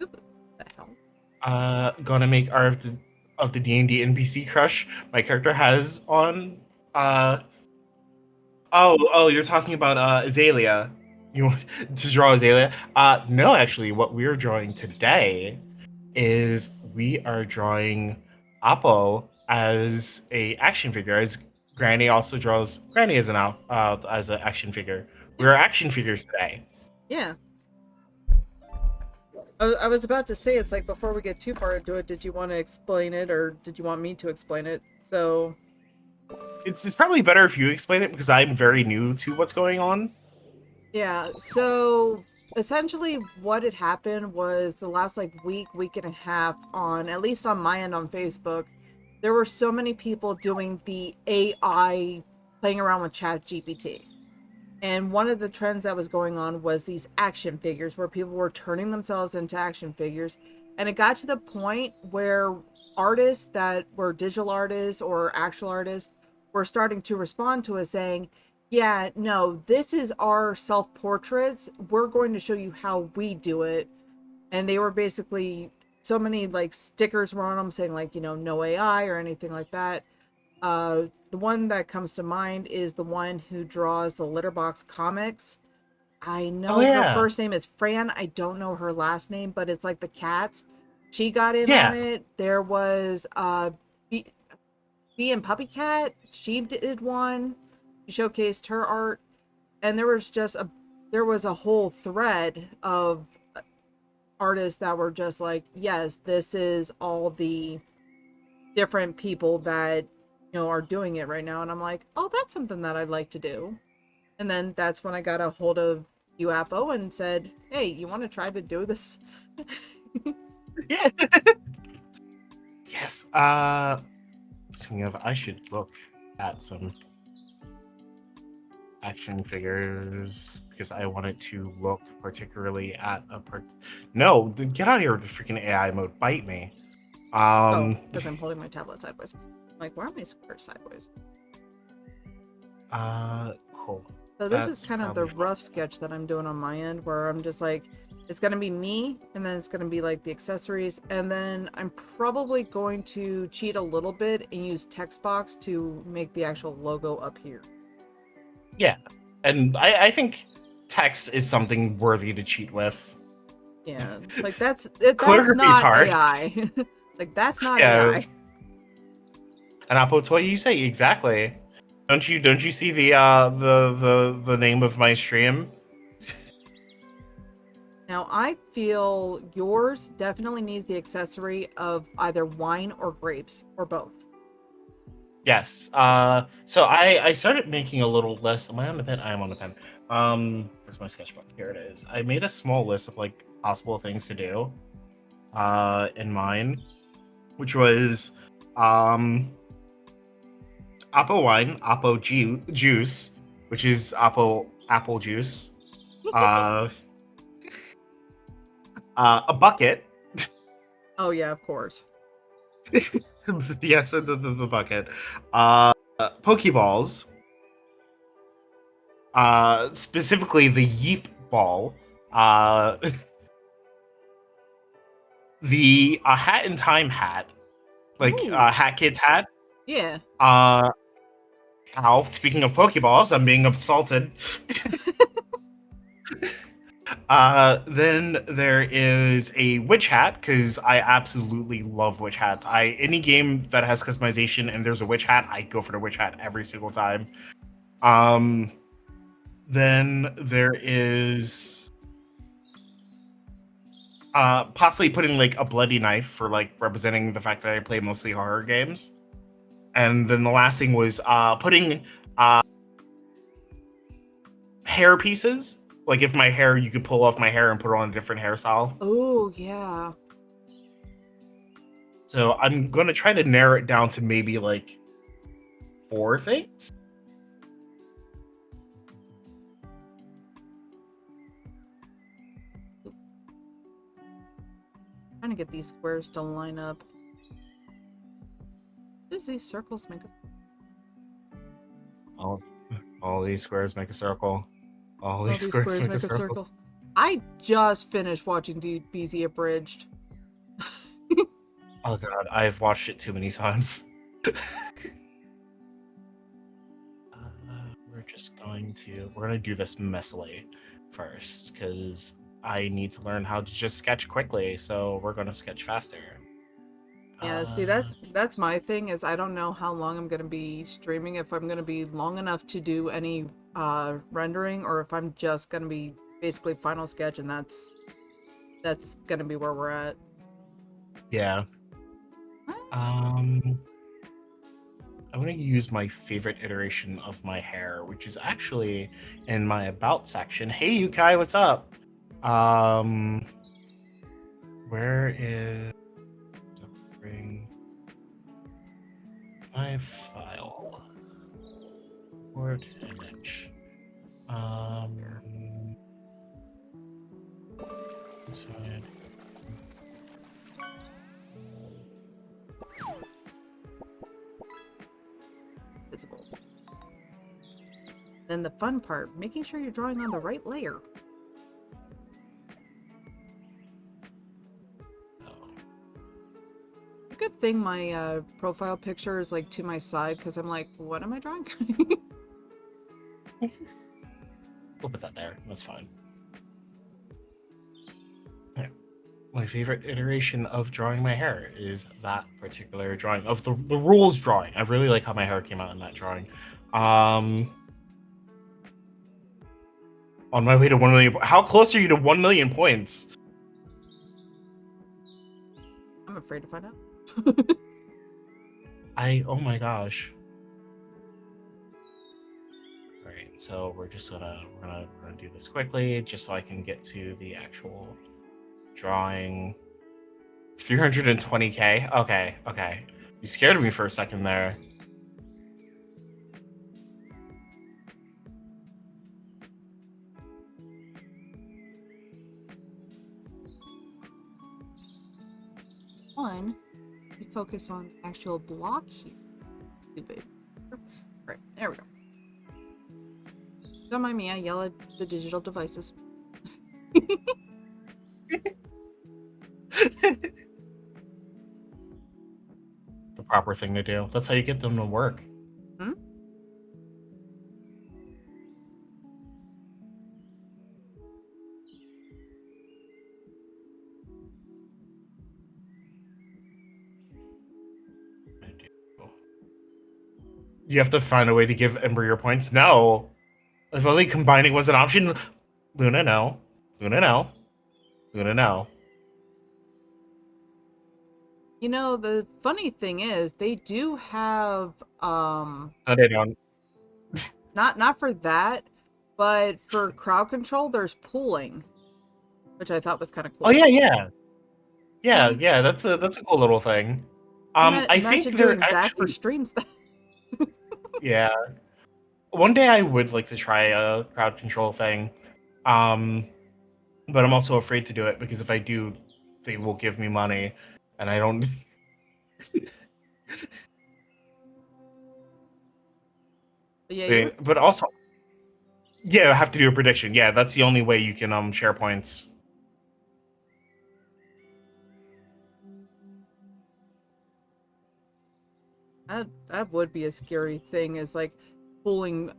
What the hell? Gonna make our of the D&D NPC crush my character has on. Uh, oh, you're talking about Azalea. You want to draw Azalea? No, actually, what we're drawing today is we are drawing Apo as a action figure. As Granny also draws Granny as as an action figure. Yeah, We're action figures today. yeah. I was about to say it's like before we get too far into it, did you want to explain it or did you want me to explain it? So It's probably better if you explain it because I'm very new to what's going on. yeah, so essentially what had happened was the last like week and a half on at least on my end on Facebook, there were so many people doing the AI playing around with Chat GPT. And one of the trends that was going on was these action figures where people were turning themselves into action figures. And it got to the point where artists that were digital artists or actual artists were starting to respond to it saying, yeah, no, this is our self portraits. We're going to show you how we do it. And they were basically so many like stickers were on them saying, like, no AI or anything like that. The one that comes to mind is the one who draws the Litterbox comics. I Oh know her yeah, first name is Fran. I don't know her last name, but it's like the cat. She got in on yeah. it. There was B, B and Puppy Cat. She did one. She showcased her art, and there was a whole thread of artists that were just like, yes, this is all the different people that are doing it right now, and I'm like, oh, that's something that I'd like to do. And then that's when I got a hold of UAPO and said, hey, you want to try to do this? Yeah. Yes. Speaking of, I should look at some action figures because I wanted to look particularly at a part. No, get out of here with the freaking AI mode. Bite me. Oh, Um. because I'm holding my tablet sideways. I'm like, why are my squares sideways? Cool. So this is That's kind of the probably fine. rough sketch that I'm doing on my end where I'm just like, it's going to be me, and then it's going to be like the accessories, and then I'm probably going to cheat a little bit and use text box to make the actual logo up here. Yeah, and I think text is something worthy to cheat with. Yeah, it's like that's Calligraphy's not hard. AI. It's like that's not Yeah, AI. an Apotoy, you say exactly. Don't you see the name of my stream? Now, I feel yours definitely needs the accessory of either wine or grapes or both. Yes. So I started making a little list. Am I on the pen? I am on the pen. Where's my sketchbook? Here it is. I made a small list of like possible things to do. In mine, which was apple wine, juice, which is apple juice. Uh, a bucket. Oh yeah, of course. Yes, the bucket. Uh, Pokeballs. Specifically the Yeep ball. Uh, the Hat in Time hat, like Ooh, Hat Kid's hat. yeah. Uh, Ow, speaking of Pokeballs, I'm being assaulted. Then there is a witch hat because I absolutely love witch hats. Any game that has customization and there's a witch hat, I go for the witch hat every single time. Um, then there is possibly putting like a bloody knife for like representing the fact that I play mostly horror games. And then the last thing was putting uh hair pieces. Like if my hair, you could pull off my hair and put it on a different hairstyle. Oh yeah. So I'm gonna try to narrow it down to maybe like four things. Trying to get these squares to line up. Does these circles make us? All, all these squares make a circle. All All these these squares squares make a make a circle. circle. I just finished watching DBZ Abridged. Oh god, I've watched it too many times. We're gonna do this messily first because I need to learn how to just sketch quickly. So we're gonna sketch faster. Yeah, see, that's my thing is I don't know how long I'm gonna be streaming, if I'm gonna be long enough to do any rendering, or if I'm just gonna be basically final sketch, and that's gonna be where we're at. Yeah. I'm gonna use my favorite iteration of my hair, which is actually in my about section. Hey, Yukai, what's up? Where is bring my file? Port image. Inside. Visible. Then the fun part, making sure you're drawing on the right layer. Oh. Good thing my profile picture is like to my side, because I'm like, what am I drawing? We'll put that there. That's fine. Yeah. My favorite iteration of drawing my hair is that particular drawing of the rules drawing. I really like how my hair came out in that drawing. On my way to 1 million. How close are you to 1 million points? I'm afraid to find out. Oh my gosh. All right, so we're gonna do this quickly just so I can get to the actual drawing. 320k. Okay. You scared me for a second there. One, we focus on the actual block here. Stupid. Right, there we go. Don't mind me, I yell at the digital devices. The proper thing to do. That's how you get them to work. Hmm? You have to find a way to give Ember your points. No. If only combining was an option. Luna, no. Luna, no. Luna, no. You know, the funny thing is, they do have, No, they don't. not for that, but for crowd control, there's pooling, which I thought was kind of Oh cool. yeah. That's a cool little thing. I think Imagine they're doing that for actually streams. yeah. One day I would like to try a crowd control thing. Um, but I'm also afraid to do it because if I do, they will give me money, and I don't. But yeah, you were. But also, yeah, I have to do a prediction. Yeah, that's the only way you can share points. That would be a scary thing, is like pulling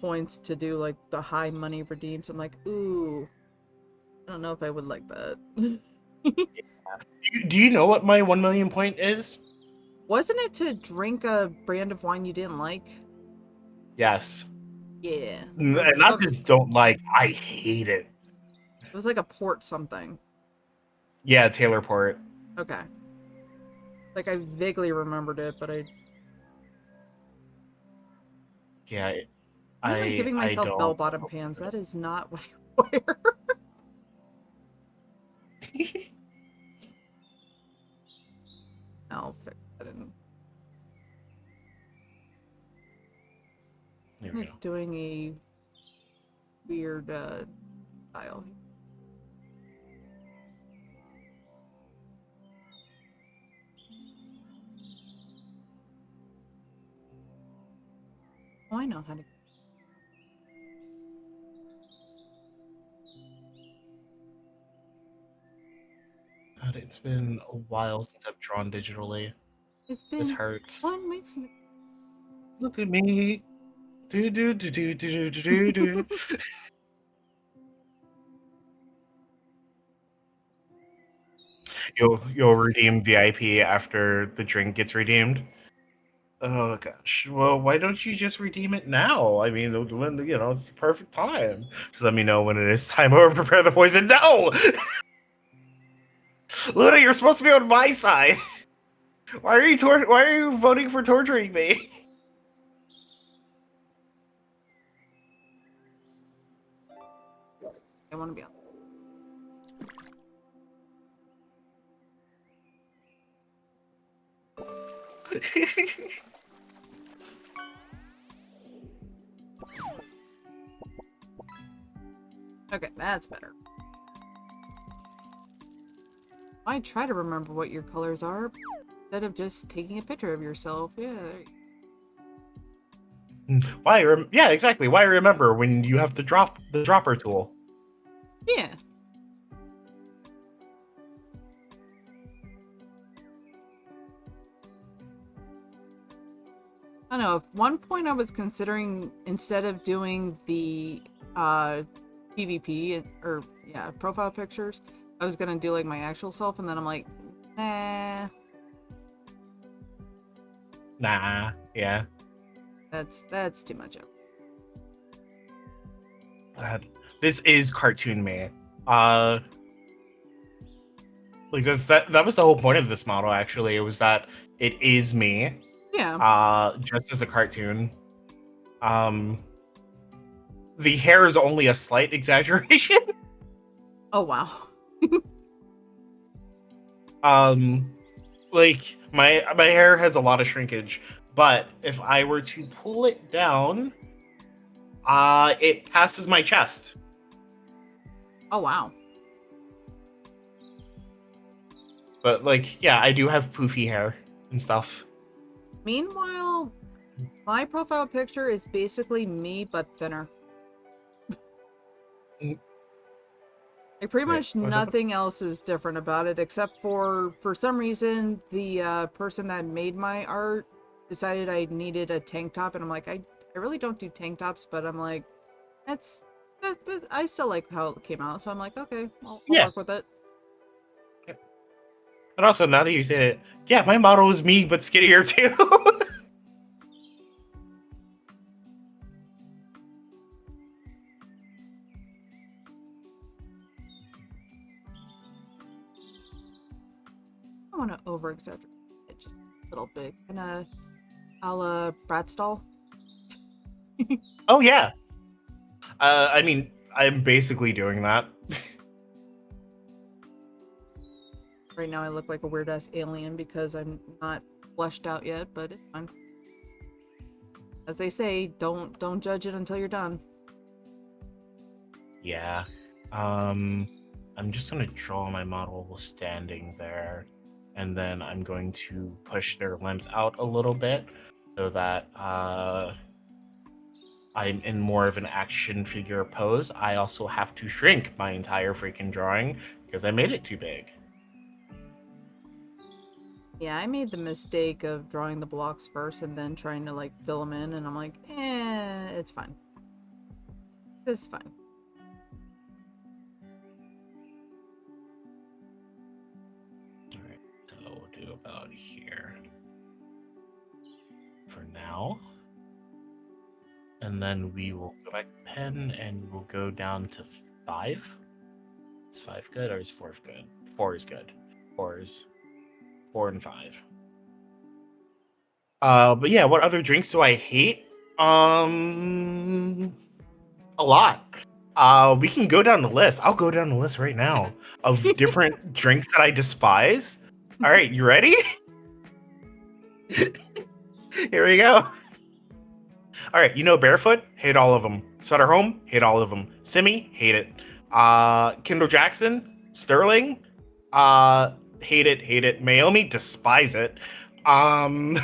points to do like the high money redeems. I'm like, ooh, I don't know if I would like that. Do you know what my 1 million point is? Wasn't it to drink a brand of wine you didn't like? Yes. Yeah. And Or not some, just don't like, I hate it. it was like a port something. Yeah, Taylor Port. Okay. Like I vaguely remembered it, but Yeah, why am I giving I myself don't. bell-bottom pants? That is not what I wear. I'll fix that in. There we I'm go. doing a weird style. Oh, I know how to. God, it's been a while since I've drawn digitally. It's This been hurts. 1 week. Look at me. Do do do do do do do do. You'll redeem VIP after the drink gets redeemed. Oh gosh. Well, why don't you just redeem it now? I mean, when it's the perfect time. Just let me know when it is time or prepare the poison. No, Luna, you're supposed to be on my side. Why are you voting for torturing me? I want to be on. Okay, that's better. I try to remember what your colors are instead of just taking a picture of yourself. Yeah. Yeah, exactly. Why remember when you have the dropper tool? Yeah. I don't know. At one point I was considering, instead of doing the PvP or profile pictures, I was gonna do like my actual self, and then I'm like, nah, Nah, yeah. that's too much effort. God, this is cartoon me. Uh, because that was the whole point of this model. Actually, it was that it is me. Yeah. Just as a cartoon. Um, the hair is only a slight exaggeration. Oh wow. Like my hair has a lot of shrinkage, but if I were to pull it down, it passes my chest. Oh wow. But like, yeah, I do have poofy hair and stuff. Meanwhile, my profile picture is basically me but thinner. Like pretty Wait, much what happened? nothing else is different about it, except for some reason the person that made my art decided I needed a tank top, and I'm like, I really don't do tank tops, but I'm like, that I still like how it came out, so I'm like, okay, I'll Yeah. work with it. And also, now that you say it, yeah, my model is me but skinnier too. I want to over exaggerate it just a little bit, kind of a la Bratstall. Oh yeah. I mean, I'm basically doing that. Right now I look like a weird ass alien because I'm not fleshed out yet, but it's fine. As they say, don't judge it until you're done. Yeah. I'm just gonna draw my model standing there, and then I'm going to push their limbs out a little bit so that I'm in more of an action figure pose. I also have to shrink my entire freaking drawing because I made it too big. Yeah, I made the mistake of drawing the blocks first and then trying to like fill them in, and I'm like, it's fine. This is fine. Alright, so we'll do about here for now. And then we will go back to pen and we'll go down to 5. Is 5 good or is 4 good? 4 is good. 4 is 4 and 5. But yeah, what other drinks do I hate? A lot. We can go down the list. I'll go down the list right now of different drinks that I despise. All right, you ready? Here we go. All right, Barefoot, hate all of them. Sutter Home, hate all of them. Simi, hate it. Kendall Jackson, Sterling, hate it, hate it. Mayomi, despise it. Um,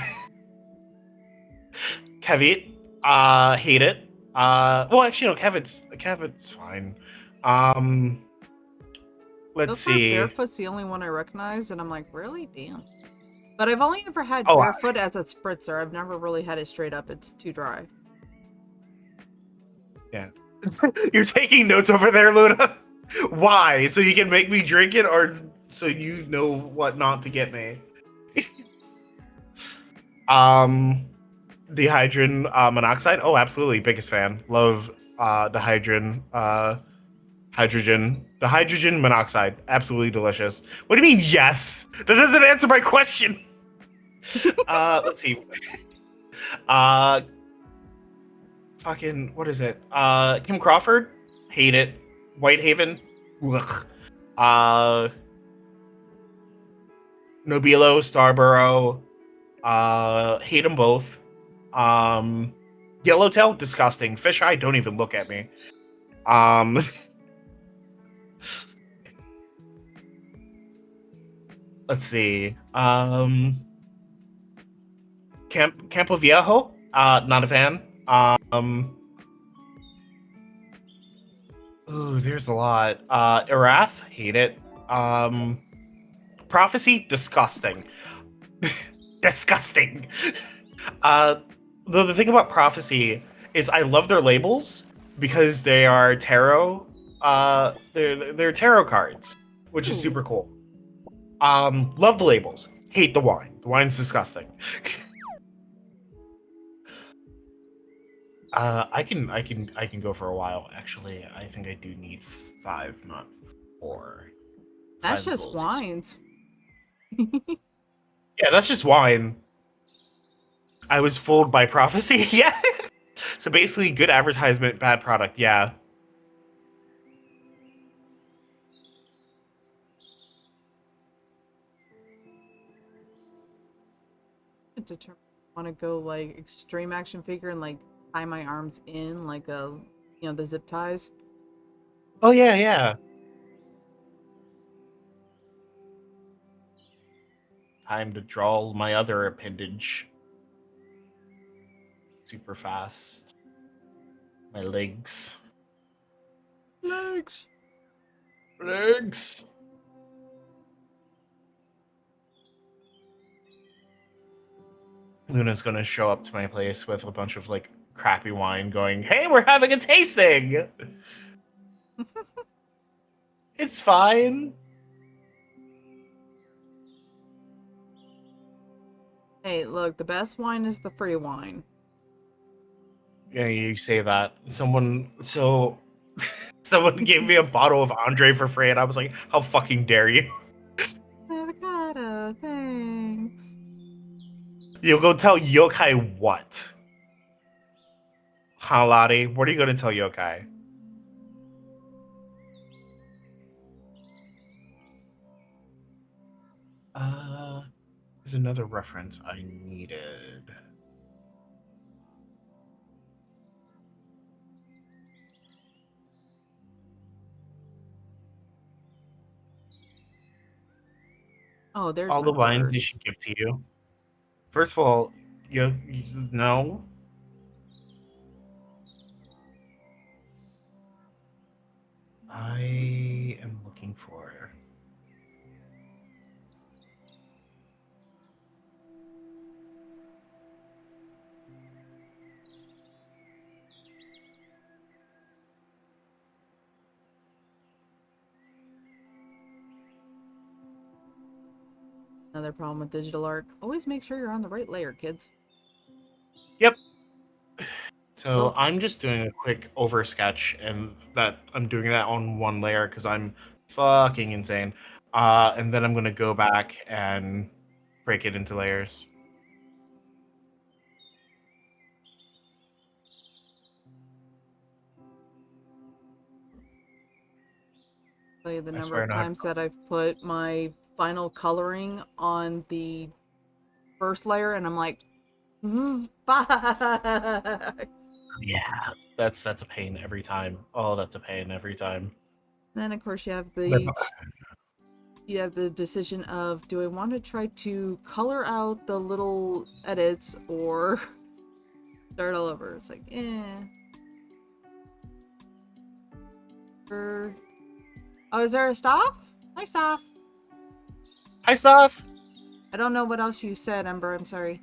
Kevit, hate it. Well, actually, no, Kevin's fine. Um, Let's So far, see. Barefoot's the only one I recognize, and I'm like, really? Damn. But I've only ever had Oh, Barefoot as a spritzer. I've never really had it straight up. It's too dry. yeah. You're taking notes over there, Luna. Why? So you can make me drink it, or so you know what not to get me? um, dehydrogen monoxide. Oh, absolutely, biggest fan. Love dehydrogen hydrogen. The hydrogen monoxide, absolutely delicious. What do you mean? Yes, that doesn't answer my question. Let's see. Uh, fucking what is it? Kim Crawford, hate it. Whitehaven, ugh. Uh, Nobilo, Starborough, hate them both. Um, Yellowtail, disgusting. Fisheye, don't even look at me. Um, let's see. Campo Viejo, not a fan. Ooh, there's a lot. Irath, hate it. Um, Prophecy, disgusting. Disgusting. Uh, the thing about Prophecy is I love their labels because they are tarot. They're tarot cards, which is Ooh. super cool. Love the labels. Hate the wine. The wine's disgusting. I can go for a while. Actually, I think I do need 5, not 4. That's 5 is a just little too. wines. Yeah, that's just wine. I was fooled by prophecy. Yeah. So basically, good advertisement, bad product. Yeah. Determine want to go like extreme action figure and like tie my arms in like a the zip ties. Oh yeah, yeah. Time to draw my other appendage. Super fast. My legs. Legs. Legs. Luna's gonna show up to my place with a bunch of like crappy wine, going, "Hey, we're having a tasting." It's fine. Hey, look, the best wine is the free wine. Yeah, you say that. Someone gave me a bottle of Andre for free, and I was like, "How fucking dare you?" Avocado, thanks. You'll go tell Yokai what? Halati, what are you gonna tell Yokai? Uh, there's another reference I needed. Oh, there's All my the wines they purse. should give to you. First of all, you no. I am looking for. Another problem with digital art. Always make sure you're on the right layer, kids. Yep. So Well, I'm just doing a quick over sketch, and that I'm doing that on one layer because I'm fucking insane. And then I'm gonna go back and break it into layers. tell you the I number swear I of know how to. times that I've put my final coloring on the first layer and I'm like, fuck. Yeah, that's a pain every time. Oh, that's a pain every time. Then of course But you have the decision of do I want to try to color out the little edits or start all over. It's like, Oh, is there a stop? Hi, Stoph. Hi, Soph. I don't know what else you said, Ember. I'm sorry.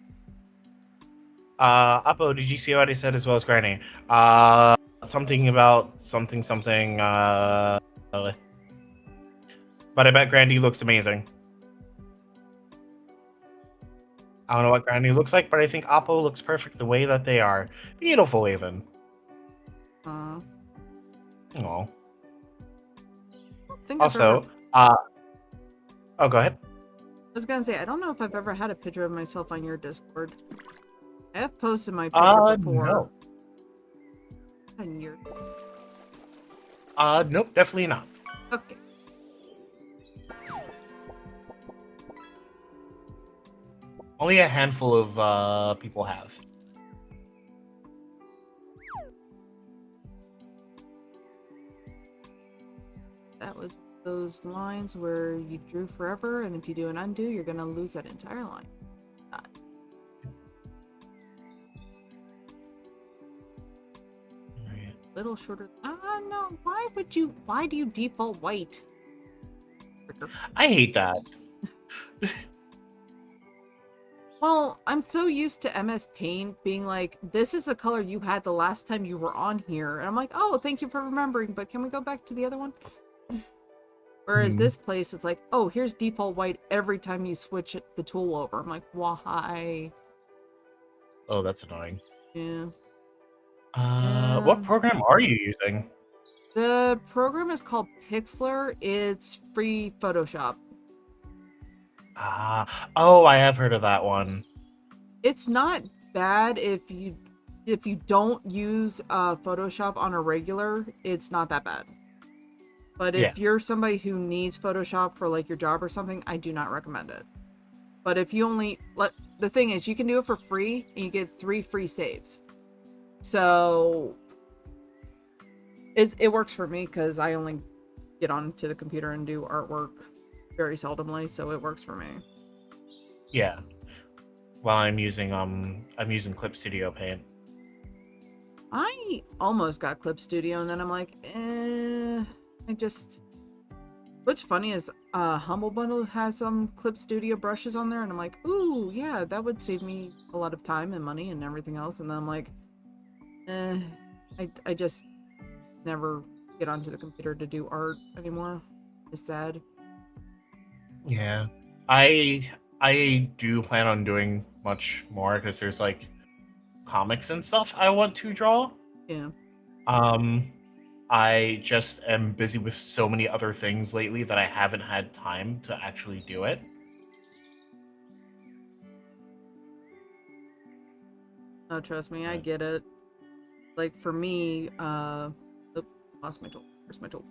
Apo, did you see what I said as well as Granny? Something about something. But I bet Granny looks amazing. I don't know what Granny looks like, but I think Apo looks perfect the way that they are. Beautiful, even. I Oh. don't think I've ever. Also, oh, go ahead. I was gonna say I don't know if I've ever had a picture of myself on your Discord. I have posted my picture before. No. On your. Nope, definitely not. Okay. Only a handful of people have. That was those lines where you drew forever, and if you do an undo, you're gonna lose that entire line. Right. Little shorter. No. Why do you default white? I hate that. Well, I'm so used to MS Paint being like, this is the color you had the last time you were on here. And I'm like, oh, thank you for remembering, but can we go back to the other one? Whereas this place, it's like, oh, here's default white every time you switch the tool over. I'm like, why? Oh, that's annoying. Yeah. What program are you using? The program is called Pixlr. It's free Photoshop. Oh, I have heard of that one. It's not bad if you don't use Photoshop on a regular. It's not that bad. But Yeah. if you're somebody who needs Photoshop for like your job or something, I do not recommend it. But if you only the thing is, you can do it for free and you get 3 free saves. So it works for me because I only get onto the computer and do artwork very seldomly, so it works for me. Yeah. Well, I'm using Clip Studio Paint. I almost got Clip Studio and then I'm like, what's funny is Humble Bundle has some Clip Studio brushes on there and I'm like, ooh, yeah, that would save me a lot of time and money and everything else. And then I'm like, I just never get onto the computer to do art anymore. It's sad. Yeah. I do plan on doing much more because there's like comics and stuff I want to draw. Yeah. Um, I just am busy with so many other things lately that I haven't had time to actually do it. Oh, trust me, I But, get it. Like for me, lost my tool. Where's my tool?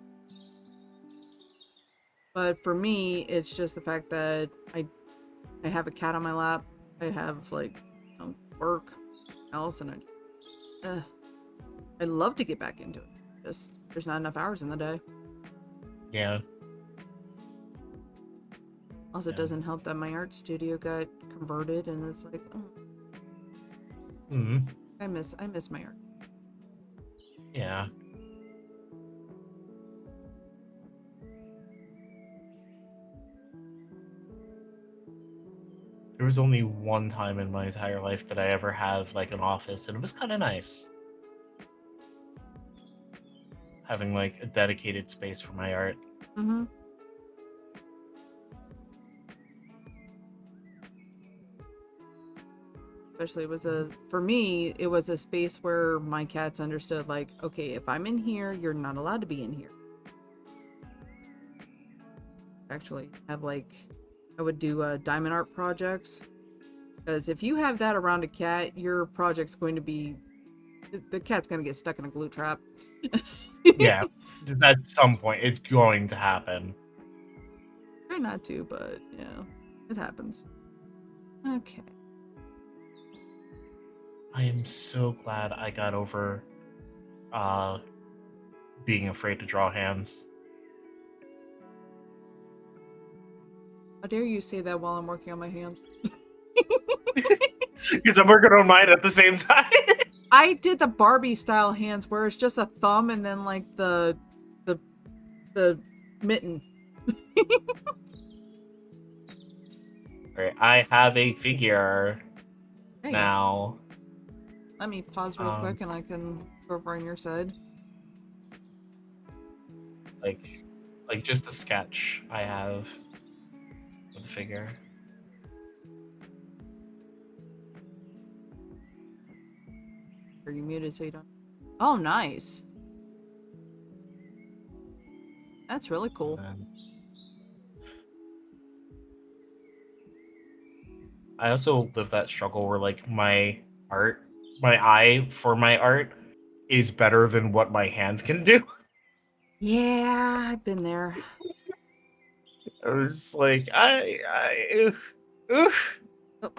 But for me, it's just the fact that I have a cat on my lap. I have like work, else, and I'd love to get back into it. Just there's not enough hours in the day. yeah. Also, it Yeah. doesn't help that my art studio got converted, and it's like, oh, Hmm. I miss my art. Yeah. There was only one time in my entire life that I ever have like an office, and it was kind of nice having like a dedicated space for my art. Mm-hmm. Especially for me, it was a space where my cats understood, like, okay, if I'm in here, you're not allowed to be in here. Actually, have like, I would do diamond art projects. Because if you have that around a cat, your project's going to be, the cat's going to get stuck in a glue trap. Yeah. At some point, it's going to happen. Try not to, but yeah, it happens. Okay. I am so glad I got over uh being afraid to draw hands. How dare you say that while I'm working on my hands? Because I'm working on mine at the same time. I did the Barbie style hands where it's just a thumb and then like the mitten. Alright, I have a figure There you go. now. Let me pause real quick and I can go over on your side. Like just a sketch I have with the figure. Are you muted so you don't? Oh, nice. That's really cool. I also live that struggle where like my eye for my art is better than what my hands can do. Yeah, I've been there. I was just like, oof, oof. Oh.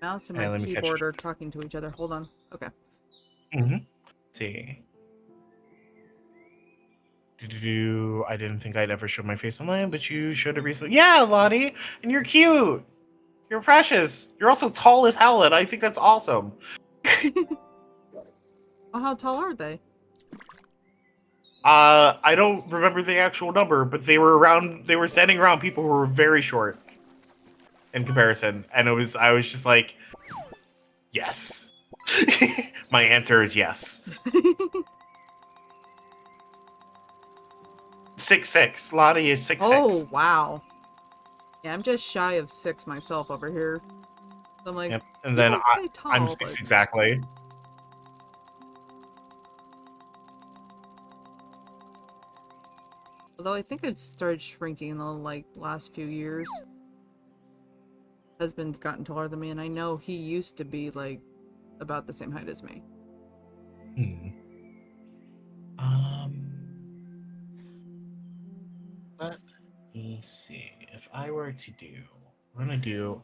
Mouse and my Hey, let me catch keyboard are talking to each other. Hold on. Okay. Mm-hmm. See. I didn't think I'd ever show my face online, but you showed it recently. Yeah, Lottie, and you're cute. You're precious. You're also tall as hell, and I think that's awesome. Well, how tall are they? I don't remember the actual number, but they were standing around people who were very short in comparison. And I was just like, yes. My answer is yes. 6'6". Lottie is 6'6". Oh, wow. Yeah, I'm just shy of 6 myself over here. So I'm like, Yep. And you then don't say I'm tall, 6 but... exactly. Although I think I've started shrinking in the, like, last few years. Husband's gotten taller than me, and I know he used to be, like, about the same height as me. Let me see. If I were to do, I'm gonna do,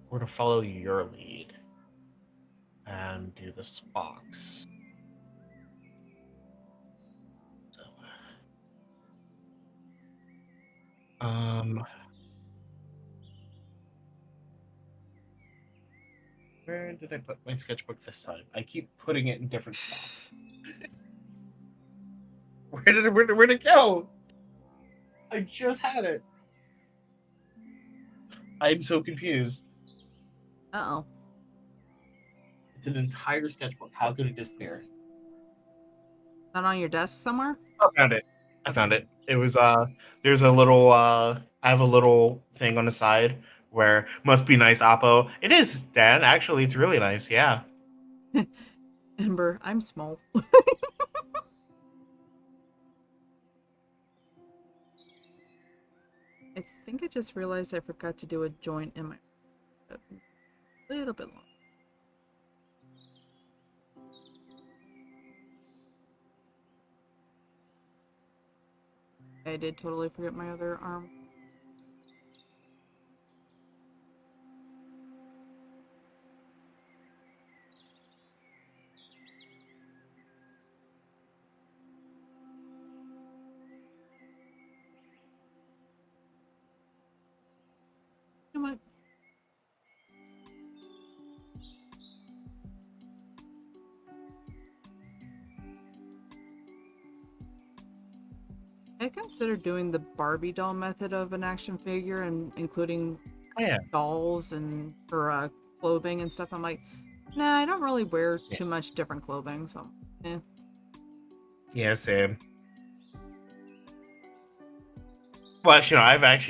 we're to follow your lead and do this box. So, where did I put my sketchbook this time? I keep putting it in different spots. Where did it go? I just had it. I'm so confused. Uh-oh. It's an entire sketchbook. How could it disappear? Not on your desk somewhere? I found it. I Okay. found it. It was there's a little I have a little thing on the side where must be nice Oppo. It is, Dan. Actually, it's really nice. Yeah. Ember, I'm small. I think I just realized I forgot to do a joint in my... a little bit long. I did totally forget my other arm. You know what? I considered doing the Barbie doll method of an action figure and including Oh, yeah. dolls and or clothing and stuff. I'm like, nah, I don't really wear Yeah. too much different clothing, so eh. Yeah, same. Well, actually,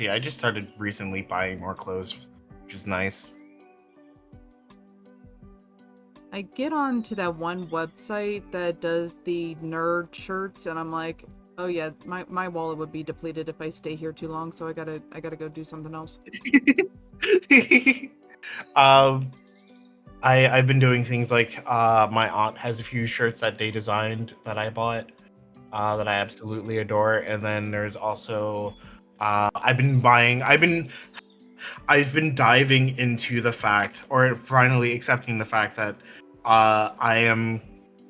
no, I just started recently buying more clothes, which is nice. I get on to that one website that does the nerd shirts, and I'm like, oh yeah, my wallet would be depleted if I stay here too long, so I gotta go do something else. um, I've been doing things like my aunt has a few shirts that they designed that I bought that I absolutely adore, and then there's also I've been diving into the fact, or finally accepting the fact that I am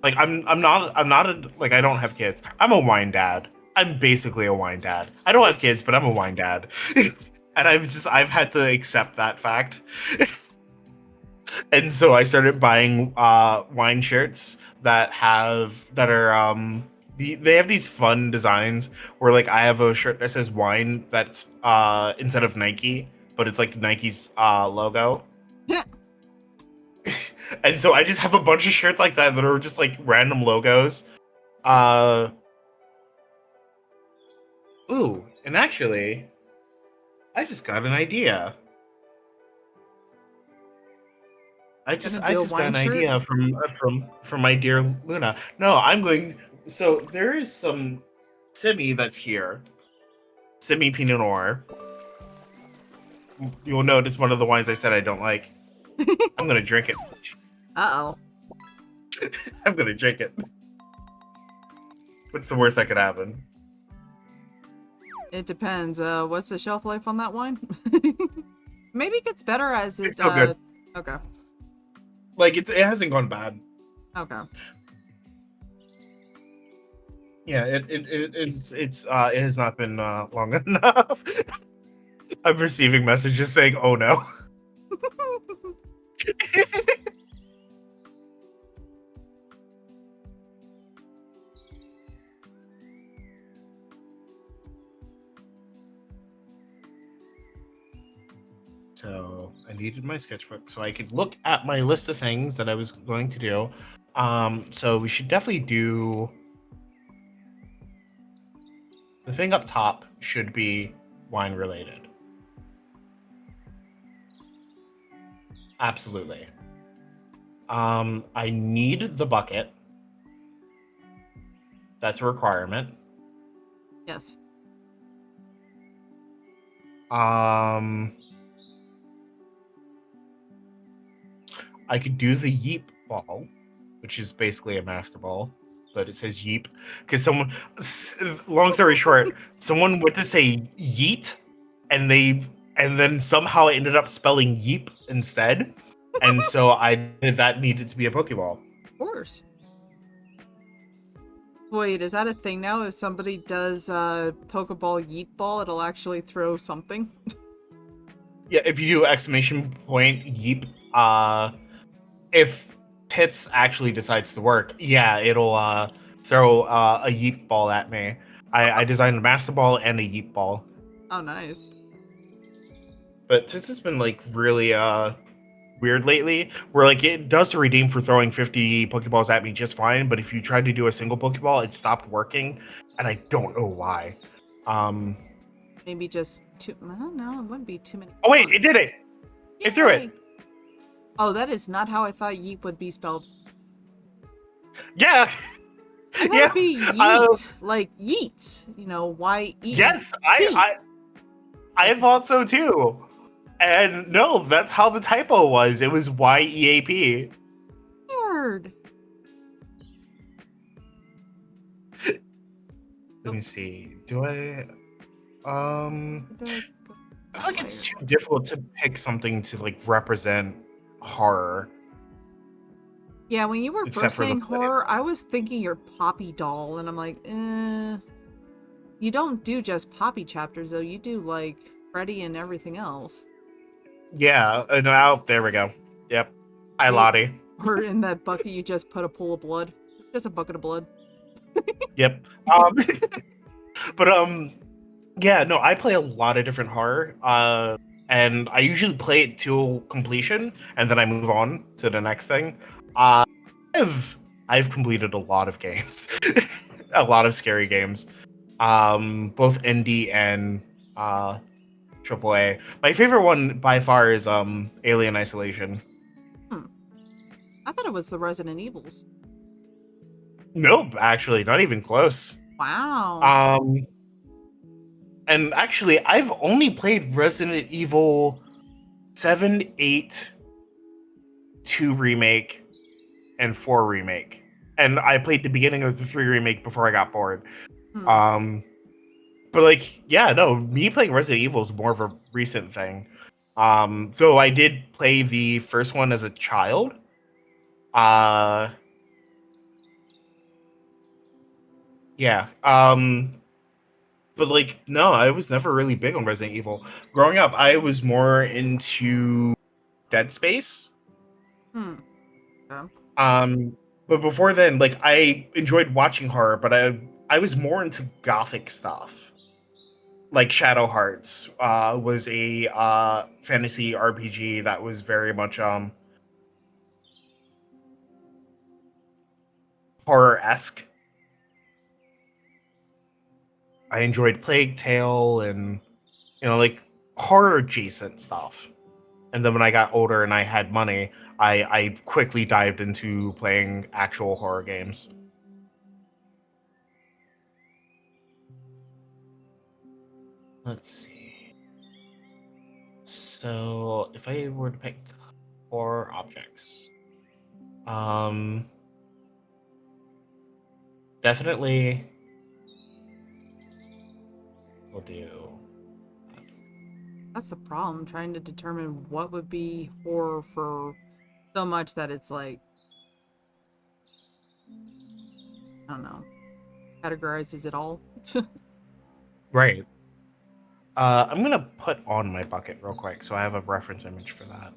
like I'm not a, like I don't have kids. I'm a wine dad. I'm basically a wine dad. I don't have kids, but I'm a wine dad. And I've had to accept that fact. And so I started buying wine shirts that they have these fun designs where like I have a shirt that says wine that's instead of Nike, but it's like Nike's logo. And so I just have a bunch of shirts like that are just like random logos. Uh Ooh, and actually, I just got an idea. Gonna I do a just got wine an shirt? idea from my dear Luna. No, I'm going. So there is some simi that's here. Simi Pinot Noir. You'll notice one of the wines I said I don't like. I'm gonna drink it. Uh-oh. I'm gonna drink it. What's the worst that could happen? It depends. What's the shelf life on that wine? Maybe it gets better as It's it, still good. okay. Like it hasn't gone bad. Okay. Yeah, it has not been long enough. I'm receiving messages saying, "Oh no." So I needed my sketchbook so I could look at my list of things that I was going to do. So we should definitely do the thing up top should be wine related. Absolutely. I need the bucket. That's a requirement. Yes. Um, I could do the yeep ball, which is basically a master ball, but it says yeep because someone. Long story short, someone went to say yeet, and then somehow it ended up spelling yeep instead, and so that needed to be a Pokeball. Of course. Wait, is that a thing now? If somebody does Pokeball Yeet Ball, it'll actually throw something? Yeah, if you do exclamation point yeep, if Tits actually decides to work, yeah, it'll throw a yeep ball at me. I designed a master ball and a yeep ball, Oh, nice. but Tits has been like really weird lately, where like it does redeem for throwing 50 Pokeballs at me just fine, but if you tried to do a single Pokeball, it stopped working, and I don't know why. Um, Maybe just too. Well, no, it wouldn't be too many. oh wait, it did it! It threw it! Yay! Oh, that is not how I thought Yeet would be spelled. Yeah! I thought Yeah! it'd be Yeet, like Yeet. You know, Yes, Y-E-E-T. I thought so too. And no, that's how the typo was. It was YEAP. Weird. Let me see. Do I Where did I go? I feel That like way. it's too difficult to pick something to like represent horror, Yeah, when you were except first for the saying play. horror, I was thinking your Poppy doll, and I'm like, You don't do just Poppy chapters, though. You do, like, Freddy and everything else. Yeah, now there we go. Yep. Hi Lottie. Or in that bucket, you just put a pool of blood. Just a bucket of blood. Yep. But yeah, no, I play a lot of different horror. And I usually play it to completion and then I move on to the next thing. I've I've completed a lot of games. A lot of scary games. Both indie and AAA. My favorite one by far is Alien Isolation. Hmm. I thought it was the Resident Evils. Nope, actually, not even close. Wow. Um and actually I've only played Resident Evil 7, 8, 2 remake, and 4 remake. And I played the beginning of the 3 remake before I got bored. Hmm. Um but like, yeah, no, me playing Resident Evil is more of a recent thing. Though I did play the first one as a child. Uh yeah. But like, no, I was never really big on Resident Evil. Growing up, I was more into Dead Space. Hmm. Okay. Um But before then, like I enjoyed watching horror, but I was more into gothic stuff. Like Shadow Hearts was a fantasy RPG that was very much horror esque. I enjoyed Plague Tale and like horror adjacent stuff. And then when I got older and I had money, I quickly dived into playing actual horror games. Let's see. So if I were to pick horror objects, um, definitely we'll do. That's the problem, trying to determine what would be horror for so much that it's like, I don't know, categorizes it all. Right. I'm gonna put on my bucket real quick so I have a reference image for that.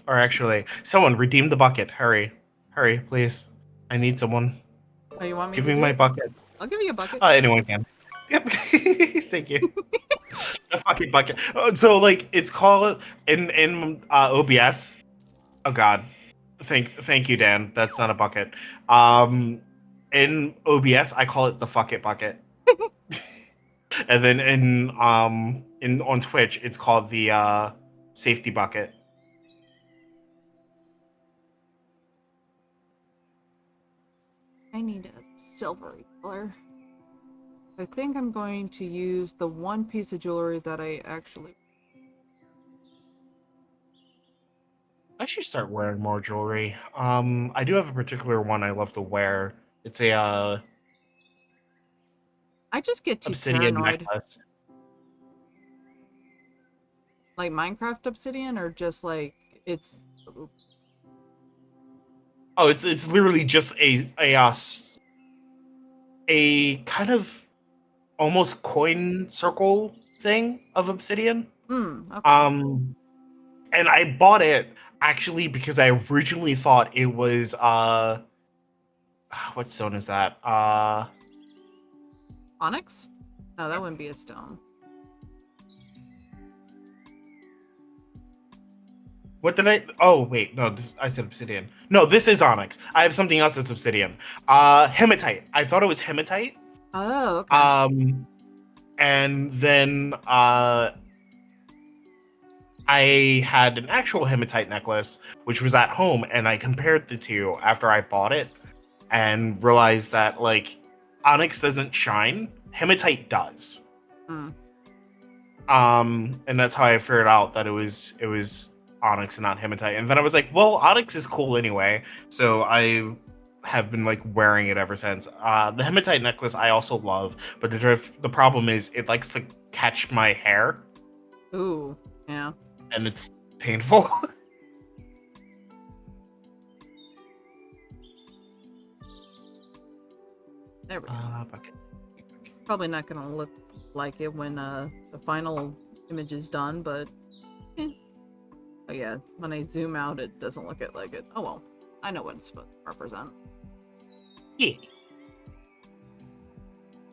Or actually, someone redeem the bucket. Hurry, hurry, please. I need someone. Oh, you want me Give to me do my it? bucket. I'll give you a bucket. Anyone can. Yep. Thank you. The fucking bucket. So like it's called in OBS. Oh God. Thank you, Dan. That's not a bucket. In OBS, I call it the fuck it bucket. And then in on Twitch, it's called the safety bucket. I need a silvery color. I think I'm going to use the one piece of jewelry that I actually. I should start wearing more jewelry. I do have a particular one I love to wear. It's a I just get too obsidian paranoid. necklace. Like Minecraft obsidian, or just like it's. Oh, it's literally just a kind of almost coin circle thing of obsidian. Okay. Um, and I bought it actually because I originally thought it was what stone is that? Onyx? No, that wouldn't be a stone. What did I? Oh wait, no, this I said obsidian. No, this is onyx. I have something else that's obsidian. Hematite. I thought it was hematite. Oh, okay. Um, and then I had an actual hematite necklace, which was at home, and I compared the two after I bought it, and realized that like onyx doesn't shine, hematite does. Hmm. And that's how I figured out that it was onyx and not hematite. And then I was like, well, onyx is cool anyway, so I have been like wearing it ever since. The hematite necklace I also love, but the problem is it likes to catch my hair, Ooh, yeah. and it's painful. There we go. Bucket. Probably not gonna look like it when the final image is done, but eh. Oh yeah, when I zoom out, it doesn't look it like it. Oh well, I know what it's supposed to represent. Yeah.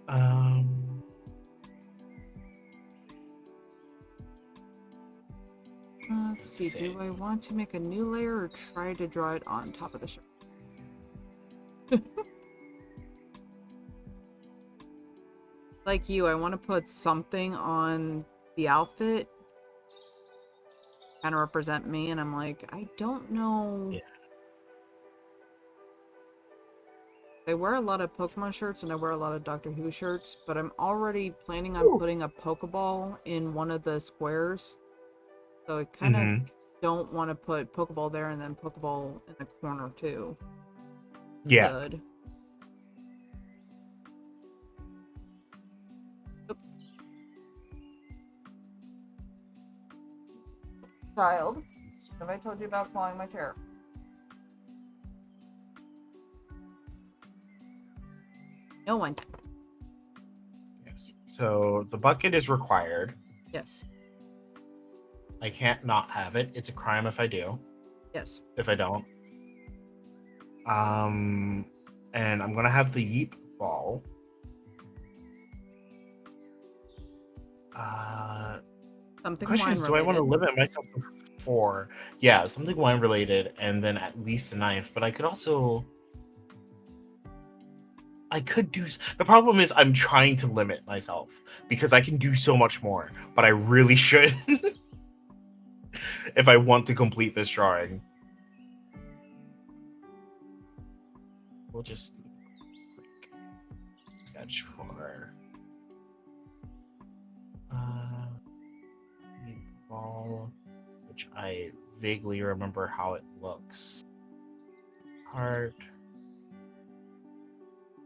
Um. Let's Let's see. see. Do I want to make a new layer or try to draw it on top of the shirt? Like you, I want to put something on the outfit, kind of represent me, and I'm like, I don't know. Yeah. I wear a lot of Pokemon shirts and I wear a lot of Doctor Who shirts, but I'm already planning on Ooh. putting a Pokeball in one of the squares. So I kind of Mm-hmm. don't want to put Pokeball there and then Pokeball in the corner too. Yeah. Good. Oop. Child, have I told you about clawing my chair? No one. Yes. So the bucket is required. Yes. I can't not have it. It's a crime if I do. Yes. if I don't. And I'm gonna have the yeep ball. The Something question wine is, do I want to related. limit myself to 4? Yeah, something wine related, and then at least a knife. But I could also, I could do. The problem is, I'm trying to limit myself because I can do so much more, but I really should if I want to complete this drawing. We'll just quick sketch for uh, ball, which I vaguely remember how it looks. Heart.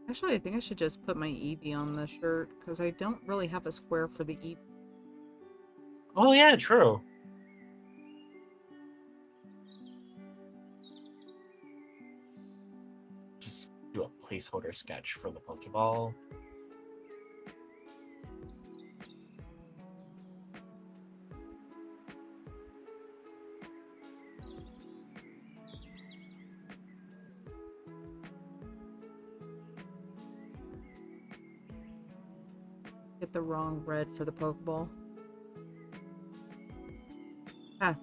Actually, I think I should just put my Eevee on the shirt because I don't really have a square for the Eevee. Oh yeah, true. Just do a placeholder sketch for the Pokeball. Get the wrong red for the Pokeball. Ah,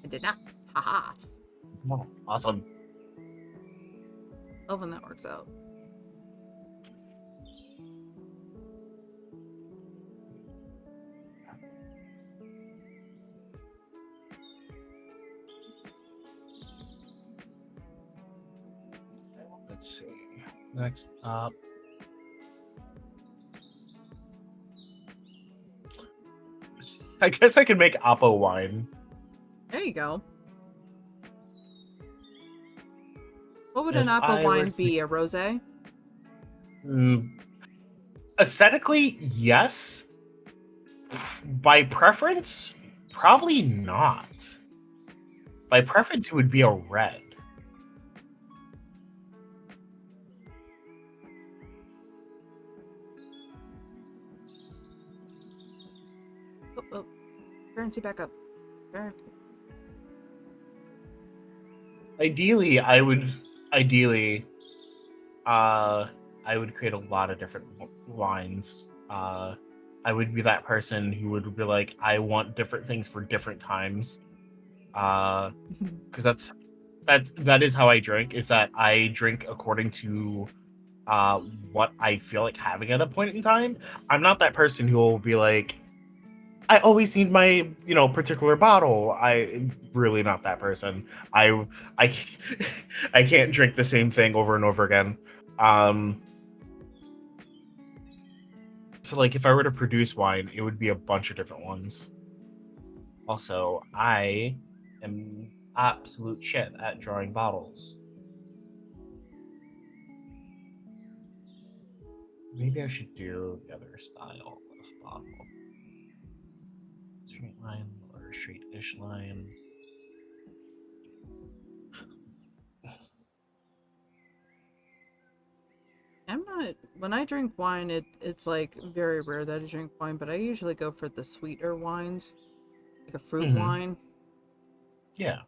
I did not. Haha. Oh, awesome. Love when that works out. Let's see. Next up. I guess I can make Oppo wine. There you go. What would an If apple I were wine to make, be? A rosé? aesthetically, yes. By preference, probably not. By preference, it would be a red. Oh, oh. Currency back up. Ideally, ideally, I would create a lot of different wines. I would be that person who would be like, I want different things for different times. Because that is how I drink. Is that I drink according to what I feel like having at a point in time. I'm not that person who will be like, I always need my, particular bottle. I really not that person. I I can't drink the same thing over and over again. Um so like if I were to produce wine, it would be a bunch of different ones. Also, I am absolute shit at drawing bottles. Maybe I should do the other style of bottle. Straight line or straight-ish line. I'm not. When I drink wine, it's like very rare that I drink wine, but I usually go for the sweeter wines, like a fruit Mm-hmm. wine. Yeah.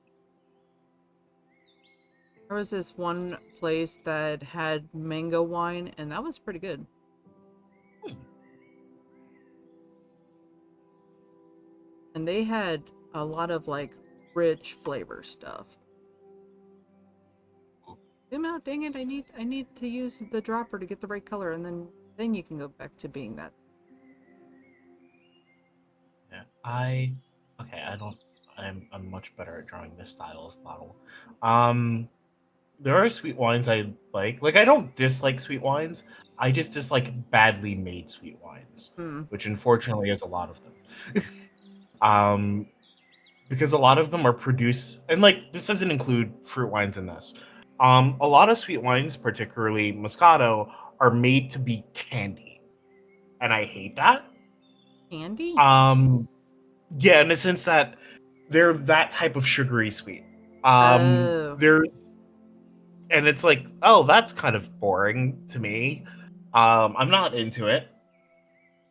There was this one place that had mango wine, and that was pretty good. Hmm. And they had a lot of like rich flavor stuff. Zoom out, dang it! I need to use the dropper to get the right color, and then you can go back to being that. Yeah. Okay, I'm much better at drawing this style of bottle. There are sweet wines I like. Like I don't dislike sweet wines. I just dislike badly made sweet wines, Hmm. which unfortunately is a lot of them. um because a lot of them are produced, and like this doesn't include fruit wines in this. A lot of sweet wines, particularly Moscato, are made to be candy, and I hate that. Candy? Um, yeah, in the sense that they're that type of sugary sweet. Oh, There's, and it's like, oh, that's kind of boring to me. I'm not into it.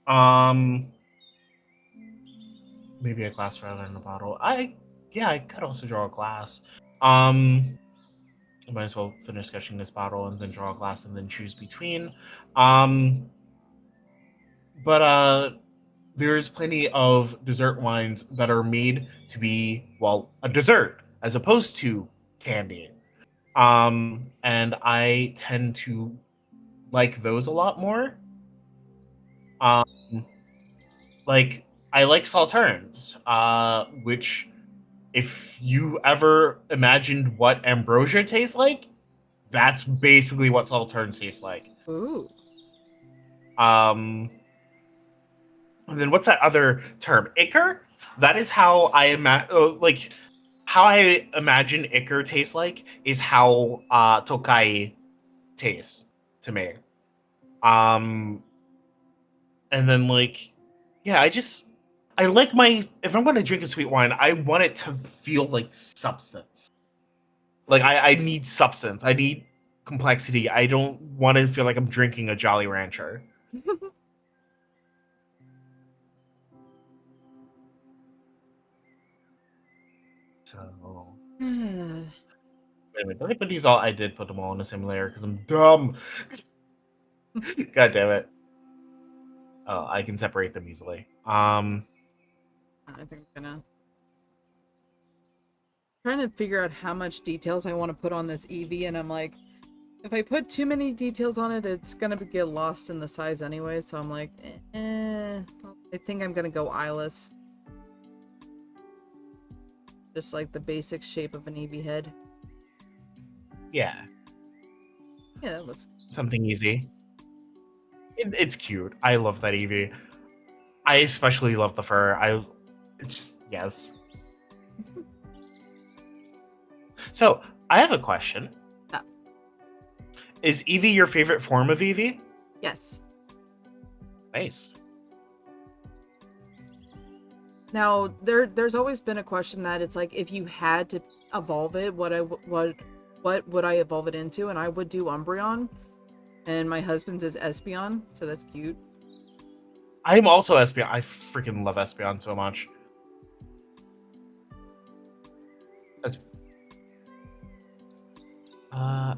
Um, Maybe a glass rather than a bottle. Yeah, I could also draw a glass. Um, I might as well finish sketching this bottle and then draw a glass and then choose between. Um, but there's plenty of dessert wines that are made to be, well, a dessert as opposed to candy. And I tend to like those a lot more. Um, like I like Sauternes, which if you ever imagined what ambrosia tastes like, that's basically what Sauternes tastes like. Ooh. Um, and then what's that other term? Ichor? That is how I like how I imagine Ichor tastes like is how Tokai tastes to me. Um, and then like, yeah, I like my if I'm gonna drink a sweet wine, I want it to feel like substance. Like I need substance. I need complexity. I don't want to feel like I'm drinking a Jolly Rancher. So wait a minute, did I put these all? I did put them all in the same layer because I'm dumb. God damn it. Oh, I can separate them easily. I think I'm gonna trying to figure out how much details I want to put on this Eevee, and I'm like, if I put too many details on it, it's gonna get lost in the size anyway. So I'm like, I think I'm gonna go eyeless, just like the basic shape of an Eevee head. Yeah, Yeah, that looks. something easy. It's cute. I love that Eevee. I especially love the fur. It's just yes. So I have a question. Yeah. Is Eevee your favorite form of Eevee? Yes. Nice. Now there's always been a question that it's like if you had to evolve it, what would I evolve it into? And I would do Umbreon, and my husband's is Espeon, so that's cute. I'm also Espeon. I freaking love Espeon so much. Es-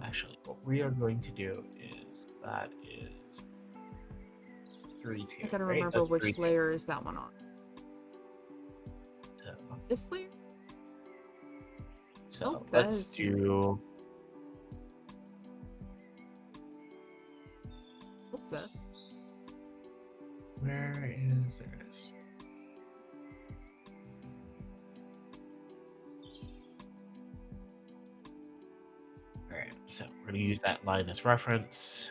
actually, what we are going to do is that is I 3-2, gotta right? remember That's which 3-2. layer is that one on. So, This layer? so Nope, that let's is. do. Nope, that. Where is there? It is. All right, so we're gonna use that line as reference,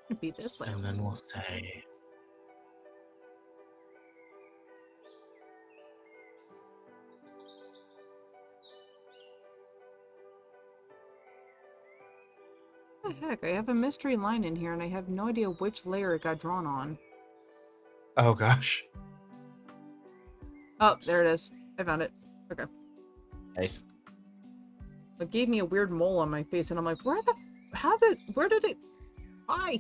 Could be this layer. and then we'll say. What the heck? I have a mystery line in here, and I have no idea which layer it got drawn on. Oh gosh. Oh, Oops. there it is. I found it. Okay. Nice. It gave me a weird mole on my face, and I'm like, where did it? Why?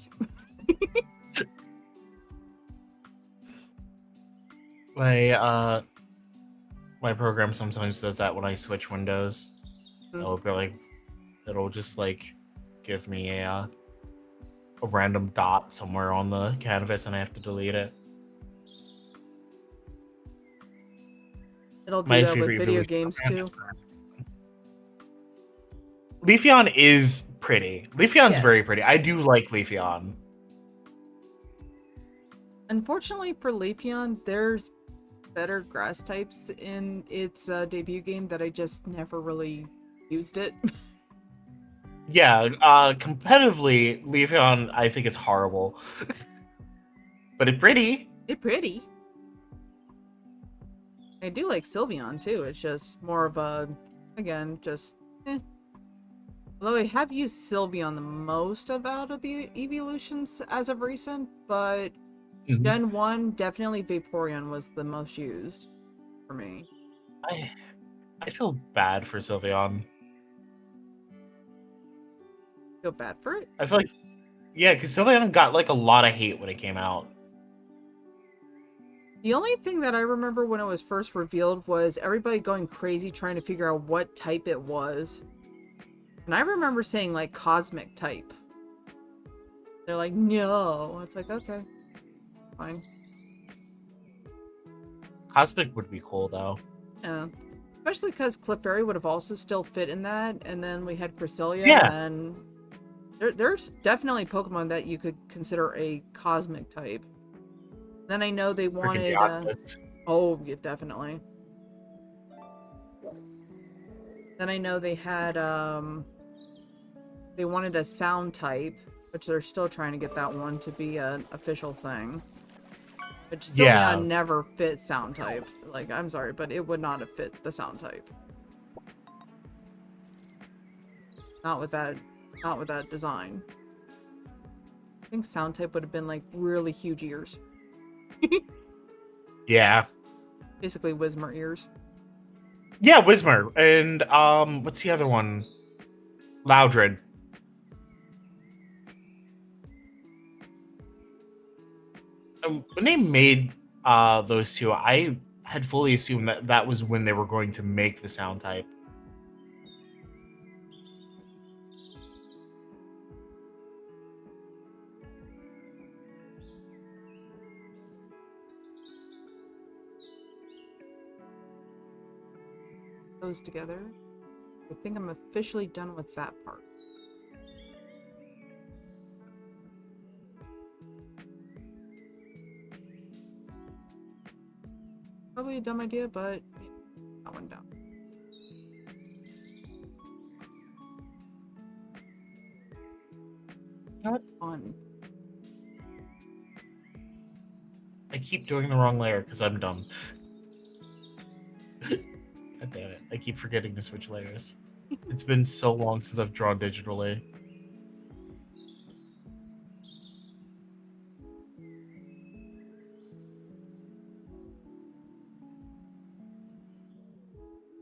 My my program sometimes does that when I switch windows. It'll be like it'll just like give me a random dot somewhere on the canvas and I have to delete it. It'll do My that with favorite video evolution games program too. is Leafeon is pretty. Leafeon's very pretty. Yes. I do like Leafeon. Unfortunately for Leafeon, there's better grass types in its debut game that I just never really used it. Yeah, competitively, Leafeon I think is horrible. But it's pretty. It's pretty. I do like Sylveon too. It's just more of a, again, just eh. Although I have used Sylveon the most of out of the evolutions as of recent, but Mhm. Gen 1, definitely Vaporeon was the most used for me. I I feel bad for Sylveon. Feel bad for it? I feel like yeah, because Sylveon got like a lot of hate when it came out. The only thing that I remember when it was first revealed was everybody going crazy trying to figure out what type it was. And I remember saying, like, cosmic type. They're like, no. It's like, okay, fine. Cosmic would be cool, though. Yeah. Especially because Clefairy would have also still fit in that, and then we had Cresselia, Yeah. and then there's definitely Pokemon that you could consider a cosmic type. Then I know they Freaking wanted, Deoxys. oh, yeah, definitely. Then I know they had, they wanted a sound type, which they're still trying to get that one to be an official thing. Which Yeah. Sylveon never fit sound type. Like, I'm sorry, but it would not have fit the sound type. Not with that design. I think sound type would have been like really huge ears. Yeah. Basically Whismer ears. Yeah, Whismer. And what's the other one? Loudred. When they made those two, I had fully assumed that that was when they were going to make the sound type. Those together. I think I'm officially done with that part. Probably a dumb idea, but yeah, that one down. Not Fun. I keep doing the wrong layer because I'm dumb. God damn it. I keep forgetting to switch layers. It's been so long since I've drawn digitally.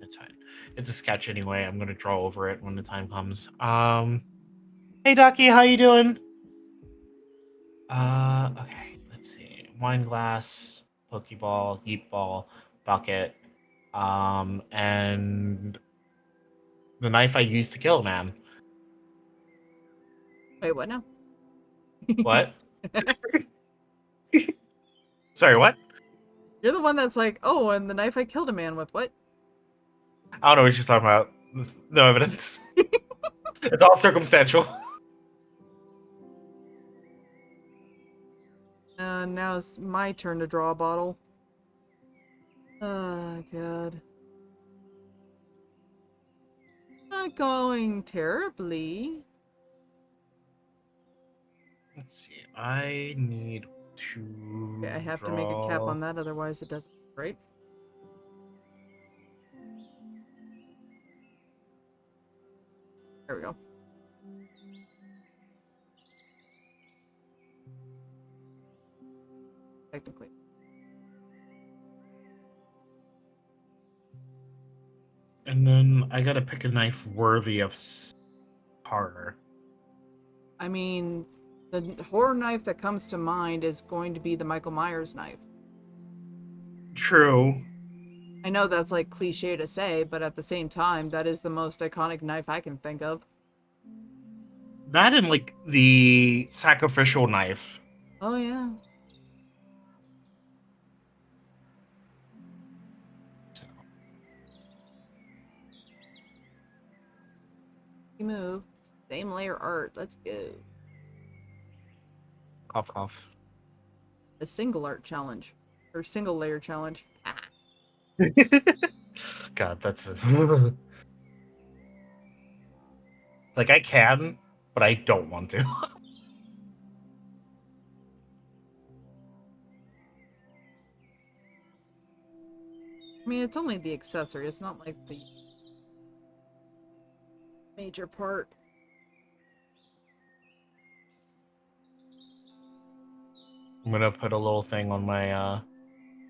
It's fine. It's a sketch anyway. I'm gonna draw over it when the time comes. Hey Ducky, how you doing? Okay, let's see. Wine glass, Pokeball, Yeet Ball, bucket, and the knife I used to kill a man. Wait, what now? What? Sorry, what? You're the one that's like, oh, and the knife I killed a man with. What? I don't know what she's talking about. No evidence. It's all circumstantial. Now it's my turn to draw a bottle. Oh, God. Not going terribly. Let's see. I need to Okay, I have to make a cap draw. on that, otherwise it doesn't, right? There we go. Technically. And then I gotta pick a knife worthy of horror. I mean, the horror knife that comes to mind is going to be the Michael Myers knife. True. I know that's like cliche to say, but at the same time, that is the most iconic knife I can think of. That and like the sacrificial knife. Oh, yeah. So, Move. Same layer art. Let's go. cough, cough. A single art challenge. Or single layer challenge. Ah. God, that's like I can, but I don't want to. I mean, it's only the accessory. It's not like the major part. I'm gonna put a little thing on my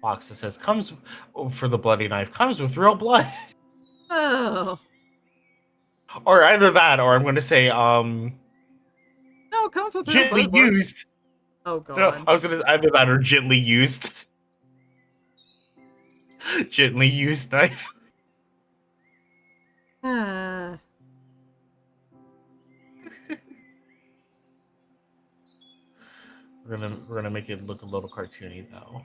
box that says comes for the bloody knife, comes with real blood. Oh. Or either that, or I'm gonna say No, it comes with real gently blood works. used. Oh, No, God. I was gonna either that or gently used. Gently used knife. Ah, We're gonna make it look a little cartoony though.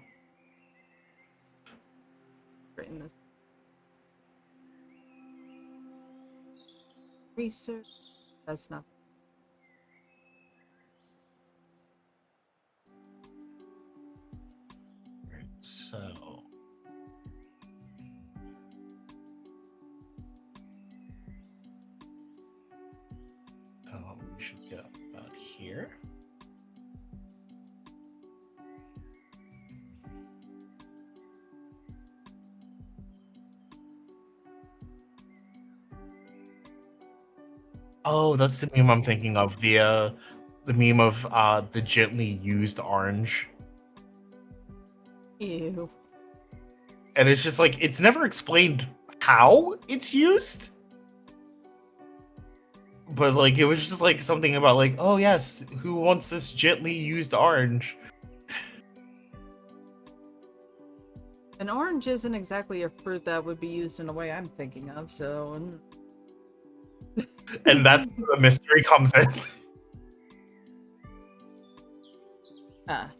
written this research. That's not. Right, so we should get up about here. Oh, that's the meme I'm thinking of. The meme of the gently used orange. Ew. And it's just like it's never explained how it's used. But like it was just like something about like, oh yes, who wants this gently used orange? An orange isn't exactly a fruit that would be used in a way I'm thinking of, so. And that's where the mystery comes in. Ah.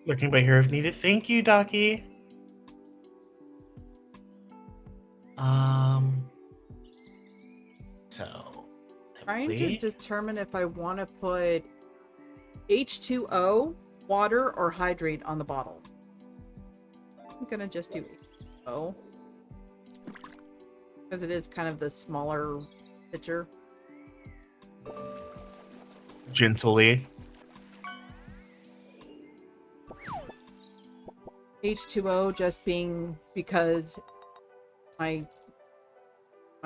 Looking by here if needed. Thank you, Docky. So Trying to typically, determine if I want to put H2O, water, or hydrate on the bottle. I'm gonna just do H2O. Because it is kind of the smaller pitcher. gently. H2O just being because my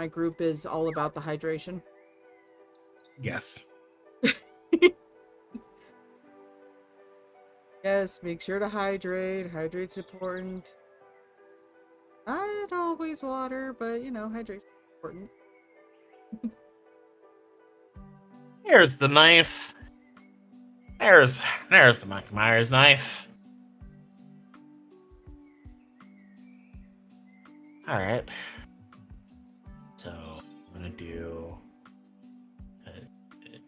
group is all about the hydration. Yes. Yes, make sure to hydrate. Hydrate's important. Not always water, but you know, hydrate's important. Here's the knife. There's the Mike Myers knife. All right. So I'm gonna do. It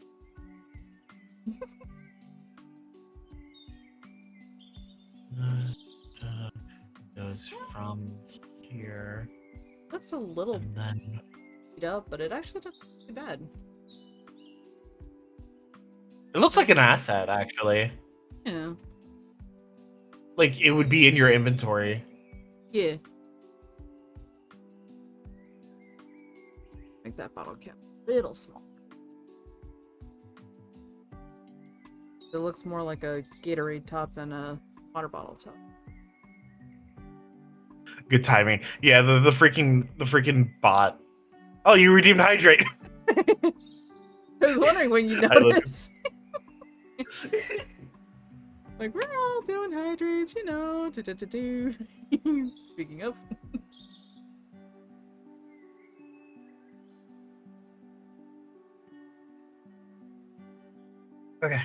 goes from here, Looks a little and then beat up, but it actually doesn't look too bad. it looks like an asset actually. Yeah. Like it would be in your inventory. Yeah. Make that bottle cap a little small. It looks more like a Gatorade top than a water bottle top. Good timing. Yeah, the freaking bot. Oh, you redeemed hydrate. I was wondering when you I love noticed. Like, we're all doing hydrates, you know. Speaking of. Okay.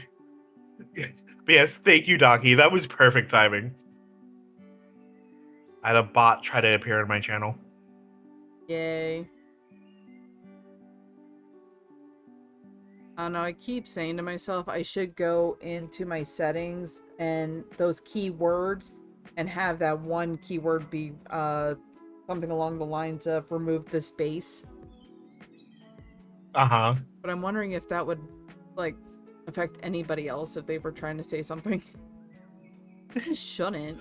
But yes, thank you, Docky. That was perfect timing. I had a bot try to appear on my channel. Yay. I don't know, I keep saying to myself I should go into my settings and those keywords and have that one keyword be something along the lines of remove the space. Uh-huh. But I'm wondering if that would like affect anybody else if they were trying to say something. It shouldn't.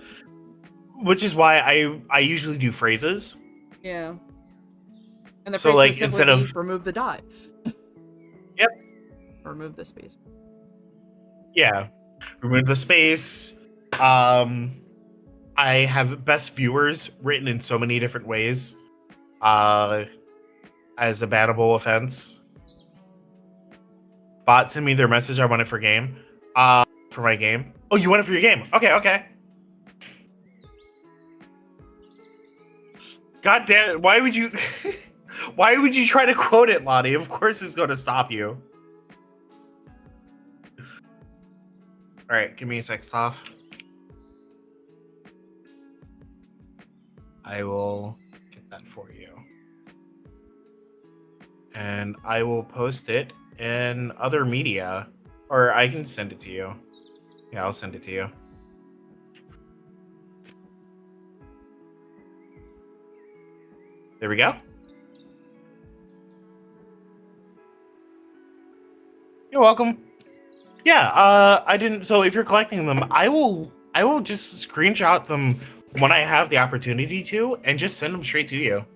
Which is why I usually do phrases. Yeah. And the So phrase would like simply instead be of remove the dot. yep, Remove the space. yeah, remove the space. Um, I have best viewers written in so many different ways. As a bannable offense. Bot send me their message. I want it for game. For my game. Oh, you want it for your game? Okay, okay. God damn it! Why would you? Why would you try to quote it, Lottie? Of course, it's going to stop you. All right, give me a sec, Stoph. I will get that for you. And I will post it in other media. Or I can send it to you. Yeah, I'll send it to you. There we go. You're welcome. Yeah, I didn't. So if you're collecting them, I will just screenshot them when I have the opportunity to, and just send them straight to you.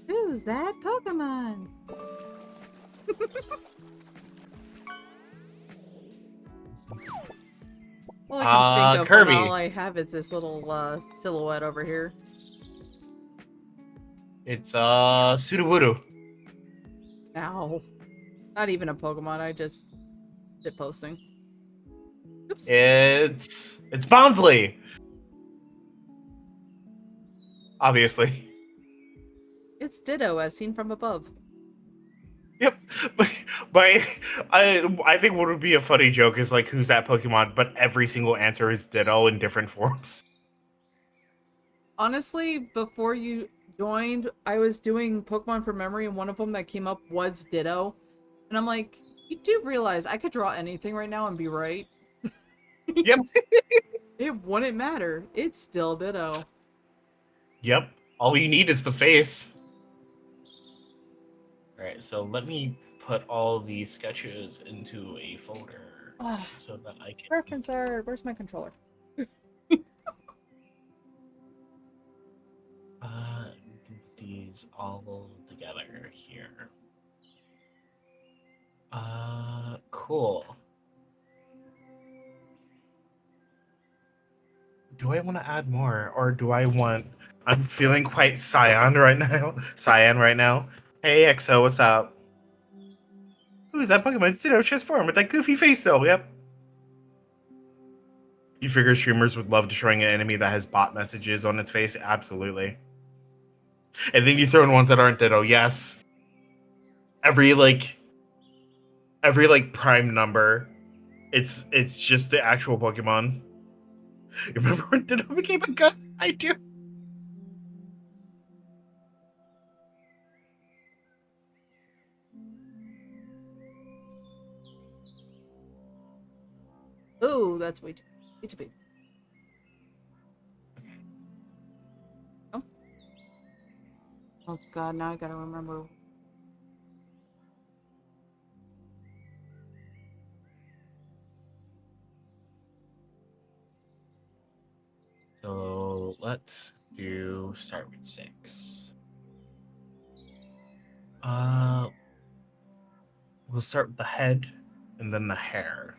Who's that Pokemon? All I can think of when all Kirby. I have is this little silhouette over here. It's Sudowoodo. Ow. Not even a Pokemon, I just did posting. Oops. It's Bounsley. Obviously. It's Ditto as seen from above. Yep. But I think what would be a funny joke is like who's that Pokemon, but every single answer is Ditto in different forms. Honestly, before you joined, I was doing Pokemon from memory, and one of them that came up was Ditto. And I'm like, you do realize I could draw anything right now and be right? Yep. It wouldn't matter. It's still Ditto. Yep. All you need is the face. Alright, so let me put all these sketches into a folder so that I can Reference art. Where's my controller? we can put these all together here. Cool. Do I want to add more, or do I want? I'm feeling quite cyan right now. Cyan right now. Hey XO, what's up? Who's that Pokemon? It's Ditto transform with that goofy face though. Yep. You figure streamers would love destroying an enemy that has bot messages on its face? Absolutely. And then you throw in ones that aren't Ditto. Yes. Every prime number, it's just the actual Pokemon. You remember when Ditto became a gun? I do. Oh, that's way too big. Oh. Oh god, now I gotta remember. So let's start with 6. Uh, we'll start with the head and then the hair.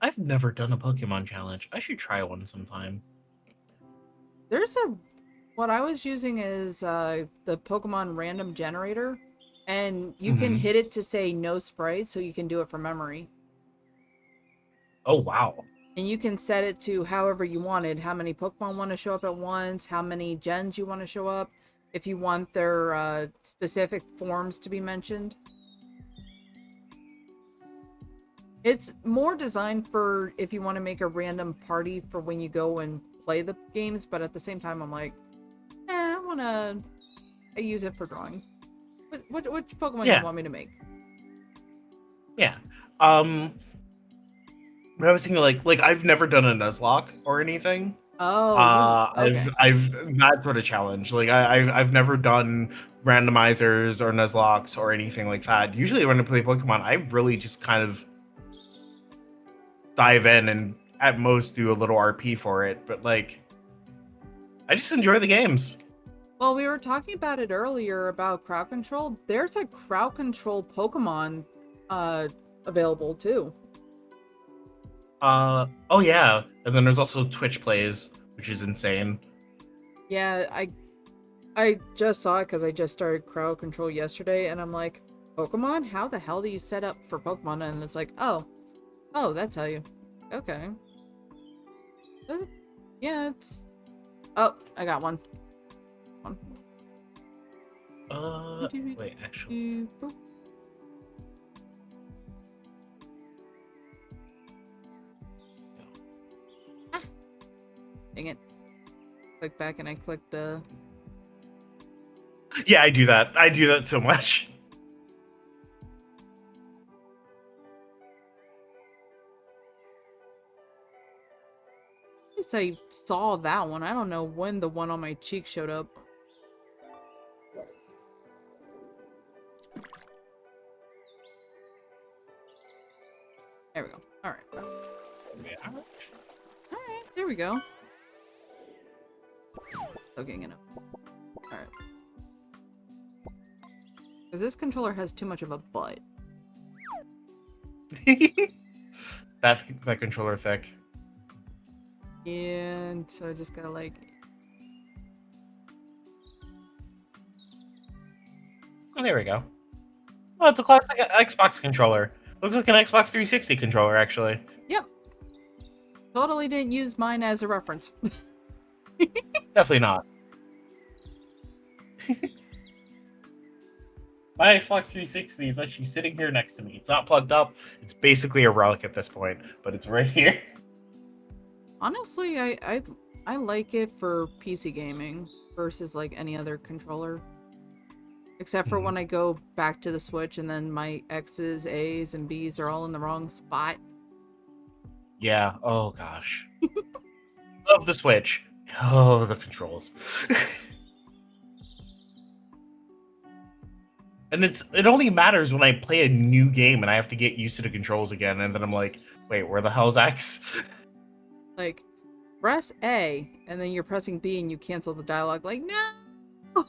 I've never done a Pokemon challenge. I should try one sometime. There's a what I was using is the Pokemon random generator, and you can hit it to say no sprite, so you can do it from memory. Oh wow. And you can set it to however you wanted, how many Pokemon want to show up at once, how many gens you want to show up, if you want their specific forms to be mentioned. It's more designed for if you want to make a random party for when you go and play the games, but at the same time, I'm like, I use it for drawing. Which Pokemon do you want me to make? Yeah. But I was thinking like I've never done a Nuzlocke or anything. Oh, okay. I've that sort of challenge. Like I've never done randomizers or Nuzlocks or anything like that. Usually when I play Pokemon, I really just kind of dive in and at most do a little RP for it. But like I just enjoy the games. Well, we were talking about it earlier about crowd control. There's a crowd control Pokemon uh available too. Oh yeah, and then there's also Twitch plays, which is insane. Yeah, I just saw it because I just started crowd control yesterday, and I'm like, Pokemon? How the hell do you set up for Pokemon? And it's like, oh, that's how you. Okay. Uh, Yeah, it's. Oh, I got one. One. Wait, actually, Ah, dang it. Click back and I click the. yeah, I do that. I do that so much. At least I saw that one. I don't know when the one on my cheek showed up. There we go. Alright. Yeah. Alright, there we go. Looking it up. Alright. Because this controller has too much of a butt. that controller thick. And so I just gotta like. Oh, there we go. Oh, it's a classic Xbox controller. Looks like an Xbox 360 controller, actually. Yep. Totally didn't use mine as a reference. Definitely not. My Xbox 360 is actually sitting here next to me. It's not plugged up. It's basically a relic at this point, but it's right here. Honestly, I like it for PC gaming versus like any other controller. Except for when I go back to the Switch and then my X's, A's, and B's are all in the wrong spot. Yeah. Oh gosh. Love the Switch. Oh, the controls. And it only matters when I play a new game and I have to get used to the controls again, and then I'm like, wait, where the hell's X? Like, press A, and then you're pressing B and you cancel the dialogue. Like, no!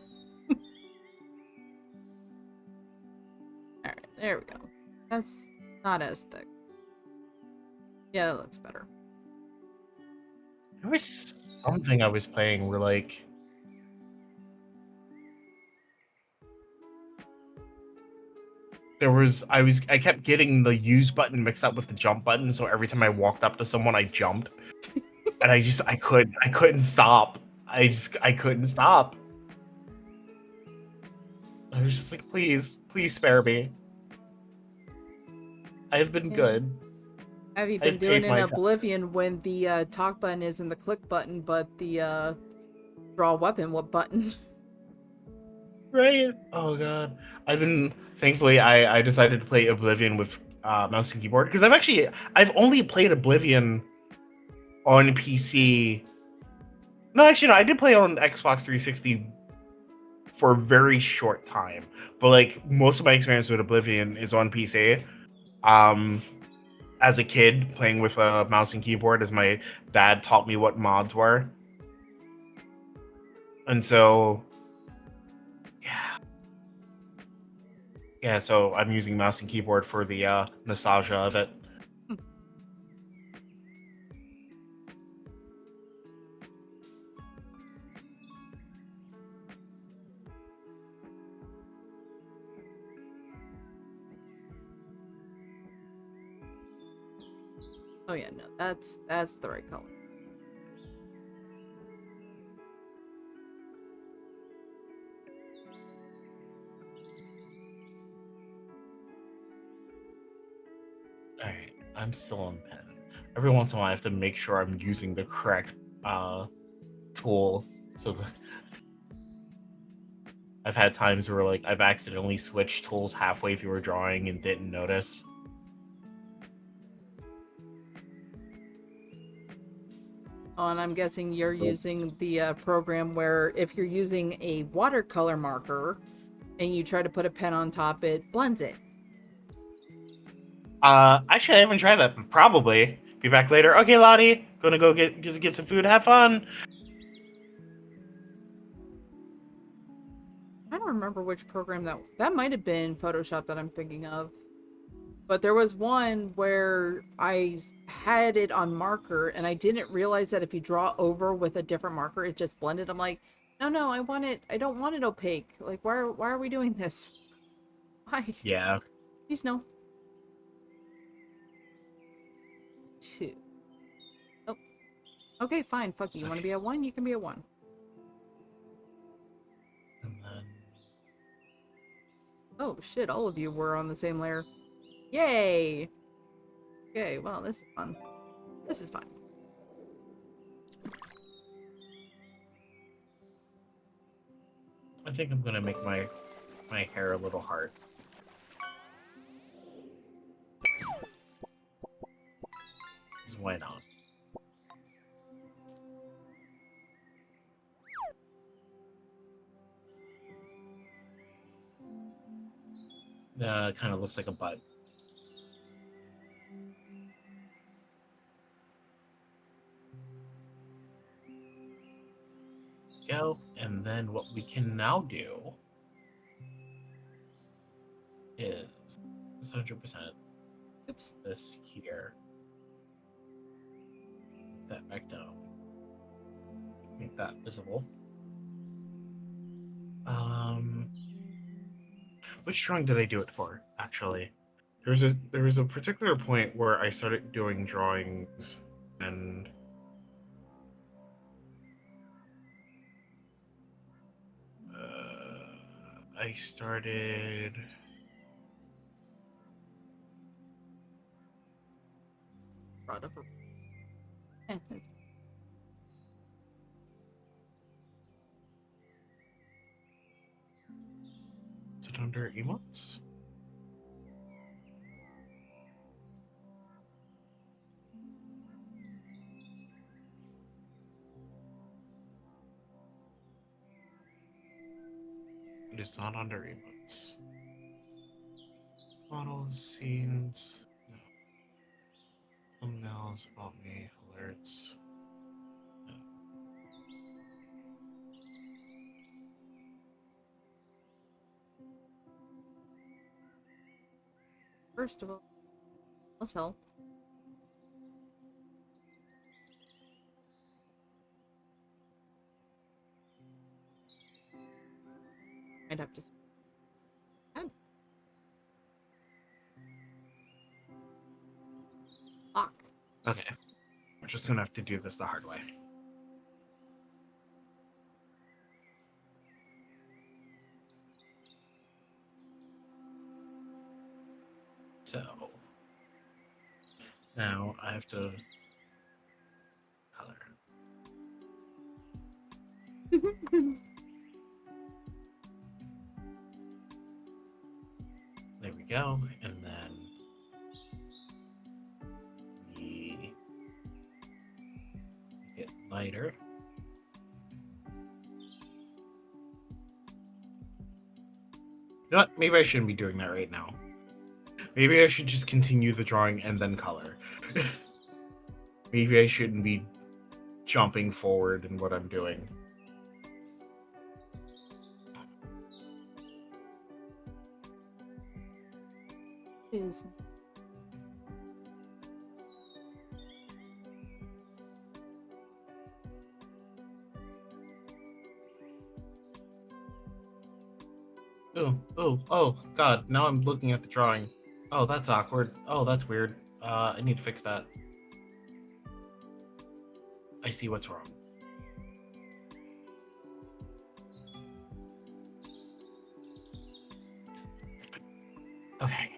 Alright, there we go. That's not as thick. Yeah, that looks better. There was something I was playing where like I kept getting the use button mixed up with the jump button, so every time I walked up to someone I jumped. And I couldn't stop. I couldn't stop. I was just like, please spare me. I've been good. Have you been I've doing paid in my Oblivion when the talk button is in the click button, but the draw weapon what button? Right? Oh god. Thankfully I decided to play Oblivion with mouse and keyboard because I've only played Oblivion on PC. No, actually no, I did play on Xbox 360 for a very short time. But like most of my experience with Oblivion is on PC. Um as a kid playing with a mouse and keyboard as my dad taught me what mods were. And so yeah. Yeah, so I'm using mouse and keyboard for the nostalgia of it. Oh yeah, no, that's the right color. Alright, I'm still on pen. Every once in a while I have to make sure I'm using the correct tool. So that I've had times where like I've accidentally switched tools halfway through a drawing and didn't notice. Oh, and I'm guessing you're using the program where if you're using a watercolor marker and you try to put a pen on top, it blends it. Actually I haven't tried that, but probably. Be back later. Okay, Lottie, gonna go get some food, have fun. don't remember which program that might have been Photoshop that I'm thinking of. But there was one where I had it on marker and I didn't realize that if you draw over with a different marker, it just blended. I'm like, no, I don't want it opaque. Like, why are we doing this? Why? Yeah. Please no. 2. Oh, okay, fine. Fuck you. You want to Okay. be a 1? You can be a 1. And then Oh shit, all of you were on the same layer. Yay! Okay, well, this is fun. This is fun. I think I'm gonna make my hair a little hard. 'Cause why not? Kind of looks like a butt. Go, and then what we can now do is 100% Oops. this here. Put that back down. Make that visible. Which drawing did I do it for? Actually, there was a particular point where I started doing drawings, and I started. Brought up a... it's... Is it under emotes? It is not under emotes. Models, scenes, no. Thumbnails, about me, alerts. No. First of all, let's help. I'd have to... Fuck. Okay. We're just gonna have to do this the hard way. So now I have to color. There we go. And then we get lighter. You know what? Maybe I shouldn't be doing that right now. Maybe I should just continue the drawing and then color. Maybe I shouldn't be jumping forward in what I'm doing. Is... Oh, God. Now I'm looking at the drawing. Oh, that's awkward. Oh, that's weird. I need to fix that. I see what's wrong. Okay.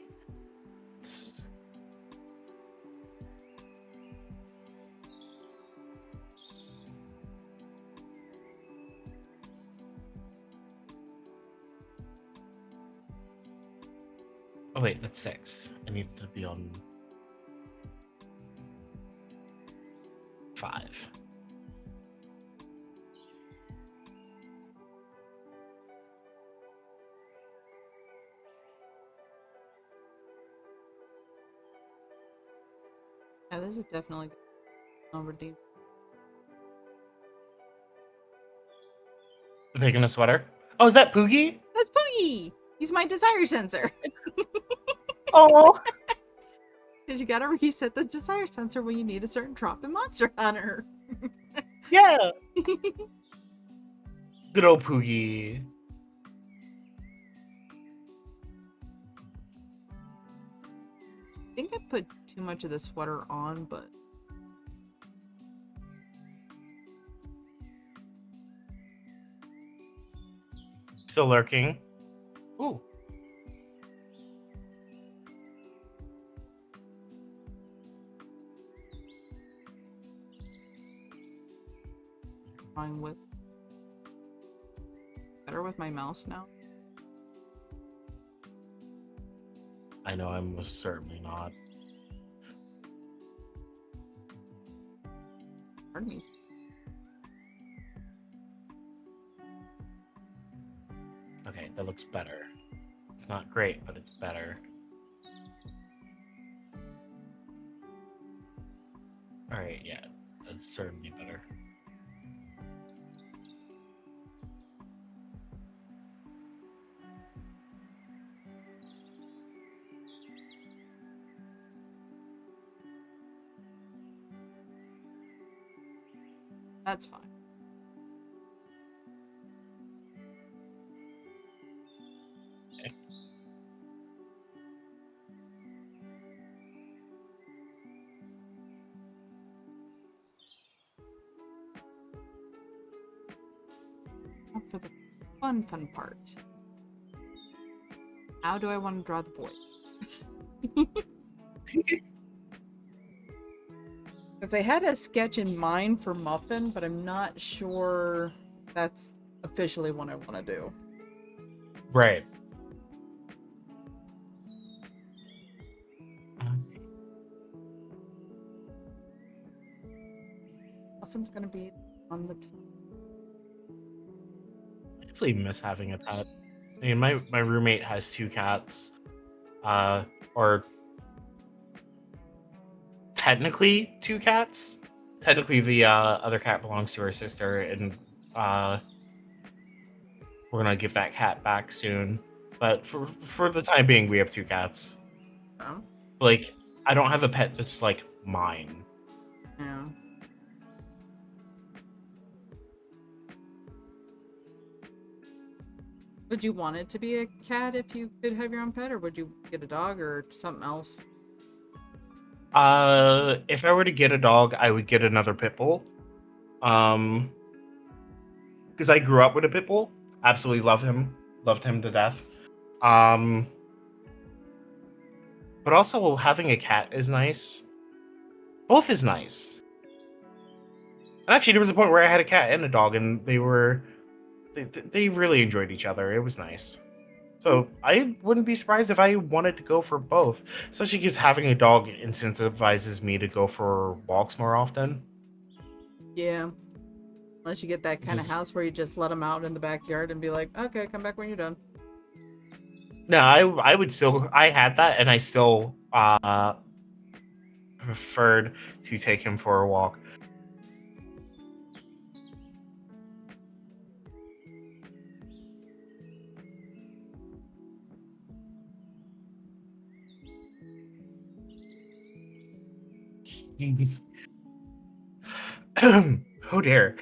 Oh wait, that's 6. I need to be on 5. Yeah, this is definitely redeemed. Making a sweater? Oh, is that Poogie? That's Poogie! He's my desire sensor. Oh, Because you gotta reset the desire sensor when you need a certain drop in Monster Hunter. yeah. Good old Poogie. I think I put too much of the sweater on, but Still lurking. Ooh. drawing with better with my mouse now. I know I'm most certainly not. Pardon me. Okay, that looks better. It's not great, but it's better. Alright, yeah, that's certainly better. That's fine. Okay. Now for the fun part. How do I want to draw the boy? Because I had a sketch in mind for Muffin, but I'm not sure that's officially what I want to do. Right. Muffin's gonna be on the top. I definitely miss having a pet. I mean, my roommate has 2 cats. Or technically 2 cats. Technically, the other cat belongs to her sister, and we're gonna give that cat back soon. But for the time being, we have 2 cats. Oh, Like, I don't have a pet that's like mine. yeah. Would you want it to be a cat if you could have your own pet, or would you get a dog or something else? If I were to get a dog, I would get another pit bull. Because I grew up with a pit bull. Absolutely loved him to death. Um, but also having a cat is nice. Both is nice. And actually, there was a point where I had a cat and a dog, and they really enjoyed each other. It was nice. So I wouldn't be surprised if I wanted to go for both, especially because having a dog incentivizes me to go for walks more often. Yeah. Unless you get that kind of Just house where you just let them out in the backyard and be like, okay, come back when you're done. no, I would still I had that, and I still preferred to take him for a walk. Oh dear.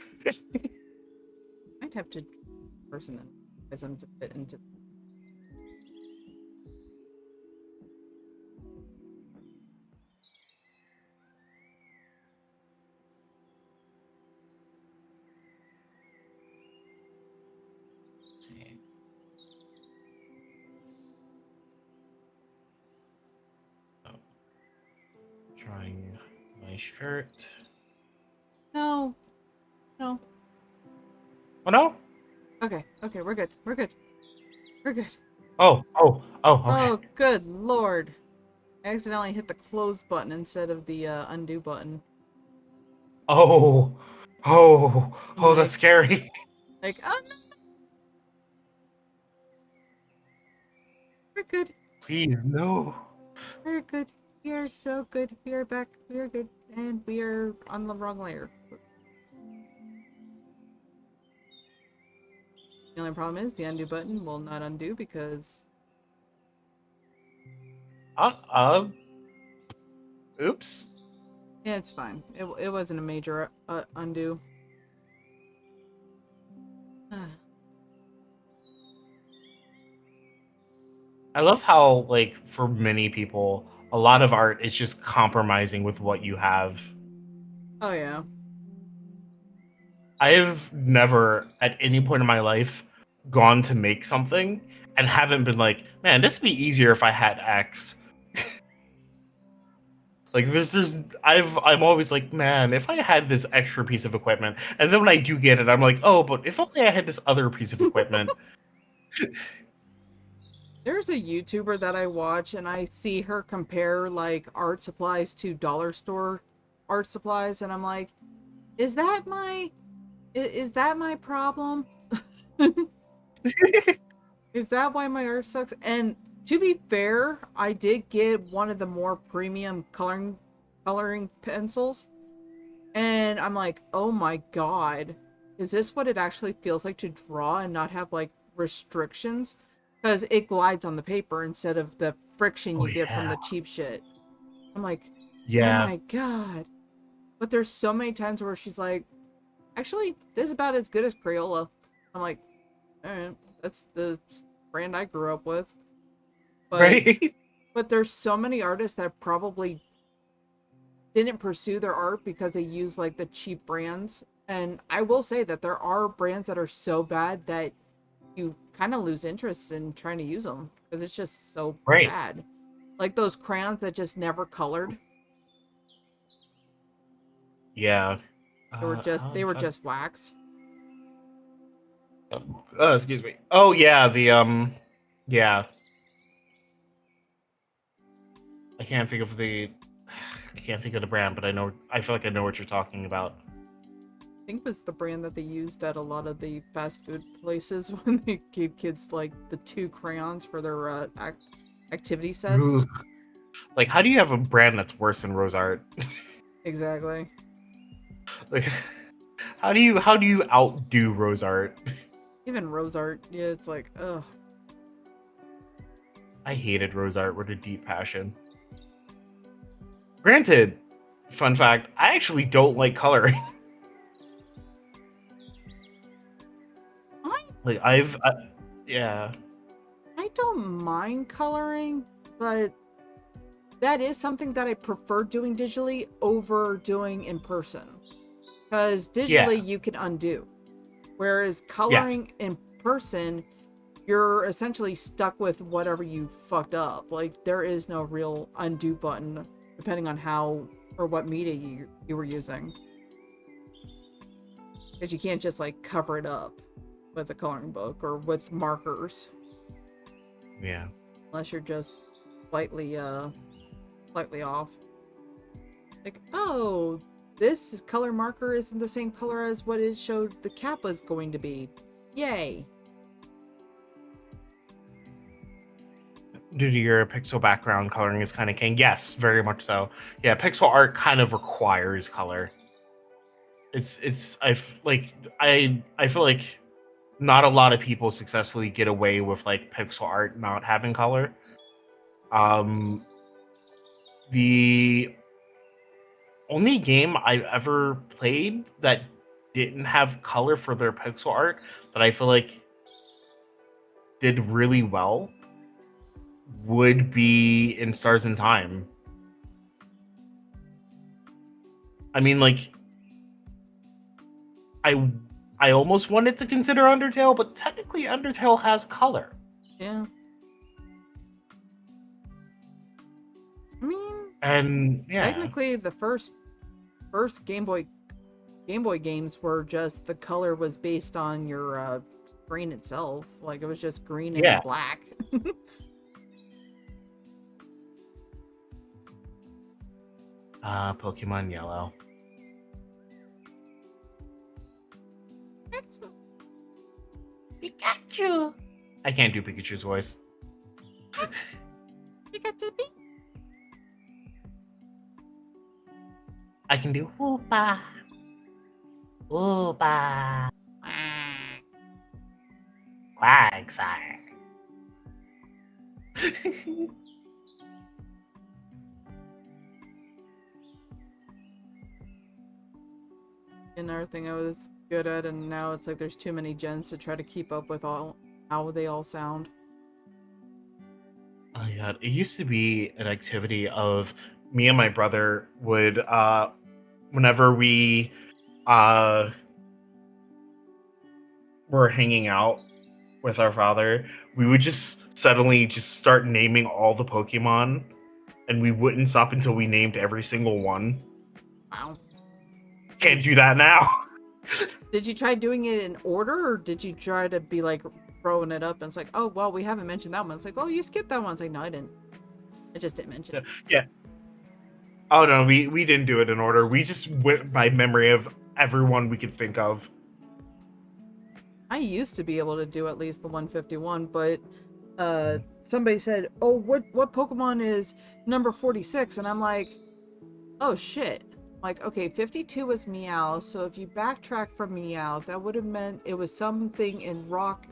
Might have to person them as them to fit into. Oh, trying my shirt. No, no. Oh no. Okay, okay, we're good. We're good. We're good. Oh, okay. Oh, good lord. I accidentally hit the close button instead of the undo button. Oh, I'm that's scary. oh no, we're good. Please, no. We're good. We are so good. We are back. We are good. And we are on the wrong layer. The only problem is the undo button will not undo because Uh, uh, oops. yeah, it's fine. It wasn't a major undo. I love how, like, for many people, a lot of art is just compromising with what you have. Oh yeah. I've never, at any point in my life, gone to make something and haven't been like, man, this would be easier if I had X. Like, I'm always like, man, if I had this extra piece of equipment, and then when I do get it, I'm like, oh, but if only I had this other piece of equipment. There's a YouTuber that I watch and I see her compare like art supplies to dollar store art supplies and I'm like, is that my problem? Is that why my art sucks? And to be fair, I did get one of the more premium coloring pencils and I'm like, "Oh my god. Is this what it actually feels like to draw and not have like restrictions?" Cuz it glides on the paper instead of the friction Oh you get from yeah, the cheap shit. I'm like, "Oh yeah, my god." But there's so many times where she's like, "Actually, this is about as good as Crayola." I'm like, "Alright, that's the brand I grew up with." But right. there's so many artists that probably didn't pursue their art because they use like the cheap brands. And I will say that there are brands that are so bad that you kind of lose interest in trying to use them because it's just so Right. bad. Like those crayons that just never colored. Yeah. They I'm were trying. just wax. Excuse me. Oh yeah, yeah. I can't think of the, I can't think of the brand, but I feel like I know what you're talking about. I think it was the brand that they used at a lot of the fast food places when they gave kids like the two crayons for their activity sets. Ugh. Like, how do you have a brand that's worse than Rose Art? Exactly. Like, how do you outdo Rose Art? Even Rose Art, yeah, it's like, ugh. I hated Rose Art with a deep passion. Granted, fun fact, I actually don't like coloring. I Like, yeah, I don't mind coloring, but that is something that I prefer doing digitally over doing in person. Because yeah, digitally you can undo. Whereas yes, coloring in person, you're essentially stuck with whatever you fucked up. Like there is no real undo button depending on how or what media you were using. Because you can't just like cover it up with a coloring book or with markers. yeah. Unless you're just slightly slightly off. Like, oh, this color marker isn't the same color as what it showed the cap was going to be. Yay. Due to your pixel background, coloring is kind of king. Yes, very much so. Yeah, pixel art kind of requires color. I feel like not a lot of people successfully get away with like pixel art not having color. Um, the only game I've ever played that didn't have color for their pixel art that I feel like did really well would be in Stars in Time. I mean, like, I I almost wanted to consider Undertale, but technically Undertale has color. Yeah. I mean, And yeah, technically the first Game Boy games were just the color was based on your screen itself. Like it was just green and yeah. black. Pokemon Yellow. That's Pikachu. I can't do Pikachu's voice. Pikachu. I can do Hoopa. Hoopa. Quagsire. Another thing I was good at, and now it's like there's too many gens to try to keep up with all how they all sound. Oh yeah, it used to be an activity of me and my brother would whenever we uh were hanging out with our father, we would just suddenly just start naming all the Pokemon, and we wouldn't stop until we named every single one. Wow. Can't do that now. Did you try doing it in order, or did you try to be like throwing it up and it's like, oh well, we haven't mentioned that one. It's like, oh, you skipped that one. It's like, no, I didn't. I just didn't mention it. Yeah. Oh no, we didn't do it in order. We just went by memory of everyone we could think of. I used to be able to do at least the 151, but somebody said, "Oh, what Pokemon is number 46?" And I'm like, "Oh shit." Like, okay, 52 was Meow, so if you backtrack from Meow, that would have meant it was something in rock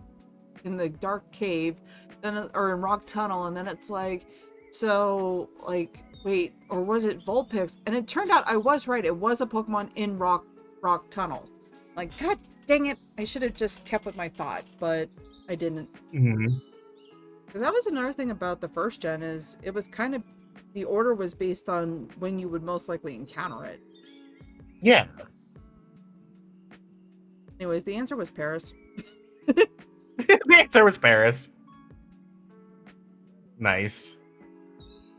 in the dark cave, then or in rock tunnel, and then it's like, so like wait, or was it Vulpix? And it turned out I was right. It was a Pokemon in rock tunnel. Like, god dang it, I should have just kept with my thought, but I didn't. Mm-hmm. Because that was another thing about the first gen, is it was kind of, the order was based on when you would most likely encounter it. Yeah. Anyways, the answer was Paris. The answer was Paris. Nice.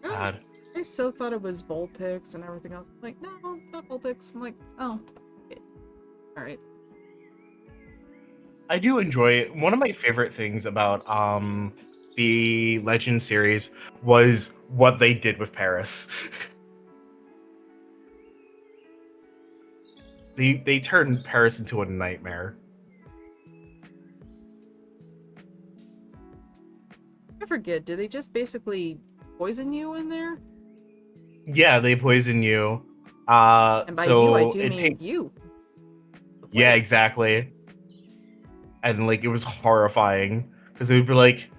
Oh, God. I so thought it was Vulpix and everything else. I'm like, no, not Vulpix. I'm like, oh, okay. All right. I do enjoy one of my favorite things about the Legend series was what they did with Paris. They turned Paris into a nightmare. I forget. Do they just basically poison you in there? Yeah, they poison you. And by you, I So do it mean takes you, the yeah, player. exactly. And like it was horrifying because it would be like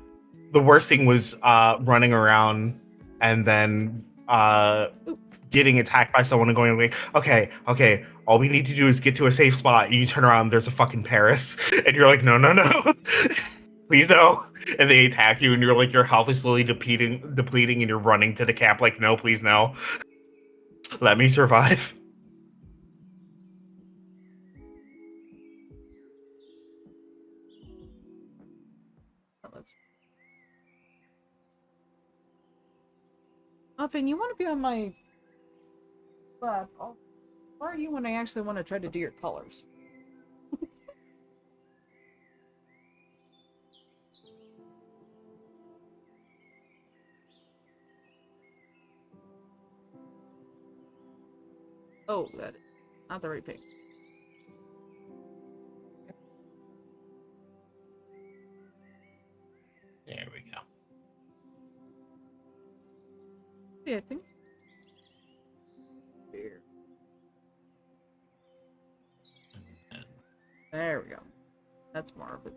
the worst thing was running around and then Ooh, getting attacked by someone and going like, okay, all we need to do is get to a safe spot. And you turn around, and there's a fucking Paris, and you're like, no, please no. And they attack you, and you're like, your health is slowly depleting, and you're running to the camp like, no, please no, let me survive. that looks. Muffin, you want to be on my lap? Where are you when I actually want to try to do your colors? Oh, that is not the right page. There we go. Yeah, I think. Here. There we go. That's more of it.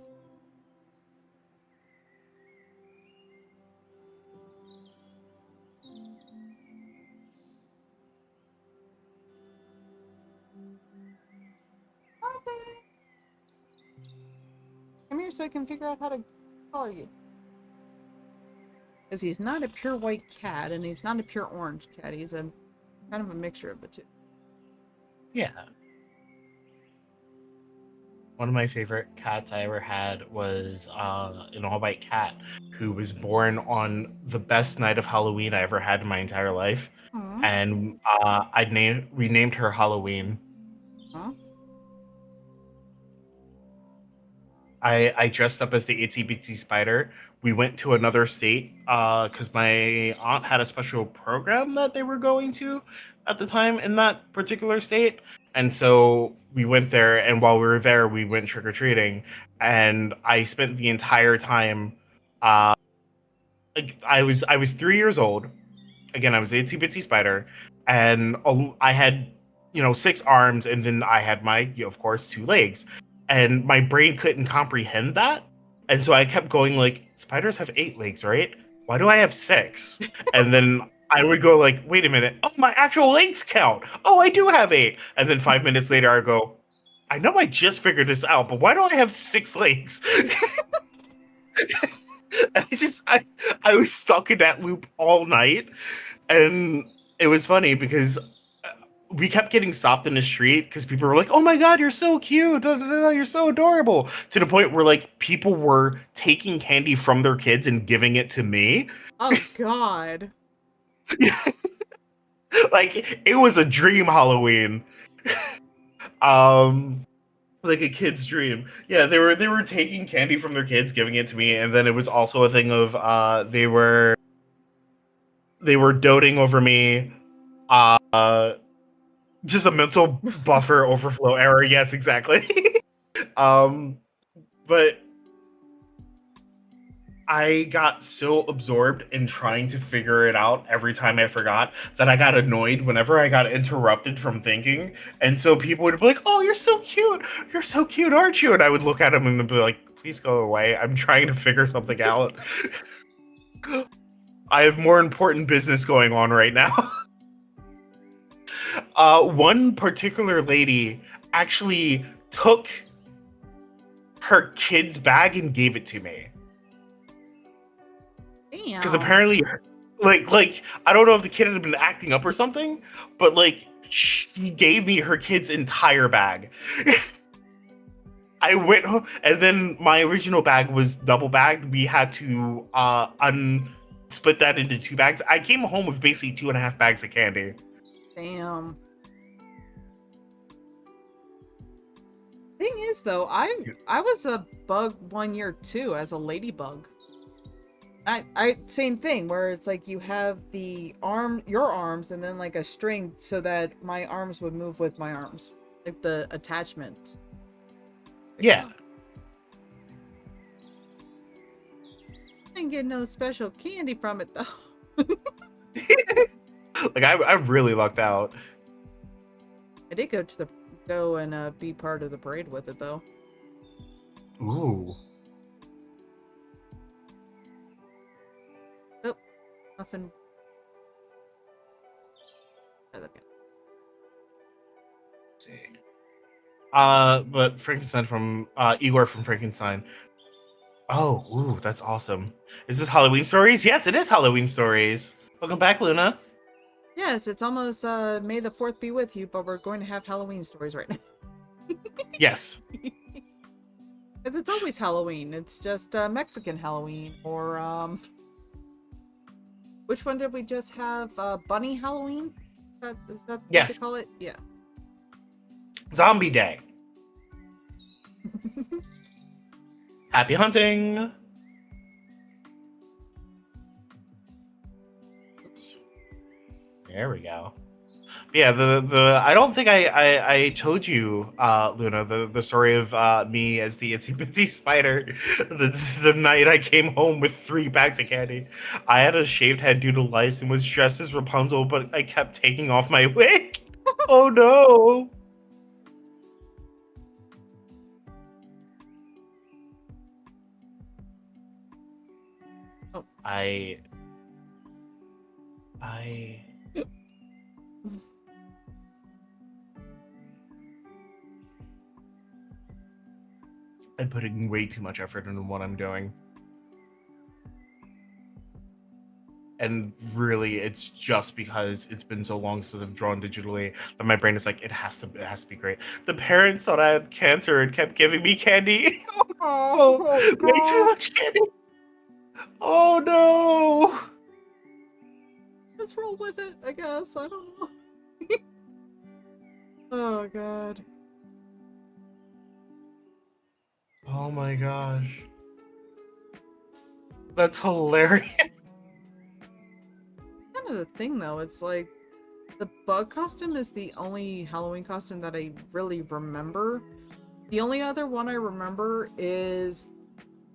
Okay. Come here so I can figure out how to color you. Because he's not a pure white cat, and he's not a pure orange cat. He's a kind of a mixture of the two. Yeah. One of my favorite cats I ever had was an all white cat who was born on the best night of Halloween I ever had in my entire life. Aw. And we named her Halloween. Aw. I dressed up as the itsy bitsy spider. We went to another state because my aunt had a special program that they were going to at the time in that particular state. And so we went there, and while we were there, we went trick or treating. And I spent the entire time. Like, I was 3 years old. Again, I was the itsy bitsy spider, and I had 6 arms, and then I had my of course 2 legs, and my brain couldn't comprehend that. And so I kept going like, spiders have 8 legs, right? Why do I have 6? And then I would go like, wait a minute. Oh, my actual legs count. Oh, I do have 8. And then 5 minutes later, I go, I know I just figured this out, but why do I have 6 legs? And I was stuck in that loop all night. And it was funny because we kept getting stopped in the street because people were like, "Oh my god, you're so cute! Da, da, da, da, you're so adorable!" To the point where like people were taking candy from their kids and giving it to me. Oh God. Like it was a dream Halloween, um, like a kid's dream. Yeah, they were taking candy from their kids, giving it to me, and then it was also a thing of they were doting over me. Uh, just a mental buffer overflow error. Yes, exactly. um, but I got so absorbed in trying to figure it out every time I forgot that I got annoyed whenever I got interrupted from thinking. And so people would be like, "Oh, you're so cute. You're so cute, aren't you?" And I would look at them and be like, "Please go away. I'm trying to figure something out. I have more important business going on right now." One particular lady actually took her kid's bag and gave it to me. Because Damn. apparently, like I don't know if the kid had been acting up or something, but like she gave me her kid's entire bag. I went home, and then my original bag was double bagged. We had to split that into 2 bags. I came home with basically 2.5 bags of candy. Damn. Thing is though, I was a bug 1 year too as a ladybug. I same thing where it's like you have your arms and then like a string so that my arms would move with my arms. Like the attachment. Like, Yeah. oh, I didn't get no special candy from it though. Like I really lucked out. I did go and be part of the parade with it though. Ooh. Oh, nothing. See. But Frankenstein from Igor from Frankenstein. Oh, ooh, that's awesome. Is this Halloween Stories? Yes, it is Halloween Stories. Welcome back, Luna. Yes, it's almost May the 4th be with you, but we're going to have Halloween stories right now. Yes. Because it's always Halloween. It's just Mexican Halloween. Or, which one did we just have? Bunny Halloween? Is that what they Yes. call it? Yeah. Zombie Day. Happy hunting. Oops. There we go. Yeah, the I don't think I told you, Luna, the story of me as the itsy bitsy spider. The night I came home with 3 bags of candy. I had a shaved head due to lice and was dressed as Rapunzel, but I kept taking off my wig. Oh no. Oh. I I'm putting way too much effort into what I'm doing. And really, it's just because it's been so long since I've drawn digitally that my brain is like, it has to be great. The parents thought I had cancer and kept giving me candy. Oh, Oh, way too no. much candy. Oh no. Let's roll with it, I guess. I don't know. Oh, God. Oh my gosh. That's hilarious. Kind of the thing, though. It's like the bug costume is the only Halloween costume that I really remember. The only other one I remember is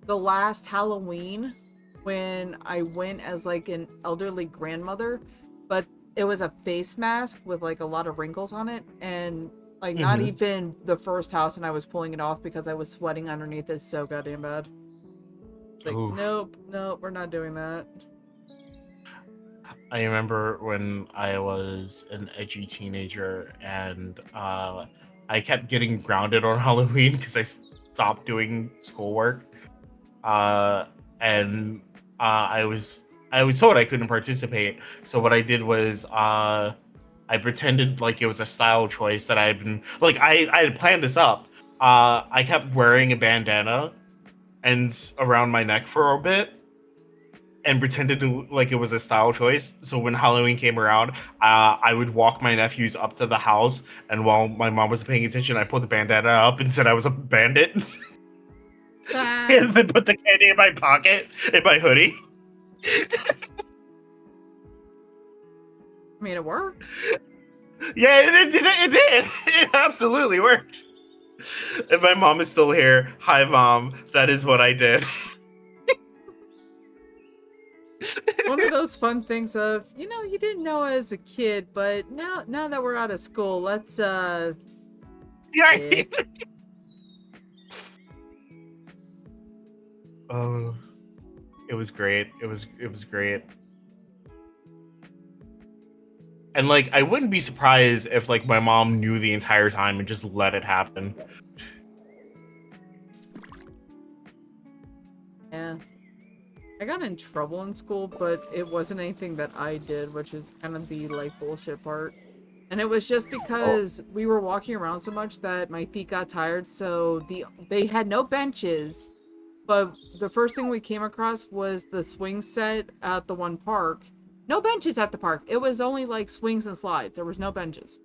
the last Halloween when I went as like an elderly grandmother, but it was a face mask with like a lot of wrinkles on it, and like not Mhm. even the first house, and I was pulling it off because I was sweating underneath it so goddamn bad. Like, Ooh. nope, nope, we're not doing that. I remember when I was an edgy teenager and I kept getting grounded on Halloween because I stopped doing schoolwork. Uh, and I was told I couldn't participate. So what I did was I pretended like it was a style choice that I had been like I had planned this up. I kept wearing a bandana and around my neck for a bit and pretended to, like it was a style choice. So when Halloween came around, I would walk my nephews up to the house, and while my mom was paying attention, I pulled the bandana up and said I was a bandit, Ah, and then put the candy in my pocket in my hoodie. I mean, it worked. Yeah, it did. It absolutely worked. If my mom is still here, hi mom. That is what I did. One of those fun things of, you didn't know as a kid, but now that we're out of school, let's Yeah. eh. Oh, it was great. It was great. And like I wouldn't be surprised if like my mom knew the entire time and just let it happen. Yeah. I got in trouble in school, but it wasn't anything that I did, which is kind of the like bullshit part. And it was just Oh, because we were walking around so much that my feet got tired, so they had no benches. But the first thing we came across was the swing set at the one park. No benches at the park. It was only like swings and slides. There was no benches.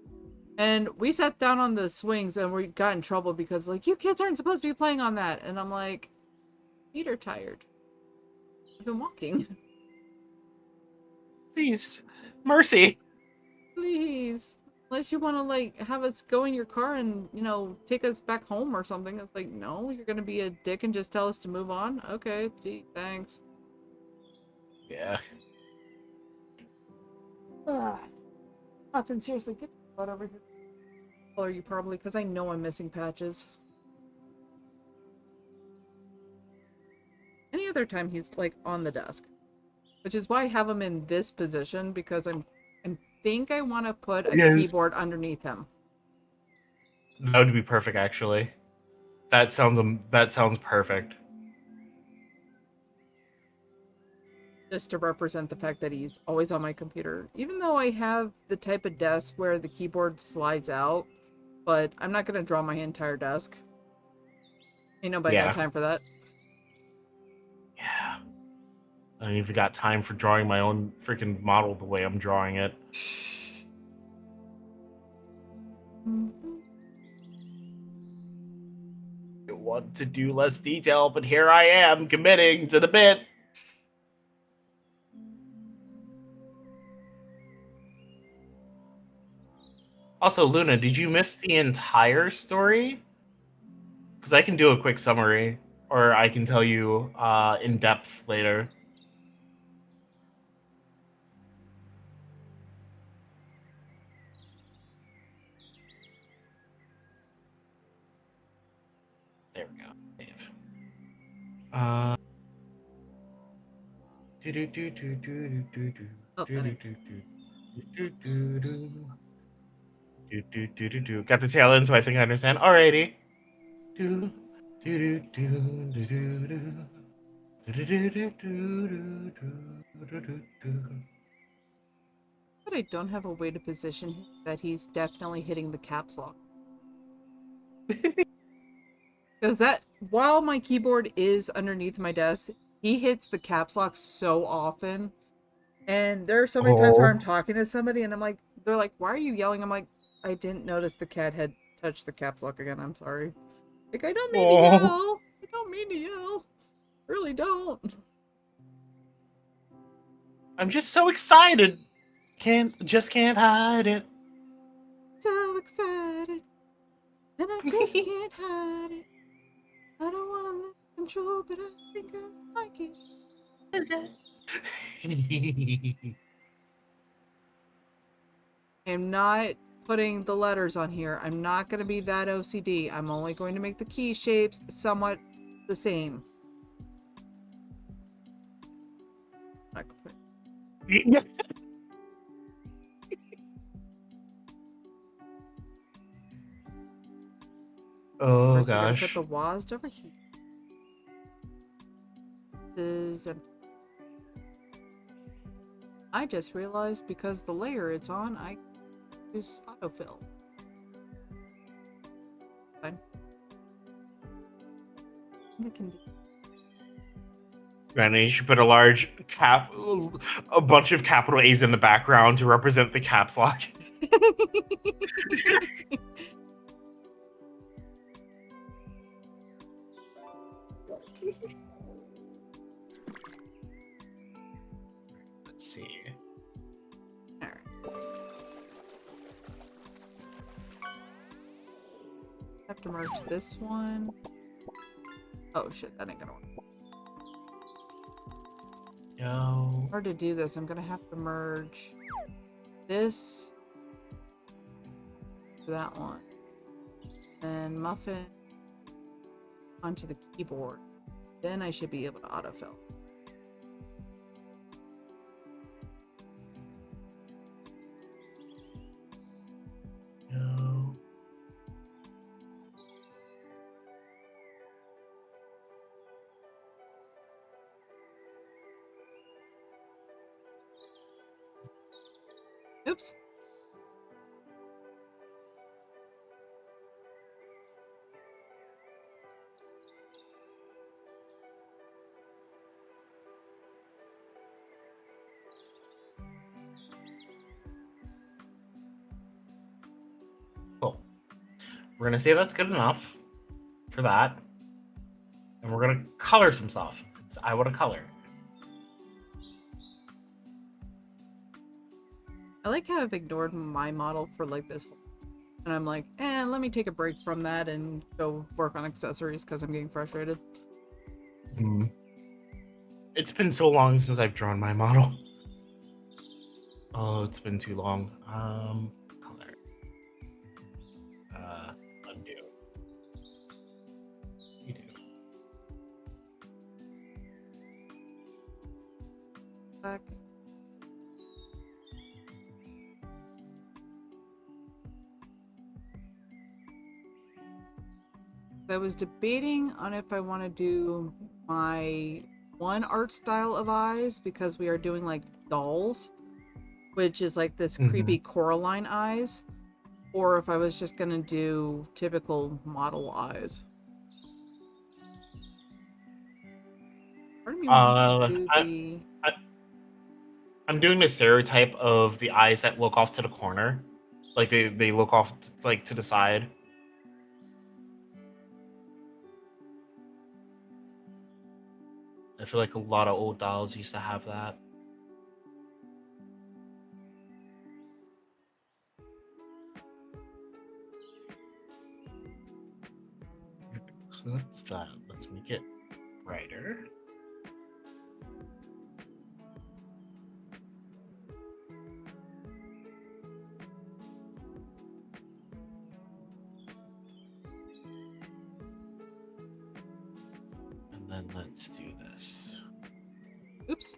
And we sat down on the swings and we got in trouble because like you kids aren't supposed to be playing on that. And I'm like, feet are tired. I've been walking. please, mercy. Please. Unless you want to like have us go in your car and, take us back home or something. It's like, no, you're going to be a dick and just tell us to move on? Okay, gee, thanks. Yeah. Ah, Muffin, seriously, get your butt over here. Color you probably, because I know I'm missing patches. Any other time he's like on the desk. Which is why I have him in this position, because I think I want to put a Yes. keyboard underneath him. That would be perfect actually. That sounds perfect. Just to represent the fact that he's always on my computer. Even though I have the type of desk where the keyboard slides out, but I'm not gonna draw my entire desk. Ain't nobody got Yeah. time for that. Yeah. I don't even got time for drawing my own freaking model the way I'm drawing it. I want to do less detail, but here I am committing to the bit. Also, Luna, did you miss the entire story? Because I can do a quick summary, or I can tell you in depth later. There we go. Save. Uh. Do do do do do do do Oh, do that do ain't. do do do do do do do do. Got the tail end, so I think I understand. Alrighty. Do do do do do do do. But I don't have a way to position him that he's definitely hitting the caps lock. Because that, while my keyboard is underneath my desk, he hits the caps lock so often. And there are so many times where I'm Oh. talking to somebody and I'm like, they're like, why are you yelling? I'm like, I didn't notice the cat had touched the caps lock again. I'm sorry. Like, I don't mean to Oh. yell. I don't mean to yell. Really don't. I'm just so excited. Can't hide it. So excited. And I just can't hide it. I don't want to lose control, but I think I like it. I'm not putting the letters on here. I'm not going to be that OCD. I'm only going to make the key shapes somewhat the same. I could put. Yes. Oh First, we're gonna put gosh. the WASD over here. I just realized because the layer it's on, I use autofill. Fine. I think I can do. Granted, you should put a bunch of capital A's in the background to represent the caps lock. Let's see. Alright. Have to merge this one. Oh shit, that ain't gonna work. No. In order to do this, I'm gonna have to merge this to that one. Then muffin onto the keyboard. Then I should be able to autofill. No. Oops. Cool. We're gonna say that's good enough for that. And we're gonna color some stuff. I want to color. I like how I've ignored my model for like this whole, and I'm like, let me take a break from that and go work on accessories because I'm getting frustrated. It's been so long since I've drawn my model. Oh, it's been too long. Color. Undo. You do. Back. I was debating on if I want to do my one art style of eyes because we are doing like dolls, which is like this creepy Coraline eyes, or if I was just gonna do typical model eyes. Part of me wants to do the. I'm doing the stereotype of the eyes that look off to the corner, like they look off like to the side. I feel like a lot of old dolls used to have that. So that's that. Let's make it brighter. And then let's do this. Oops.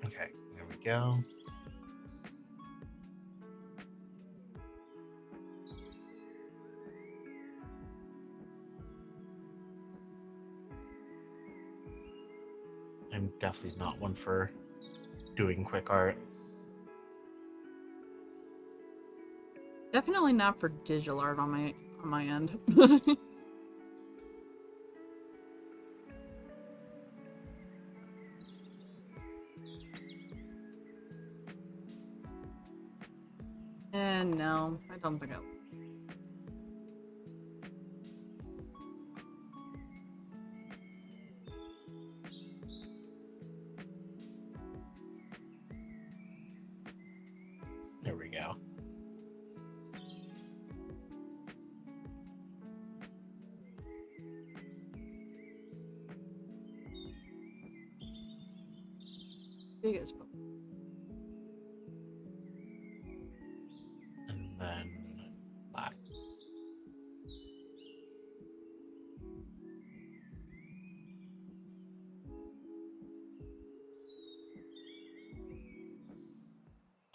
Okay, there we go. I'm definitely not one for doing quick art. Definitely not for digital art on my end. And no, I don't think I. There we go. Biggest. And then black.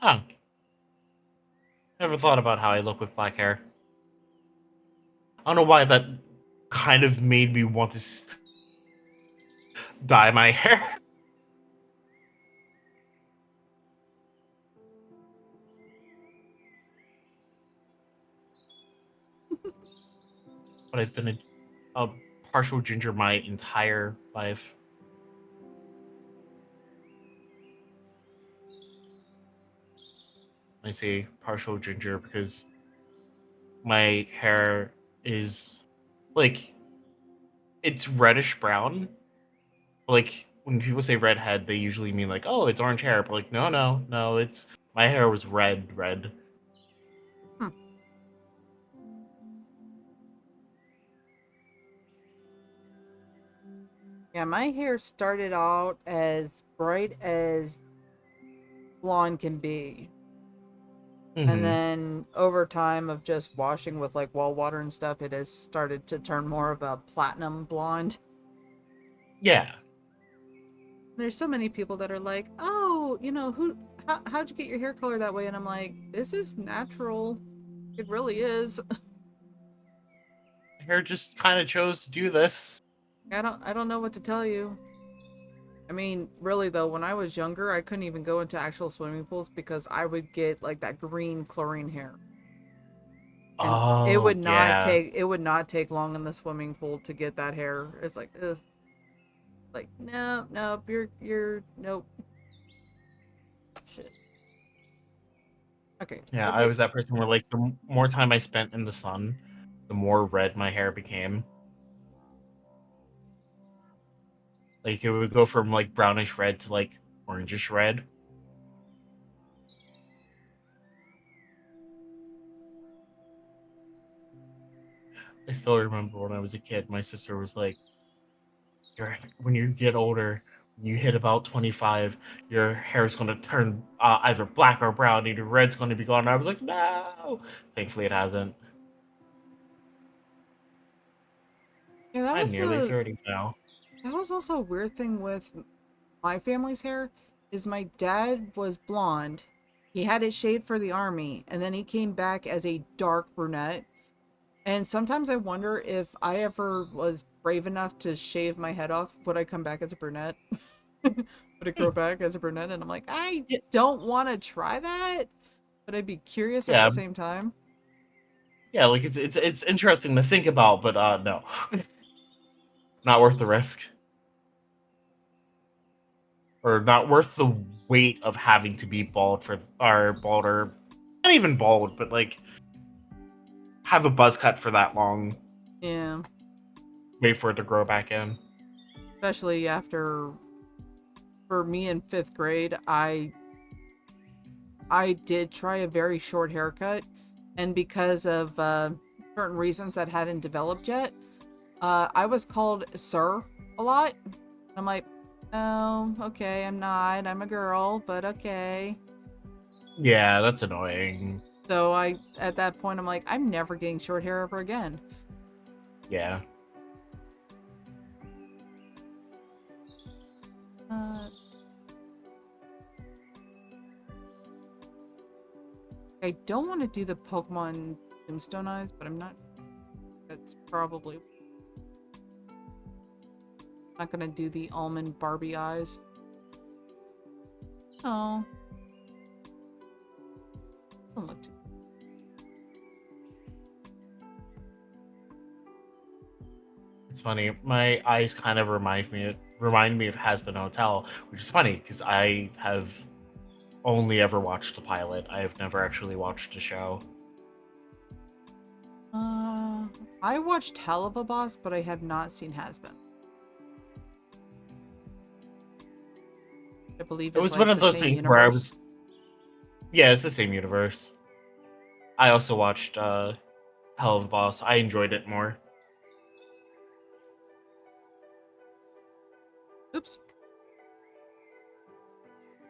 Oh, never thought about how I look with black hair. I don't know why that kind of made me want to dye my hair. But I've been a partial ginger my entire life. I say partial ginger because my hair is like it's reddish brown. Like when people say redhead, they usually mean like, oh, it's orange hair. But like, no, no, no, it's my hair was red. Hmm. Yeah, my hair started out as bright as blonde can be. And Mm-hmm. then over time of just washing with like well water and stuff, it has started to turn more of a platinum blonde. Yeah. There's so many people that are like, "Oh, how'd you get your hair color that way?" And I'm like, "This is natural. It really is." My hair just kind of chose to do this. I don't know what to tell you. I mean, really though, when I was younger, I couldn't even go into actual swimming pools because I would get like that green chlorine hair. And Oh, yeah. it would not take long in the swimming pool to get that hair. It's like, ugh. Like, no, nope, you're nope. Shit. Okay. Yeah, I Okay. was that person where like the more time I spent in the sun, the more red my hair became. Like it would go from like brownish red to like orangish red. I still remember when I was a kid, my sister was like, when you get older, when you hit about 25, your hair is going to turn either black or brown, and your red's going to be gone." And I was like, no. Thankfully, it hasn't. Yeah, that I'm was nearly the 30 now. that was also a weird thing with my family's hair is my dad was blonde. He had it shaved for the army, and then he came back as a dark brunette. And sometimes I wonder if I ever was brave enough to shave my head off, would I come back as a brunette? Would it grow back as a brunette? And I'm like, I Yeah, don't want to try that, but I'd be curious at the yeah, same time. yeah. Like it's interesting to think about, but no, not worth the risk, or not worth the weight of having to be bald for or bald or not even bald, but like have a buzz cut for that long. Yeah, Wait for it to grow back in. especially after for me in 5th grade, I did try a very short haircut, and because of certain reasons that hadn't developed yet, I was called sir a lot. I'm like, oh, okay, I'm not. I'm a girl, but okay. Yeah, that's annoying. So at that point, I'm like, I'm never getting short hair ever again. Yeah. Uh, I don't want to do the Pokemon Tombstone eyes, but I'm not. That's probably not gonna do the almond Barbie eyes. Oh, don't look too. It's funny. My eyes kind of remind me of Has Been Hotel, which is funny because I have only ever watched the pilot. I have never actually watched the show. I watched Hell of a Boss, but I have not seen Has Been. I believe It it's was one like of the those same things where I universe. was. Yeah, it's the same universe. I also watched Hell of a Boss. I enjoyed it more. Oops.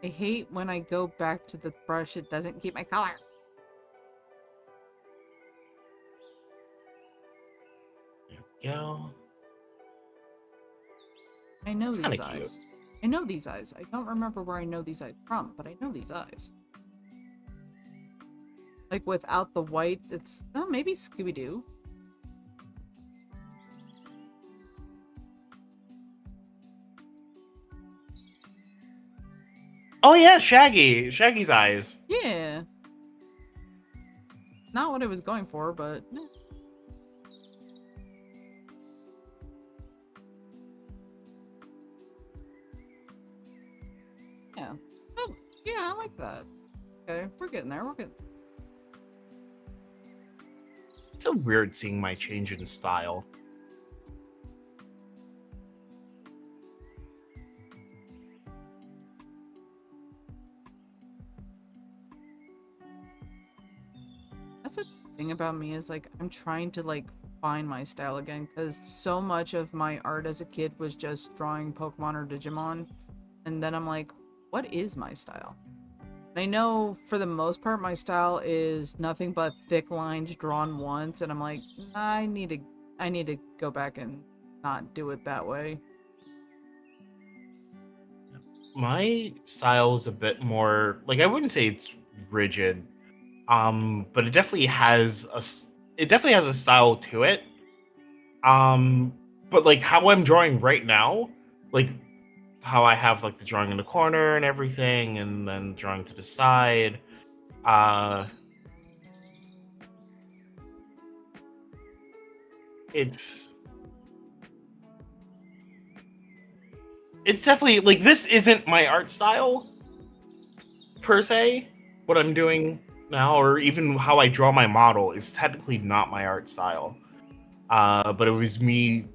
I hate when I go back to the brush, it doesn't keep my color. There we go. I know It's kind these of cute. eyes. I know these eyes. I don't remember where I know these eyes from, but I know these eyes. Like without the white, it's maybe Scooby-Doo. Oh yeah, Shaggy. Shaggy's eyes. Yeah. Not what I was going for, but yeah. Oh, yeah, I like that. Okay, we're getting there. We're getting. It's so weird seeing my change in style. That's the thing about me is like I'm trying to like find my style again because so much of my art as a kid was just drawing Pokemon or Digimon, and then I'm like, what is my style? And I know for the most part my style is nothing but thick lines drawn once, and I'm like, I need to go back and not do it that way. My style is a bit more like I wouldn't say it's rigid, but it definitely has a style to it. Um, but like how I'm drawing right now, like how I have like the drawing in the corner and everything, and then drawing to the side. Uh, it's it's definitely like this isn't my art style per se. What I'm doing now, or even how I draw my model, is technically not my art style. But it was me,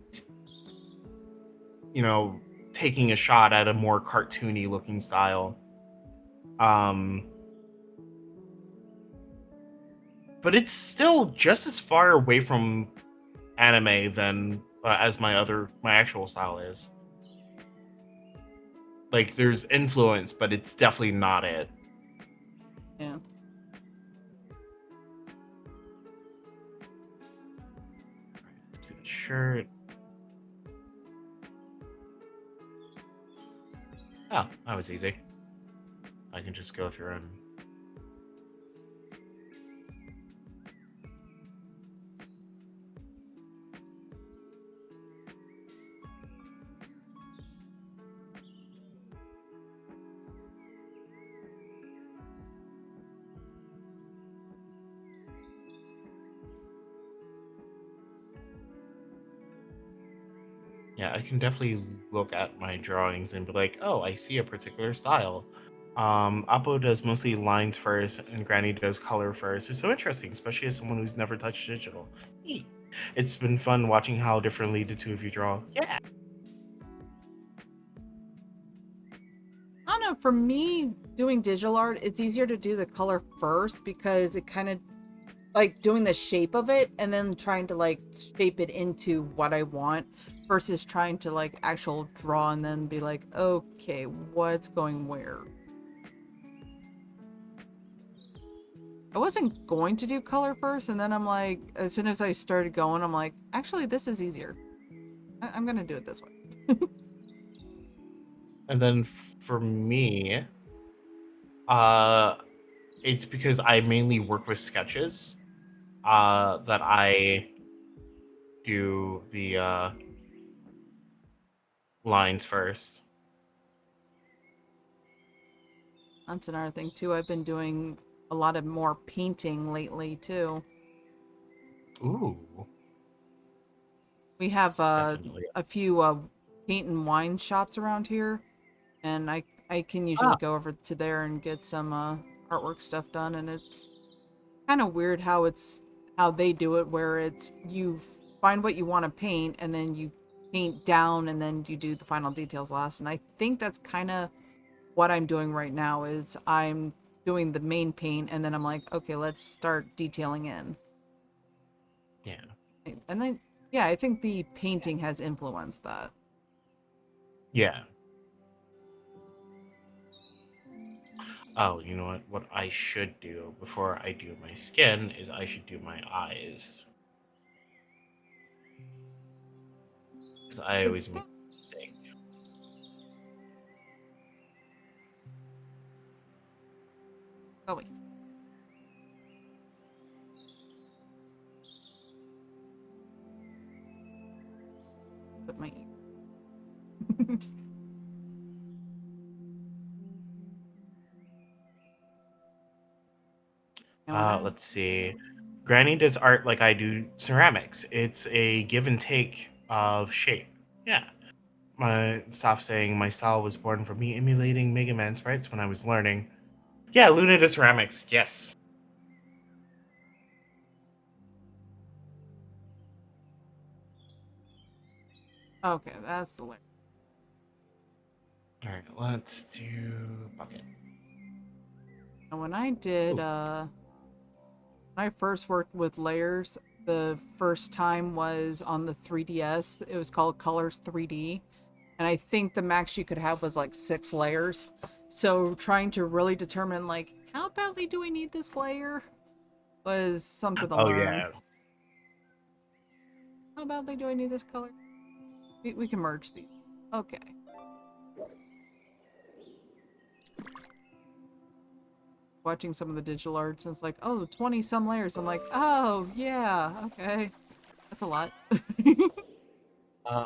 you know, taking a shot at a more cartoony looking style. Um, but it's still just as far away from anime than as my actual style is. Like, there's influence, but it's definitely not it. Yeah. Let's see the shirt. Oh, that was easy. I can just go through and yeah, I can definitely look at my drawings and be like, oh, I see a particular style. Apo does mostly lines first, and Granny does color first. It's so interesting, especially as someone who's never touched digital. Neat. It's been fun watching how differently the two of you draw. Yeah. I don't know, for me doing digital art, it's easier to do the color first because it kind of like doing the shape of it and then trying to like shape it into what I want versus trying to like actual draw and then be like, okay, what's going where? I wasn't going to do color first, and then I'm like, as soon as I started going, I'm like, actually, this is easier. I'm gonna do it this way. And then for me, uh, it's because I mainly work with sketches, that I do the lines first. That's another thing too. I've been doing a lot of more painting lately too. Ooh, We have definitely. a few paint and wine shops around here, and I I can usually Ah, go over to there and get some artwork stuff done, and it's kind of weird how they do it, where it's you find what you want to paint and then you paint down and then you do the final details last. And I think that's kind of what I'm doing right now is I'm doing the main paint and then I'm like, okay, let's start detailing in. yeah. And then yeah, I think the painting has influenced that. Yeah. Oh, you know what? What I should do before I do my skin is I should do my eyes. Because I always make a mistake. Oh wait, put my and when I Let's see. Granny does art like I do ceramics. It's a give and take of shape. Yeah. My stop saying my style was born from me emulating Mega Man sprites when I was learning. Yeah, Luna does ceramics. Yes. okay, that's the layer. All right, let's do bucket. And when I did Ooh. when I first worked with layers, the first time was on the 3DS. It was called Colors 3D. And I think the max you could have was like 6 layers. So trying to really determine like how badly do I need this layer was something to Oh learn. yeah. How badly do I need this color? We can merge these. Okay. Watching some of the digital arts and it's like, oh, 20 some layers. I'm like, oh yeah, okay. That's a lot.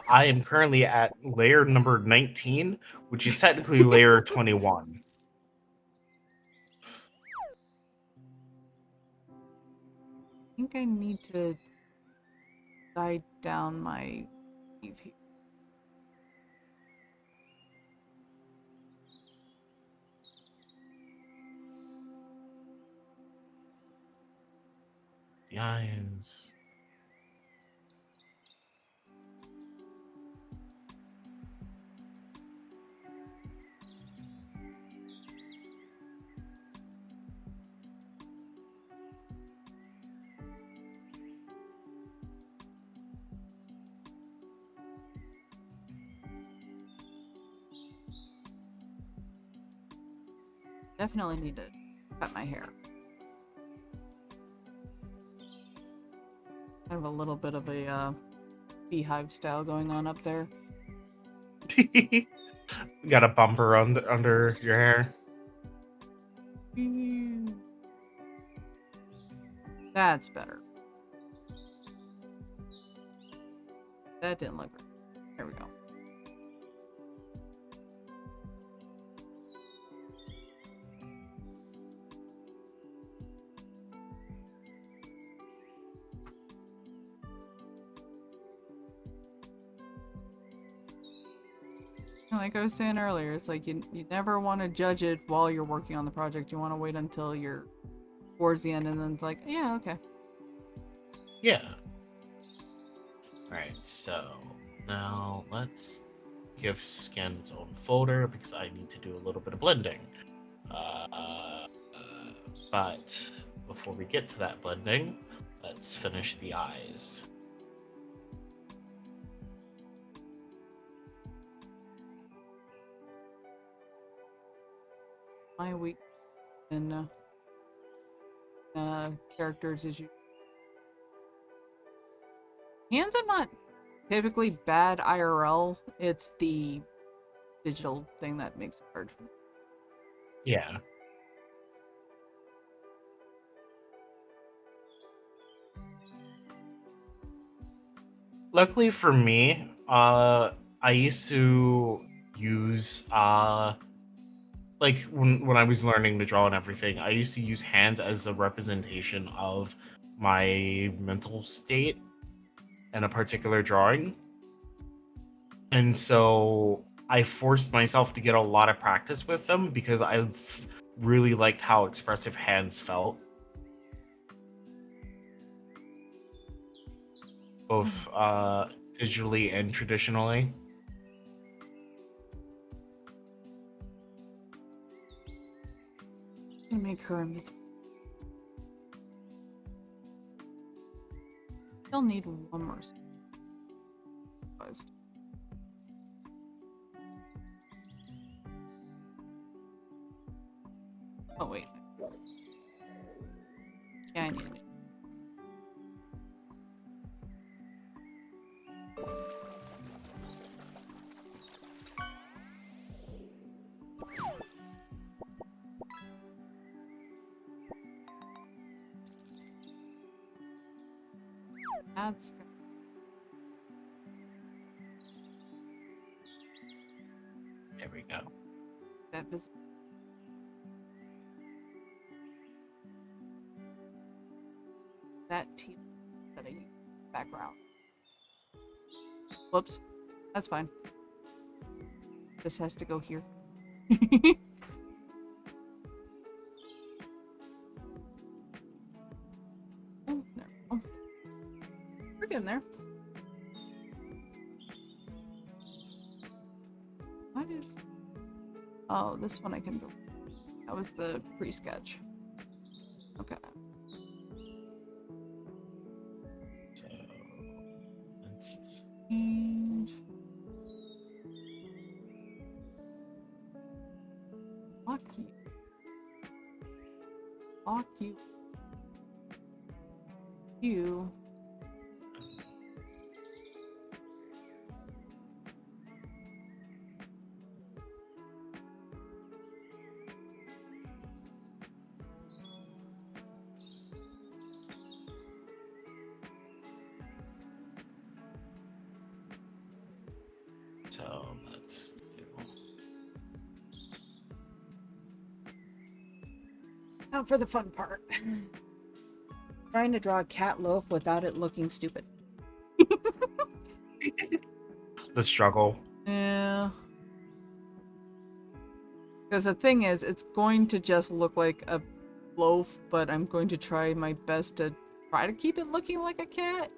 I am currently at layer number 19, which is technically layer 21. I think I need to die down my Eve here. The eyes. Definitely need to cut my hair. Kind of a little bit of a beehive style going on up there. Got a bumper under your hair. That's better. That didn't look right. There we go. Like I was saying earlier, it's like you never want to judge it while you're working on the project. You want to wait until you're towards the end and then it's like, yeah, okay. Yeah. Alright, so now let's give skin its own folder because I need to do a little bit of blending. Uh, but before we get to that blending, let's finish the eyes. My weak in characters is you hands are not typically bad IRL. It's the digital thing that makes it hard. Yeah. Luckily for me, I used to use like when I was learning to draw and everything, I used to use hands as a representation of my mental state in a particular drawing. And so I forced myself to get a lot of practice with them because I really liked how expressive hands felt, both digitally and traditionally. I'm gonna make her invisible. Still need one more. Oh wait. Yeah, I need it. That's good. There we go. That visible. That teal that I use background. Whoops. That's fine. This has to go here. Oh, no. Oh. We're getting there. What is... Oh, this one I can do. That was the pre-sketch. Okay. So let's Change. Fuck you. Fuck you. You. do. Now for the fun part. Trying to draw a cat loaf without it looking stupid. The struggle. Yeah. Because the thing is, it's going to just look like a loaf, but I'm going to try my best to try to keep it looking like a cat.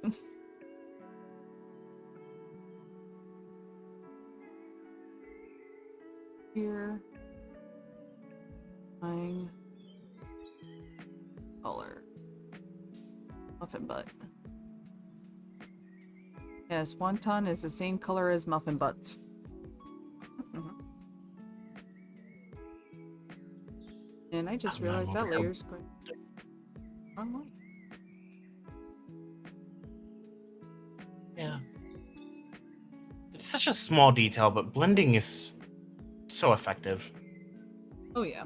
Here. Flying. Color. Muffin butt. Yes, wonton is the same color as muffin butts. And I just realized that layer's going wrong way. Yeah. It's such a small detail, but blending is so effective. Oh yeah.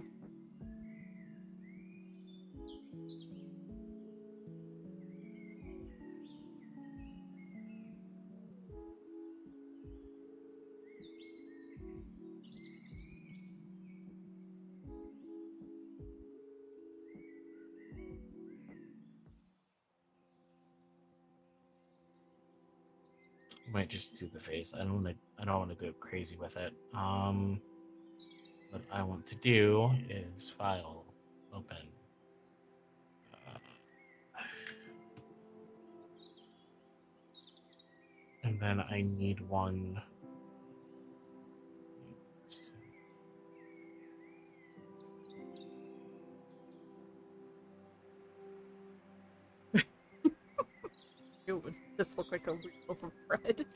Might just do the face. I don't want to go crazy with it. What I want to do is file, open. And then I need one. It would just look like a real loaf of bread.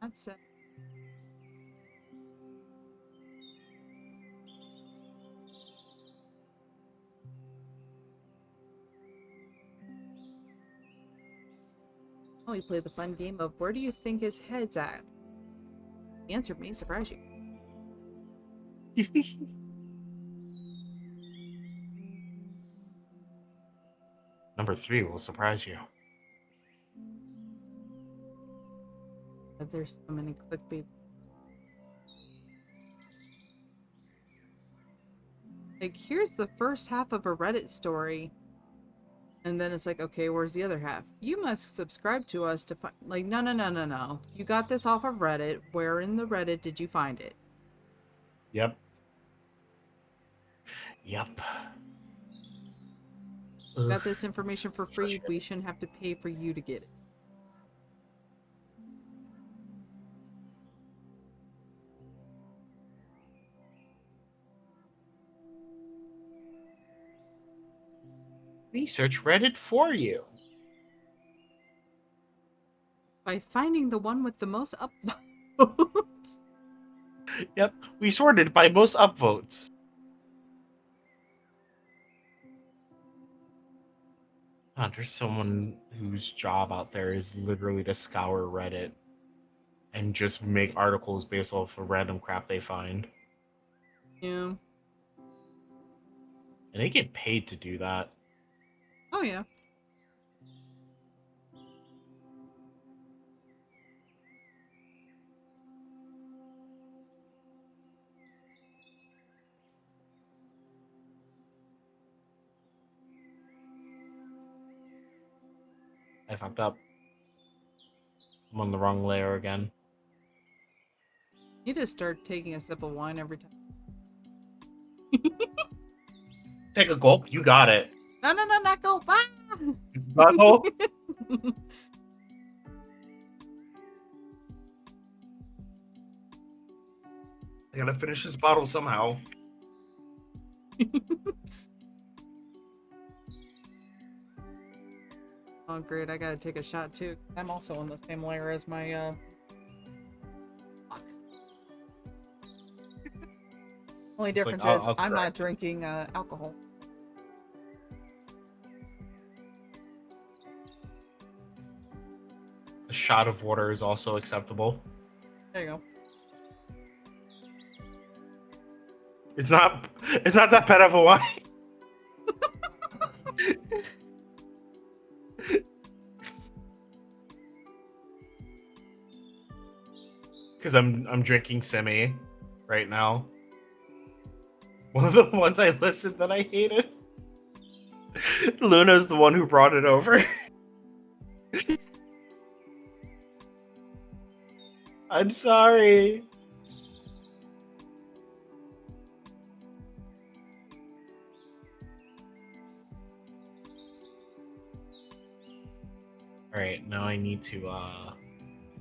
That's it. Oh, we played the fun game of where do you think his head's at? The answer may surprise you. Number 3 will surprise you. There's so many clickbaits. Like, here's the first half of a Reddit story. And then it's like, okay, where's the other half? You must subscribe to us to find. Like, no, no, no, no, no. You got this off of Reddit. Where in the Reddit did you find it? Yep. Yep. Got this information for free. Frustrating. We shouldn't have to pay for you to get it. Research Reddit for you. By finding the one with the most upvotes. Yep. We sorted by most upvotes. There's someone whose job out there is literally to scour Reddit and just make articles based off of random crap they find. Yeah. And they get paid to do that. Oh, yeah. I fucked up. I'm on the wrong layer again. You just start taking a sip of wine every time. Take a gulp. You got it. No, no, no, not go. Ah! Butthole. I gotta finish this bottle somehow. Oh, great. I gotta take a shot, too. I'm also on the same layer as my, fuck. Only It's like, difference is I'll I'm not correct. drinking, alcohol. A shot of water is also acceptable. There you go. It's not that bad of a wine. Because I'm drinking semi right now. One of the ones I listed that I hated. Luna's the one who brought it over. I'm sorry. Alright, now I need to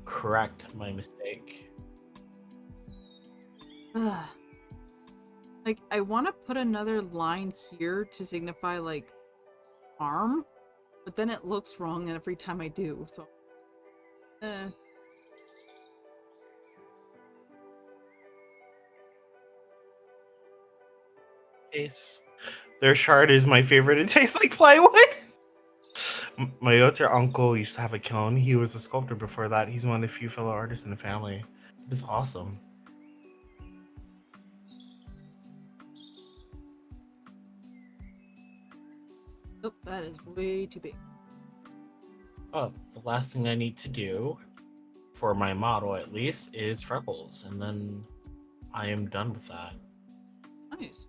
correct my mistake. Ugh. Like, I want to put another line here to signify, like, arm, but then it looks wrong every time I do, so. Ace. Their shard is my favorite. It tastes like plywood. My other uncle used to have a kiln. He was a sculptor before that. He's one of the few fellow artists in the family. It's awesome. Oh, that is way too big. Oh, the last thing I need to do, for my model at least, is freckles, and then I am done with that. Nice.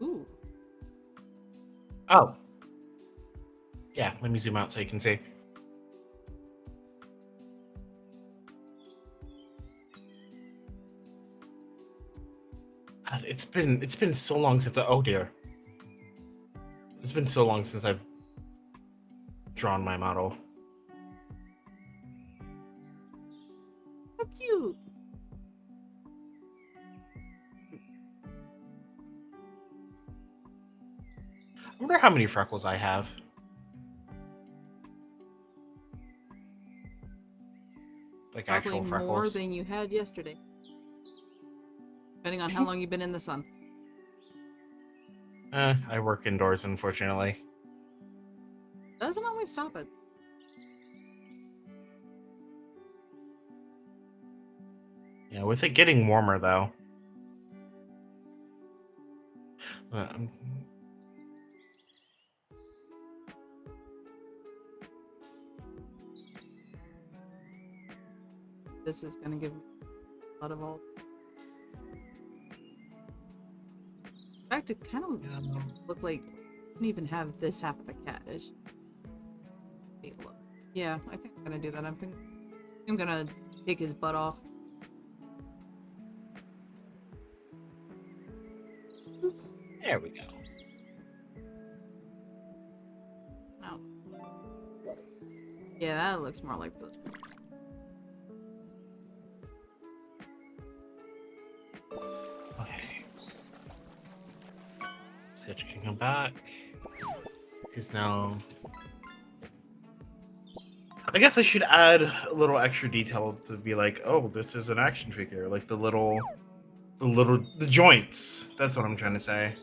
Ooh. Oh. Yeah, let me zoom out so you can see. God, it's been so long since oh dear. It's been so long since I've drawn my model. How cute. I wonder how many freckles I have. Like Probably actual more freckles. than you had yesterday. Depending on how long you've been in the sun. I work indoors, unfortunately. Doesn't always stop it. Yeah, with it getting warmer though. Um, This is gonna give me a lot of all. In fact, it kind of yeah. look like I don't even have this half of the cat. It's look. Yeah, I think I'm gonna do that. I'm gonna take his butt off. There we go. Oh, yeah, that looks more like this. Okay. Sketch can come back. He's now. I guess I should add a little extra detail to be like, oh, this is an action figure. Like the joints. That's what I'm trying to say.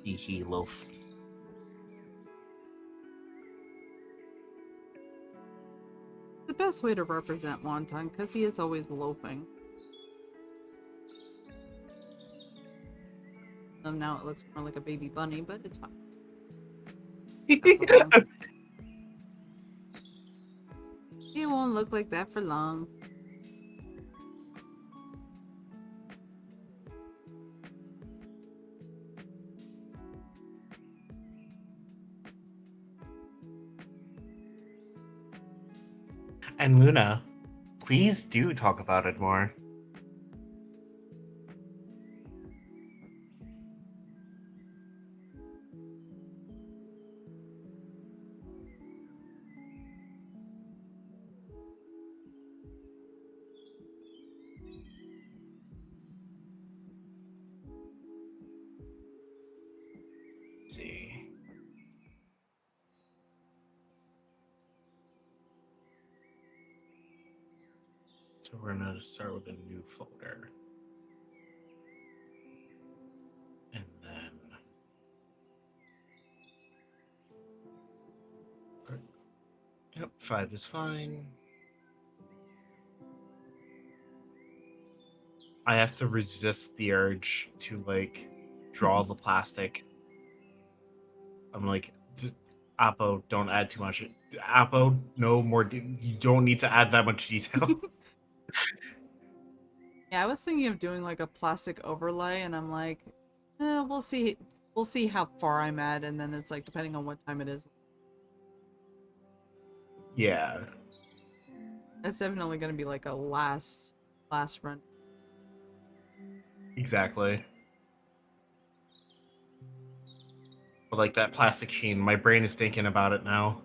Hee hee loaf. The best way to represent Wonton because he is always loafing. Now it looks more like a baby bunny, but it's fine. Not for long. He won't look like that for long. And Luna, please do talk about it more. Let's see. So we're gonna start with a new folder. And then yep, 5 is fine. I have to resist the urge to like draw the plastic. I'm like, Apo, don't add too much. Apo, no more. You don't need to add that much detail. Yeah, I was thinking of doing like a plastic overlay, and I'm like, we'll see. We'll see how far I'm at, and then it's like depending on what time it is. Yeah, It's definitely gonna be like a last run. exactly. But like that plastic sheen, my brain is thinking about it now.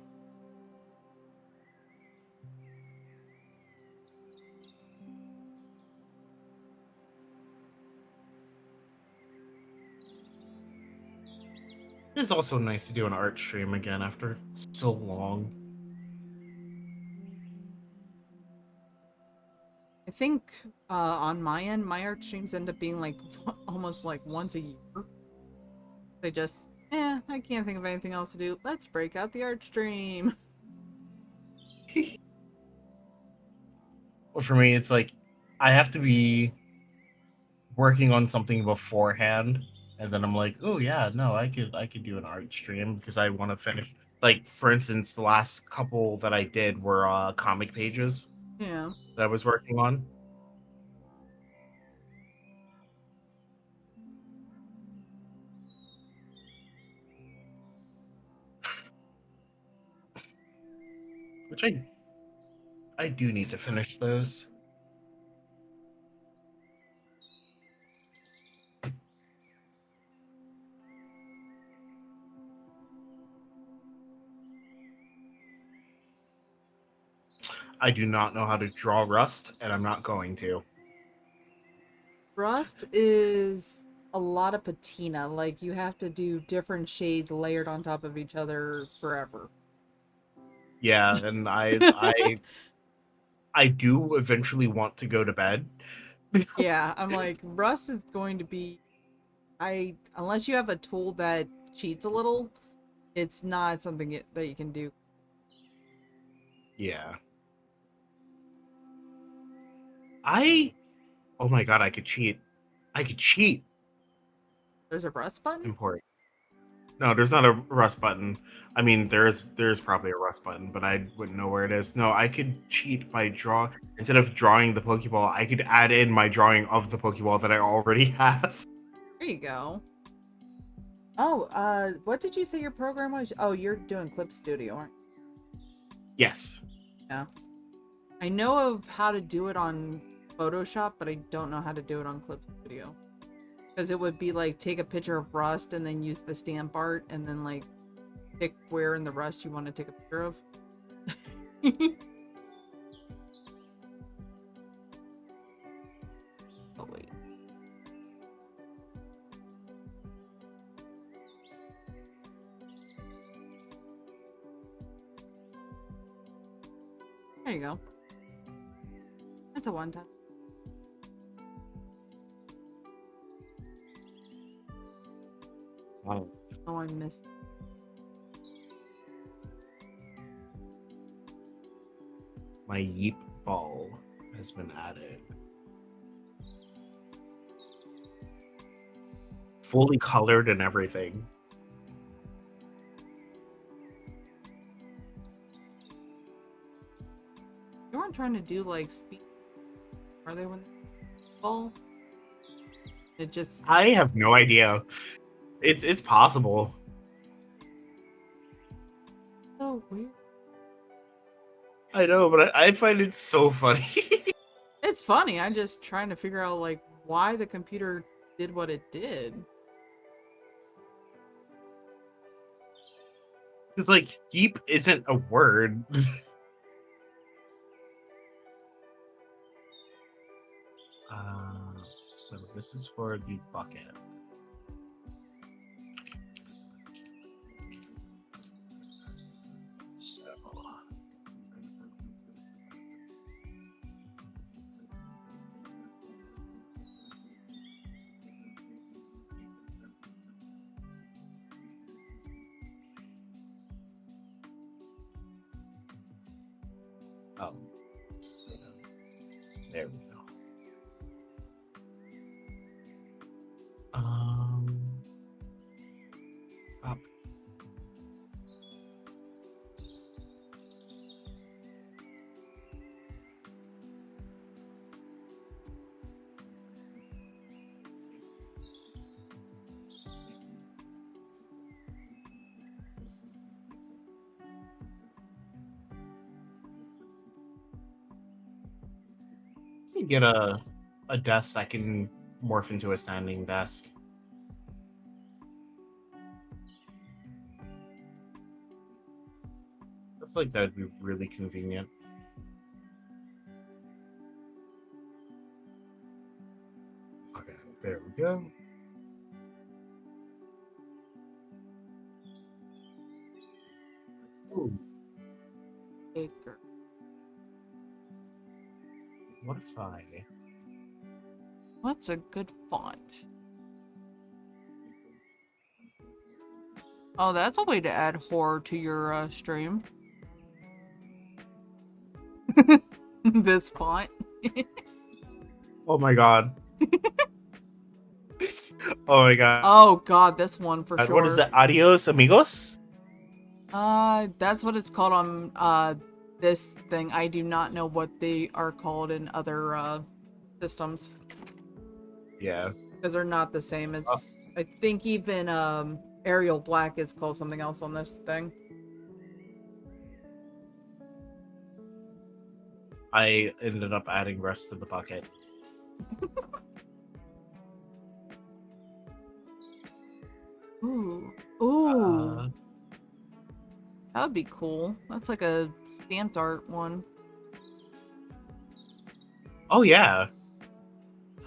It is also nice to do an art stream again after so long. I think on my end, my art streams end up being like almost like once a year. They just, I can't think of anything else to do. Let's break out the art stream. Well, for me, it's like I have to be working on something beforehand, and then I'm like, oh yeah, no, I could do an art stream because I want to finish. Like for instance, the last couple that I did were comic pages Yeah. that I was working on, which I do need to finish those. I do not know how to draw Rust, and I'm not going to. Rust is. a lot of patina. Like you have to do different shades layered on top of each other forever. Yeah, and I do eventually want to go to bed. Yeah, I'm like, rust is going to be I unless you have a tool that cheats a little, it's not something that you can do. Yeah. I oh my god, I could cheat. I could cheat. There's a rust button? Import. No, there's not a rust button. I mean, there's probably a rust button, but I wouldn't know where it is. No, I could cheat by draw instead of drawing the Pokeball, I could add in my drawing of the Pokeball that I already have. There you go. Oh, what did you say your program was? Oh, you're doing Clip Studio, aren't Yes. you? Yeah. I know of how to do it on Photoshop, but I don't know how to do it on Clip Studio. Because it would be like take a picture of rust and then use the stamp art and then like pick where in the rust you want to take a picture of. Oh wait. There you go. That's a one time. Wow. Oh, I missed. My Yeep Ball has been added. Fully colored and everything. You weren't trying to do like speed. Are they when ball? It just I have no idea. It's possible. so weird. I know, but I find it so funny. It's funny. I'm just trying to figure out like why the computer did what it did. Because like Yeep isn't a word. uh, so this is for the bucket. So oh, so there we go. Up. Let's get a desk that can morph into a standing desk. I feel like that would be really convenient. Okay, there we go. Ooh, Baker. what if I? What's a good font? Oh, that's a way to add horror to your stream. This font. Oh my god. Oh my god. Oh god, this one for What is sure. that? Adios, amigos? That's what it's called on this thing. I do not know what they are called in other systems Yeah. because they're not the same. Oh, It's I think even Arial Black is called something else on this thing. I ended up adding rest to the bucket. Ooh. Ooh. Uh, That would be cool. That's like a stamped art one. oh yeah.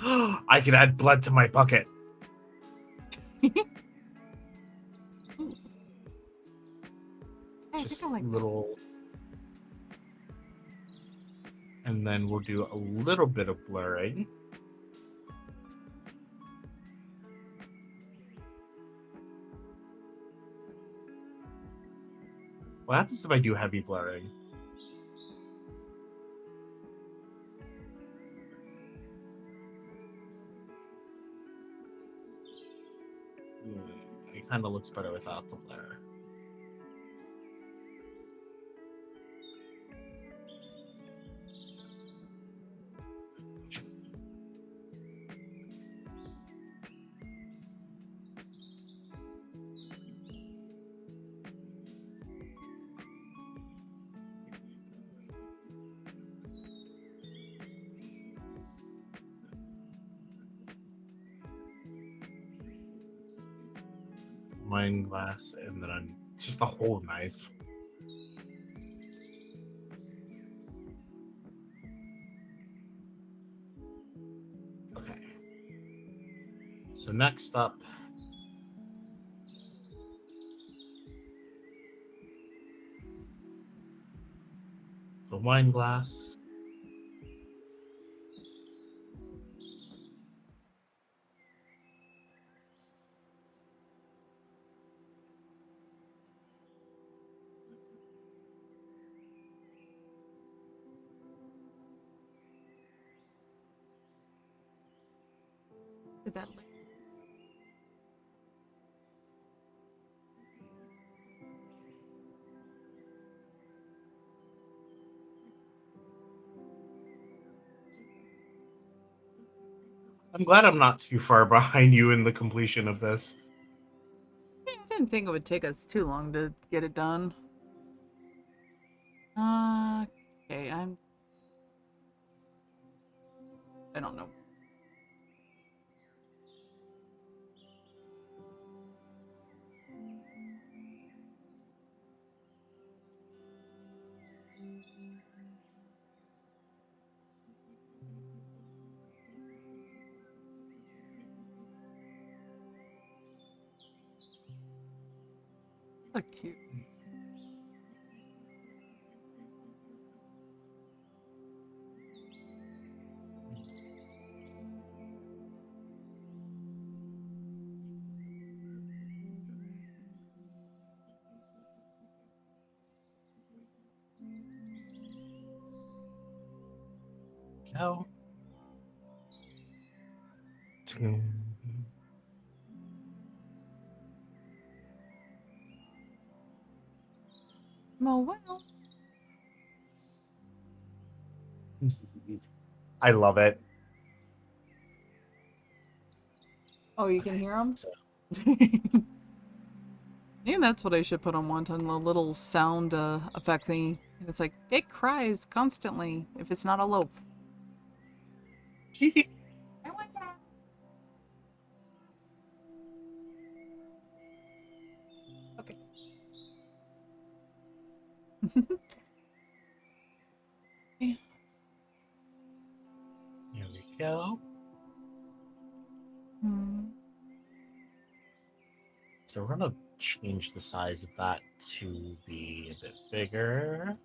I can add blood to my bucket. Ooh. Hey, I think I Just like that. little, and then we'll do a little bit of blurring. What happens if I do heavy blurring? It kind of looks better without the blur. Wine glass, and then just the whole knife. Okay. So next up, the wine glass. Did that look? I'm glad I'm not too far behind you in the completion of this. Yeah, I didn't think it would take us too long to get it done. Okay, I don't know. Look cute. Go. Oh well. I love it. Oh, you can Okay, hear them? so Maybe that's what I should put on Wanton, a little sound effect thingy. And it's like, it cries constantly if it's not a loaf. I want that. Okay. Yeah. here we go. Hmm. So we're gonna change the size of that to be a bit bigger.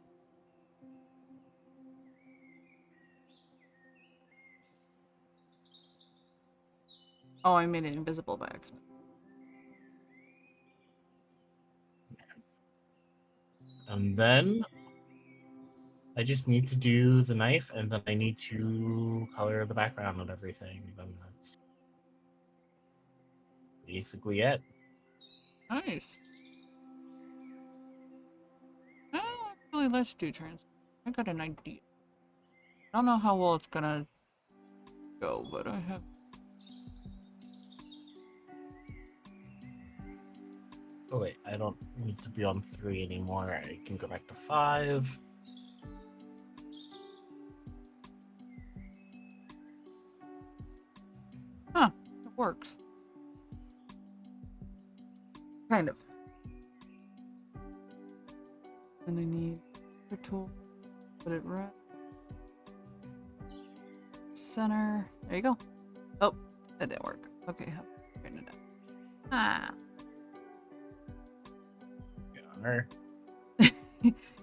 Oh, I made it invisible by accident. And then I just need to do the knife, and then I need to color the background and everything. And that's basically it. Nice. Actually, let's do trans. I got an idea. I don't know how well it's gonna go, but I have. Oh wait, I don't need to be on 3 anymore. I can go back to 5. Huh. It works. Kind of. And I need a tool. Put it right center. There you go. Oh, that didn't work. Okay, straighten it out. Ah. Or-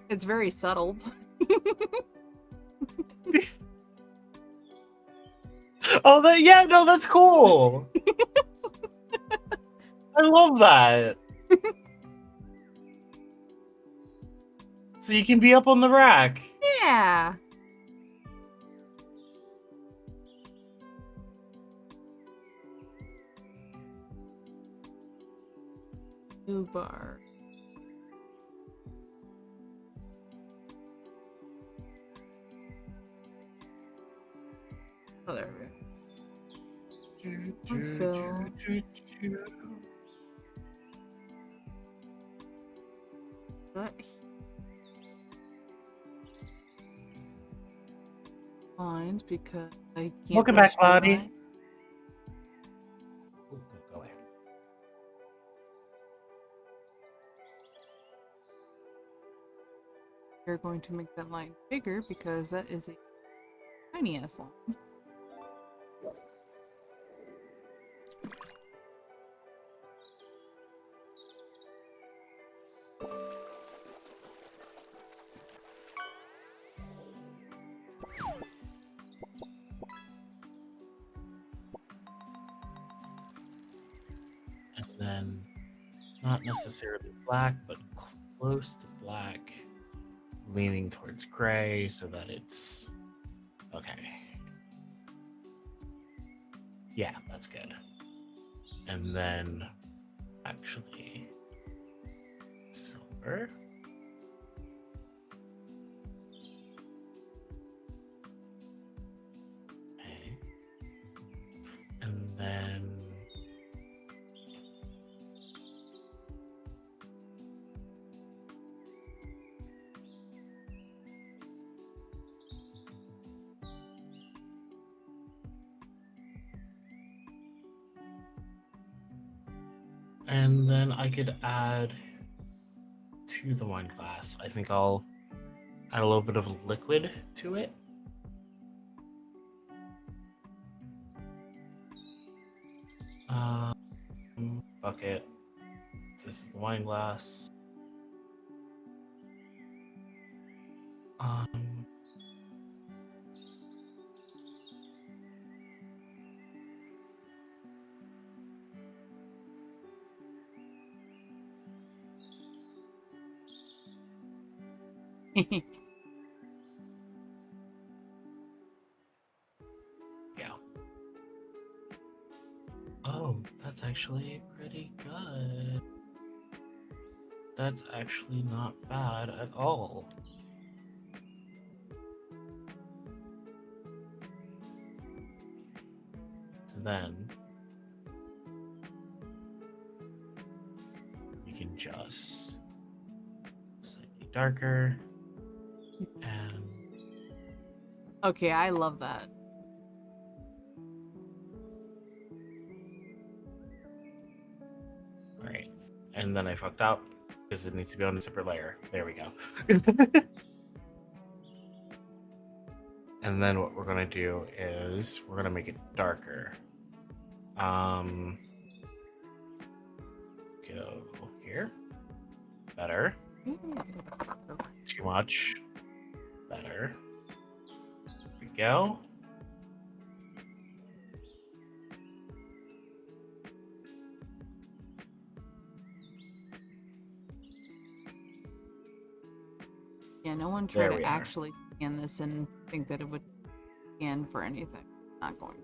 It's very subtle. Oh, yeah, no, that's cool. I love that. So you can be up on the rack. Yeah. New bar. Oh, there we go. Phil. What? Lines because I can't. Welcome back, Cloudy. Go away. You're going to make that line bigger because that is a tiny ass line. And then not necessarily black, but close to black, leaning towards gray so that it's okay. Yeah, that's good. And then actually silver. Okay. And then I could add to the wine glass. I think I'll add a little bit of liquid to it. Bucket. This is the wine glass. Yeah. Oh, that's actually pretty good. That's actually not bad at all. So then we can just slightly darker and Okay, I love that. right. And then I fucked up because it needs to be on a separate layer. There we go. And then what we're gonna do is we're gonna make it darker. Go here. Better. Too much. Better. There we go. Yeah, no one tried to actually scan this and think that it would scan for anything. Not going.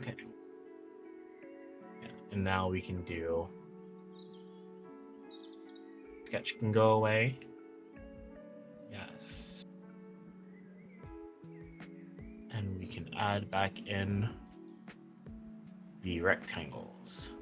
Okay. Yeah. And now we can do sketch can go away. Yes. And we can add back in the rectangles.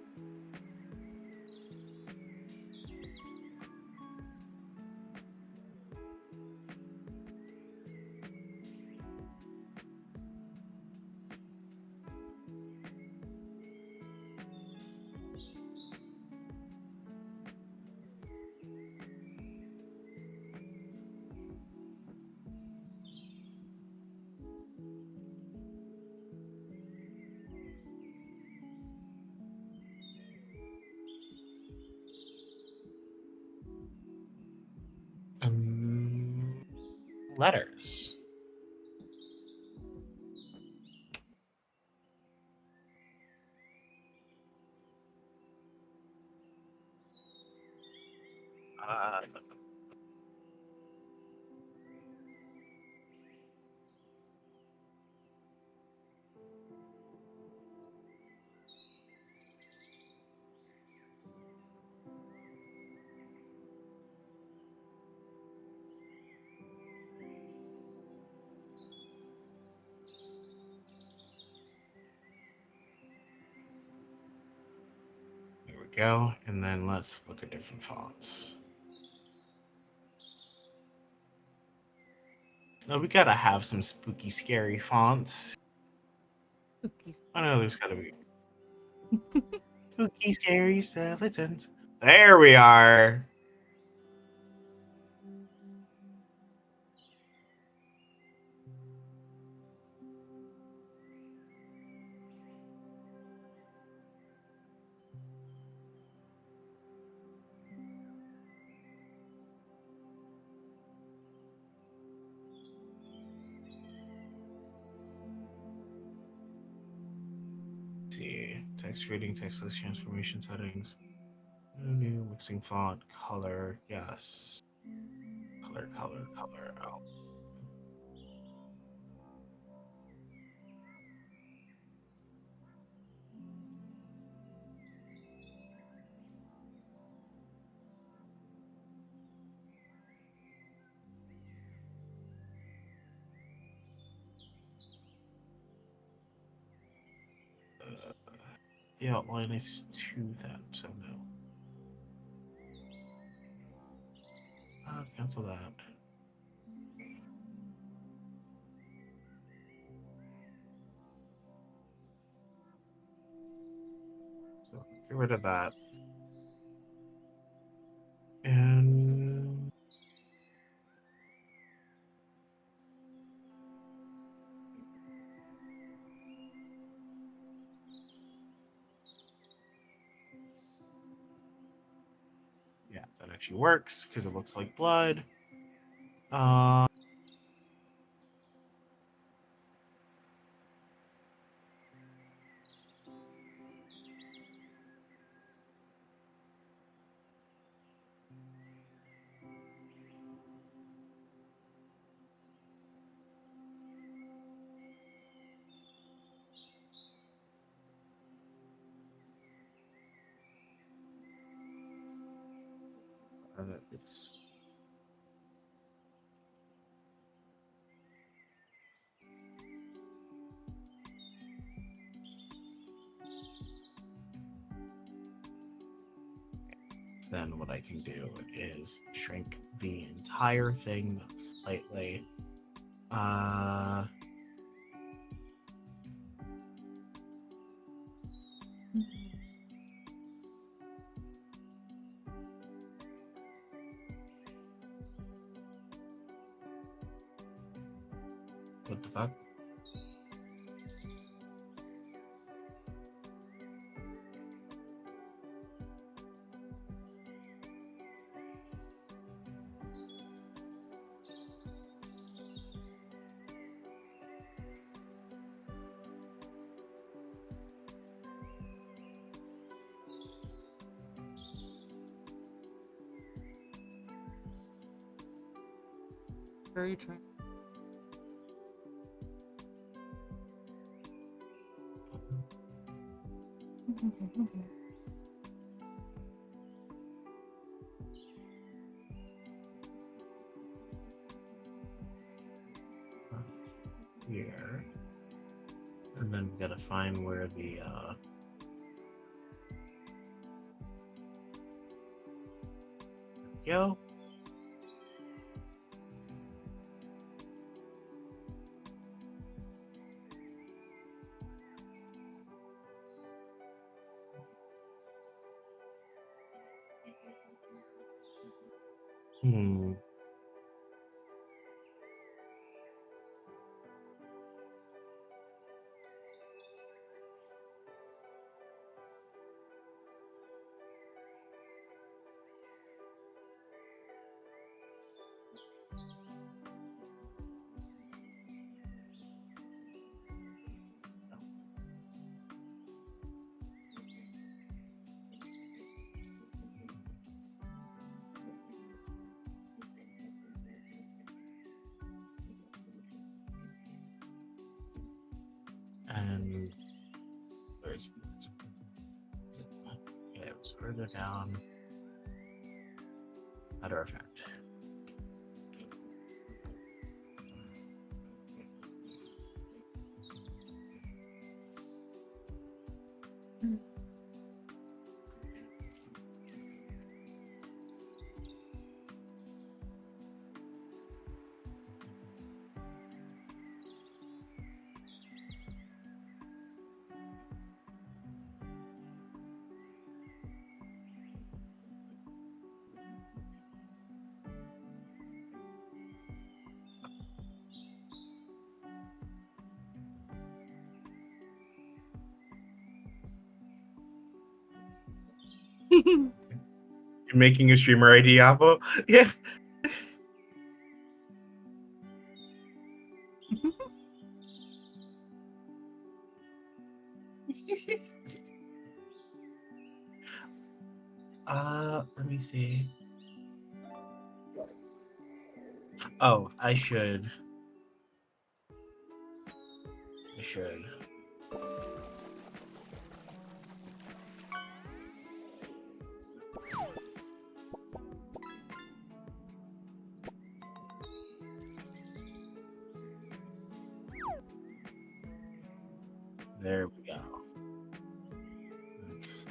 letters. Uh, There we go. And then let's look at different fonts. No, we gotta have some spooky, scary fonts. Cookies. I know there's gotta be spooky, scary skeletons. There we are. Let's see, text reading, text list transformation settings. New mixing font, color, yes. Color. Oh. The outline is to that, so no. Cancel that. So get rid of that. And yeah, that actually works because it looks like blood. Uh, oops. Then what I can do is shrink the entire thing slightly. What the fuck? Very true. Here. And then we gotta find where the go. Hmm. And where's it? Yeah, it was further down. Matter of fact. You're making a streamer ID, Apo? Yeah. Let me see. Oh, I should. There we go. Let's...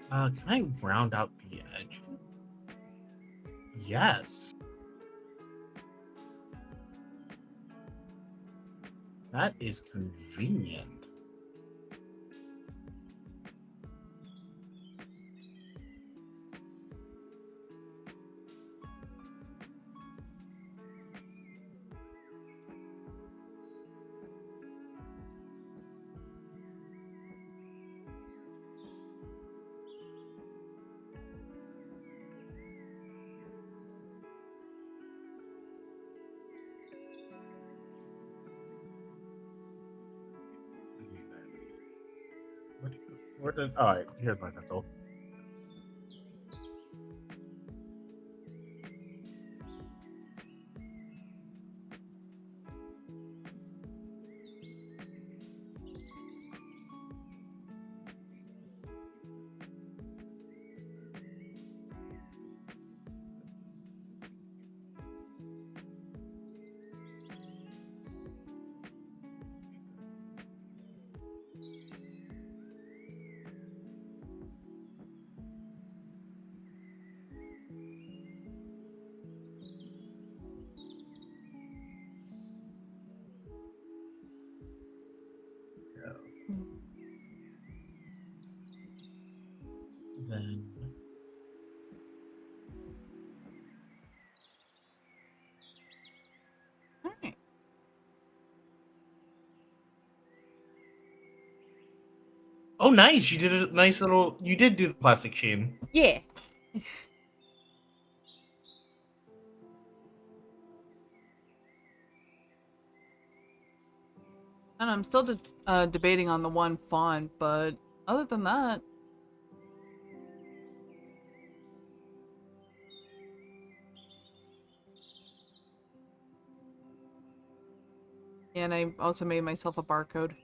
can I round out the edge? Yes. That is convenient. Where did... Oh, right, here's my pencil. Then... All right. Oh, nice! You did a nice little... You did do the plastic chain. Yeah. And I'm still debating on the one font, but other than that, and I also made myself a barcode.